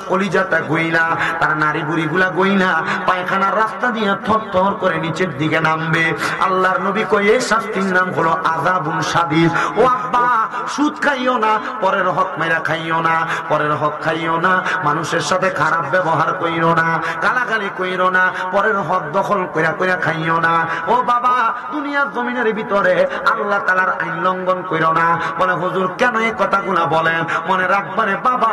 S1: কলিজাটা গইলা, তার নাড়ি বুড়িগুলা গইলা পায়খানার রাস্তা দিয়ে থরথর করে নিচের দিকে নামবে। আল্লাহর নবী কয় এই শাস্তির নাম হলো আযাবুন শাদীদ। ও আব্বা সুদ খাইও না, পরের হক মেরা খাইও না, পরের হক খাইও না, মানুষের সাথে খারাপ ব্যবহার কইরো না, গালাগালি কইরো না, পরের হক দখল কইরা কইরা খাইও না। ও বাবা দুনিয়ার জমিনের ভিতরে আল্লাহ তাআলার আইন লঙ্ঘন কইরো না। বলে হুজুর কেন এই কথাগুলা বলেন? মনে রাখবারে বাবা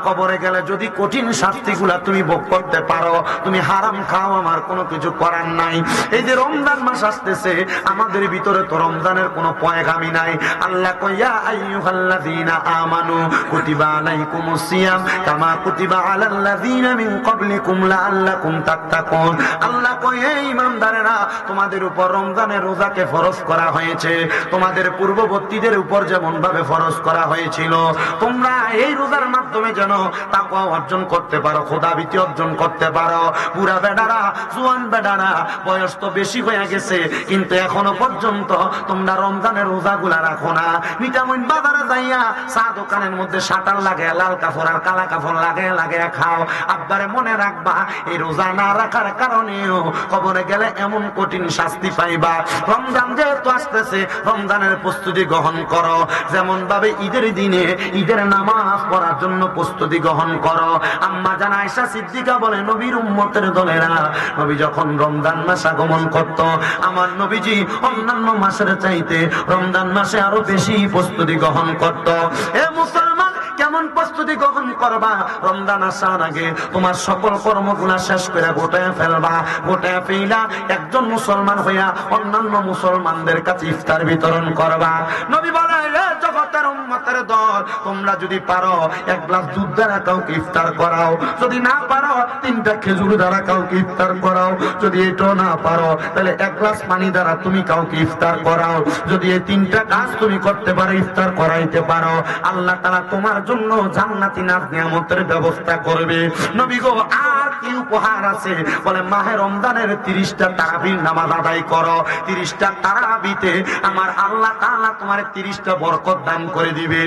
S1: কবরে গেলে যদি কঠিন শাস্তিগুলা তুমি ভোগ করতে পারো, তুমি হারাম খাও, আমার কোনো কিছু করার নাই। এই যে রমজান মাস আসতেছে, আমাদের ভিতরে তো রমজানের কোনো পয়গামি নাই। আল্লাহ কইয়া আইয়ুহাল্লাযীনা আমানু কুতিবা আলাইকুমুস সিয়াম কামা কুতিবা আলাল্লাযীনা মিন ক্বাবলিকুম লাআল্লাকুম তাত্তাকুন। আল্লাহ কয় হে ঈমানদারেরা, তোমাদের উপর রমজানের রোজাকে ফরজ করা হয়েছে, তোমাদের পূর্ববর্তীদের উপর যেমন ভাবে ফরজ করা হয়েছিল। তোমরা এই রোজার মাধ্যমে যেন তাকওয়া অর্জন করতে পারো, খোদাভীতি অর্জন করতে পারো। বুড়া বেডারা, জোয়ান বেডারা, বয়স তো বেশি হয়ে গেছে, কিন্তু এখনো পর্যন্ত তোমরা রমজানের রোজাগুলা রাখো না। মিঠামইন বাজারে যাইয়া চা দোকানের মধ্যে শাটার লাগে, লাল কাপড় আর কালা কাপড় লাগে লাগে খাও। আব্বারে মনে রাখবা এই রোজা না রাখার কারণেও কবরে গেলে এমন কঠিন শাস্তি পাইবা। রমজান যেহেতু আসতেছে, রমজানের প্রস্তুতি গ্রহণ করো, যেমন ভাবে ঈদের দিনে ঈদের নামাজ পড়ার জন্য প্রস্তুতি গ্রহণ করো। আম্মা জান আয়েশা সিদ্দিকা বলে নবীর উম্মতের দলেরা নবী যখন রমজান মাস আগমন করত, আমার নবীজি অন্যান্য মাসের চাইতে রমজান মাসে আরো বেশি প্রস্তুতি গ্রহণ করত। এ মুসলমান কেমন প্রস্তুতি গ্রহণ করবা? রমজান আসার আগে তোমার সকল কর্মগুলা শেষ করে গোটায় ফেলবা। গোটায় ফেলা একজন মুসলমান হইয়া অন্যান্য মুসলমানদের কাছে ইফতার বিতরণ করবা। নবী বলে জগতের উম্মতের দল, তোমরা যদি পারো 1 গ্লাস দুধ দ্বারা কাউকে ইফতার করাও, যদি না পারো 3টা খেজুর দ্বারা কাউকে ইফতার করাও, যদি এটাও না পারো তাহলে 1 গ্লাস পানি দ্বারা তুমি কাউকে ইফতার করাও। যদি এই 3টা কাজ তুমি করতে পারো, ইফতার করাইতে পারো, আল্লাহ তাআলা তোমার জন্য জান্নাতি নাজ নিয়ামতের ব্যবস্থা করবে। নবী গো আর কি উপহার আছে? বলে মাহে রমজানের 30টা তারাবির নামাজ আদায় করো। 30টা তারাবিতে আমার আল্লাহ তাআলা তোমার 30টা বরকত দান করে দিবে।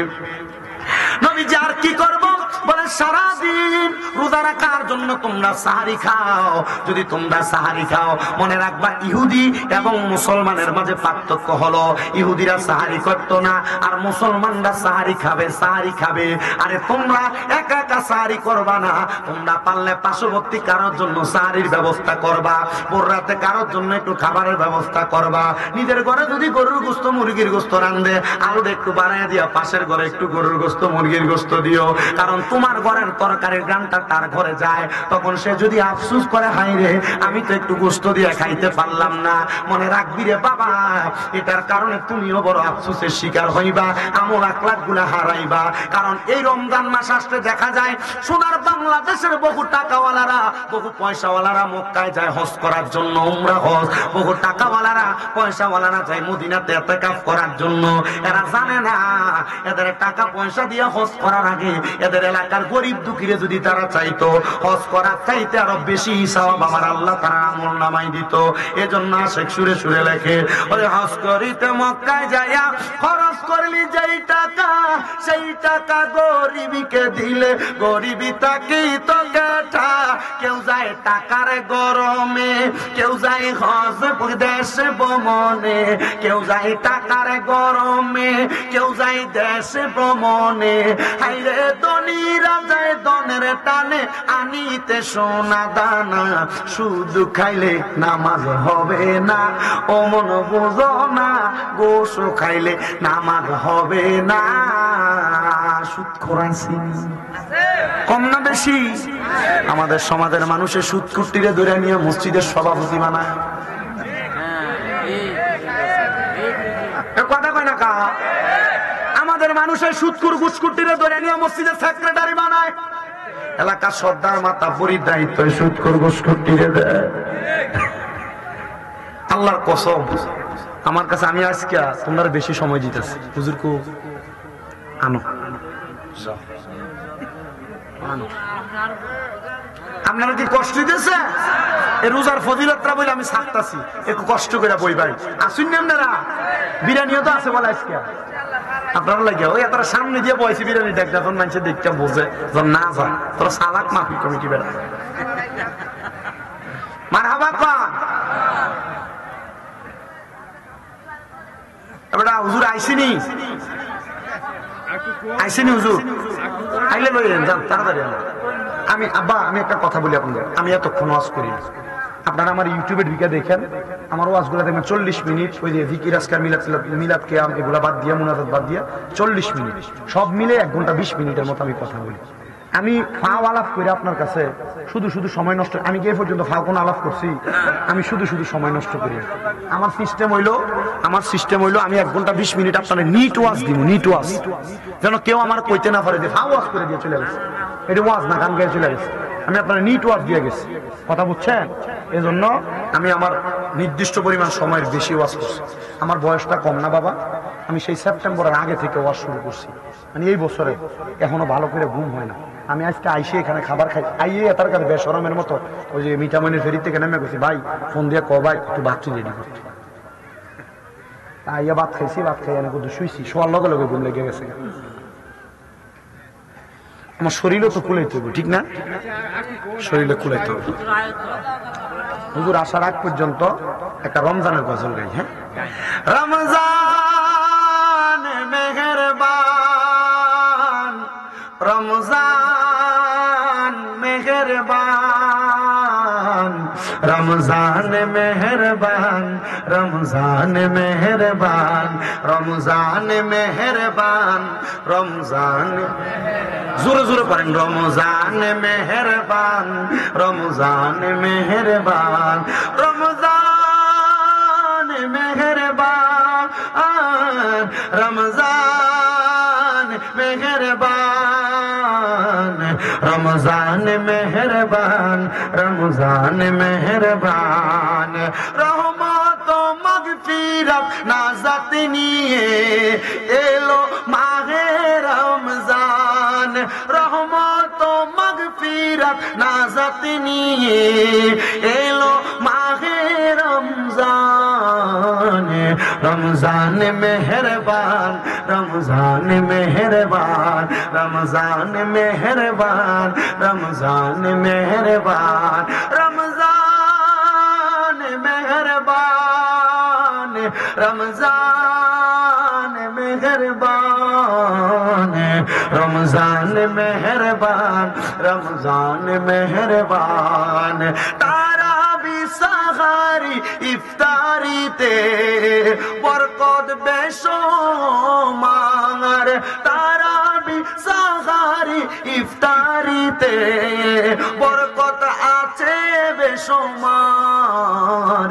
S1: নবীজি আর কি করব? বলে সারাদিন রোজা রাখার জন্য তোমরা সাহারি খাও। যদি তোমরা সাহারি খাও, মনে রাখবা ইহুদি এবং মুসলমানের মাঝে পার্থক্য হলো, ইহুদিরা সাহারি করতো না আর মুসলমানরা সাহারি খাবে। সাহারি খাবে, আরে তোমরা একা একা সাহারি করবা না, তোমরা পারলে পার্শ্ববর্তী কারোর জন্য সাহারির ব্যবস্থা করবা, ভোর রাতে কারোর জন্য একটু খাবারের ব্যবস্থা করবা। নিজের ঘরে যদি গরুর গোশত মুরগির গোশত রান্ধে, আলুটা একটু বাড়াইয়া দিয়া পাশের ঘরে একটু গরুর গোশত মুরগির গোশত দিও, কারণ তোমার ঘরের তরকারির গ্রামটা তার ঘরে যায়, তখন সে যদি আফসোস করে হাই রে আমি তো একটু গোশত দিয়ে খাইতে পারলাম না, মনে রাখবি রে বাবা এটার কারণে তুমিও বড় আফসোসের শিকার হইবা, আমল আখলাক গুলা হারাইবা। কারণ এই রমজান মাস আসতে দেখা যায় সোনার বাংলাদেশের বহু টাকাওয়ালারা, বহু পয়সাওয়ালারা মক্কায় যায় হজ করার জন্য, উমরা হজ, বহু টাকাওয়ালারা পয়সাওয়ালারা যায় মদিনাতে ইতিকাফ করার জন্য। এরা জানে না এদের টাকা পয়সা দিয়ে হজ করার আগে এদের এলাকার গরিব দুঃখীরে যদি তারা চাইতো হজ করার চাইতে আরো বেশি সওয়াব আমার আল্লাহ তারা আমল নামাই দিত। এজন্য আশেক সুরে সুরে লেখে, ওই হজ করিতে মক্কায় যাইয়া খরচ করলি যেই টাকা, সেই টাকা গরিবীকে দিলে গরিবী তাকে তো কাটা। কেউ যায় টাকার গরমে, কেউ যায় হজ দেশে ভ্রমণে, কেউ যায় টাকার গরমে, কেউ যায় দেশে ভ্রমণে। হাইরে ধনীরা যায় ধনের টানে আনিতে সোনা দানা, শুধু খাইলে নামাজ হবে না ও মন বুঝো না, গোশ খাইলে নামাজ হবে না। সুদ খোরাইছি কম না বেশি? আমাদের সমাজের মানুষের সুদ কুটিরে ধরে নিয়ে মসজিদের সভাপতি বানায়। কথা কয় না কা? আমাদের মানুষের সুদকুর গুসকুটিরে ধরে নিয়ে মসজিদের সেক্রেটারি বানায়। এলাকার সর্দার মাতা পরির দায়িত্ব সুদকুর গুসকুটিরে দেয়। আল্লাহর কসম, আমার কাছে আমি আজকে তোমরা বেশি সময় দিতেছি। হুজুর কো আনো আপনারা কি কষ্ট দিতেছে? এই রোজার ফজিলতটা বলে আমি ছাড়তাছি, একটু কষ্ট করে বই ভাই আসুন না। আপনারা বিরিয়ানিও তো আছে বলে আজকে আপনারা লাগে ওই তারা সামনে দিয়ে বয়সে বিরিয়ানি দেখ, যখন মানুষের দেখতে বোঝে যখন না যায় তোরা সালাক মাফি কমিটি বেড়া মারহাবা পান। এবারে হুজুর আইসিনি, আইসিনি হুজুর আইলে লই যান তাড়াতাড়ি। আমি আব্বা আমি একটা কথা বলি আপনাদের, আমি এতক্ষণ ওয়াজ করি, আপনারা আমার ইউটিউবে ঢুকে দেখেন আমার ওয়াজগুলো দেখবেন 40 মিনিট। ওই যে জিকির আজকার মিলাদ কিয়াম এগুলা বাদ দিয়ে মুনাজাত বাদ দিয়ে 40 মিনিট, সব মিলে 1 ঘন্টা 20 মিনিটের মতো আমি কথা বলি। আমি ফাও আলাপ করে আপনার কাছে শুধু শুধু সময় নষ্ট, আমি কি এ পর্যন্ত ফাও কোনো আলাপ করছি? আমি শুধু শুধু সময় নষ্ট করি। আমার সিস্টেম হইলো আমি 1 ঘন্টা 20 মিনিট আপনার নিট ওয়াজ দিব, নিট ওয়াজ, যেন কেউ আমার কইতে না পারে যে ফাও ওয়াজ করে দিয়ে চলে গেছে, এটা ওয়াজ না গান গায়ে চলে গেছে। আমি আপনার নিট ওয়াজ দিয়ে গেছি, কথা বুঝছেন? এই জন্য আমি আমার নির্দিষ্ট পরিমাণ সময়ের বেশি ওয়াজ করছি। আমার বয়সটা কম না বাবা, আমি সেই সেপ্টেম্বরের আগে থেকে ওয়াজ শুরু করছি, মানে এই বছরে এখনো ভালো করে ঘুম হয় না। আমি আজকে আইসে এখানে খাবার খাই, আইয়ে এটার কাছে বেসরমের মতো ওই যে মিঠামণির ফেরি থেকে নেমে গেছি, ভাই ফোন দিয়ে ক ভাই একটু বাচ্চা রেডি করছি। আইয়া ভাত খাইছি, ভাত খাই এনে কিন্তু শুইছি, শোয়ার লগে লগে ঘুম লেগে গেছে। আমার শরীরও তো কুলাইতে হবে, ঠিক না? শরীরে কুলাইতে হবে। হুজুর আসার আগ পর্যন্ত একটা রমজানের গজল গাই। হ্যাঁ, রমজান মেহেরবান, রমজান মেহেরবান, রমজান মেহেরবান, রমজান মেহেরবান, রমজান মেহেরবান, রমজান জোরে জোরে পড়েন, রমজান মেহেরবান, রমজান মেহেরবান, রমজান মেহেরবান, রমজান মেহেরবান, রমজান মেহেরবান, রমজান মেহেরবান, রহমত মাগফিরাত নাজাত নিয়ে এলো মাহে রমজান, রহমত মাগফিরাত নাজাত নিয়ে এলো মাহে রমজান, রমজান মেহেরবান, রমজান মেহেরবান, রমজান মেহেরবান, রমজান মেহেরবান, রমজান মেহেরবান, রমজান মেহেরবান, রমজান মেহেরবান, রমজান মেহেরবান, তারাবি সাহারি ইফতারিতে বরকত বেশমার, তারাবি সাহারি ইফতারিতে বরকত আছে বেশমার,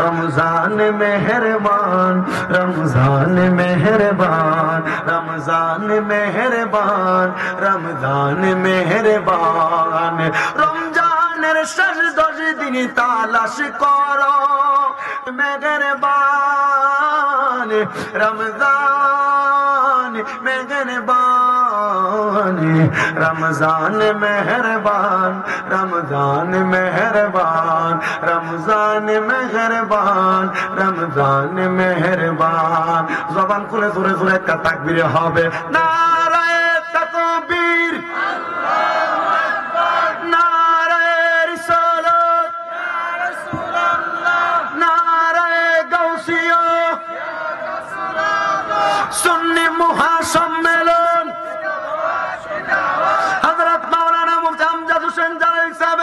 S1: রমজান মেহেরবান, রমজান মেহেরবান, রমজান মেহেরবান, রমজান মেহেরবান, রমজানের শেষ 10 দিন তালাশ করো মেহেরবান, রমজান মেহেরবান, रमजान मेहरबान रमजान मेहरबान रमजान मेहरबान रमजान मेहरबान জবান খুলে জোরে জোরে একটা তাকবীর হবে নারায়ে তাকবীর আল্লাহু আকবার নারায়ে রিসালাত ইয়া রাসূলুল্লাহ নারায়ে গাউসিয়া ইয়া রাসূলুল্লাহ সুন্নি মহাসম্মেলন হযরত মাওলানা মুফতি আমজাদ হোসেন জালালী সাহেব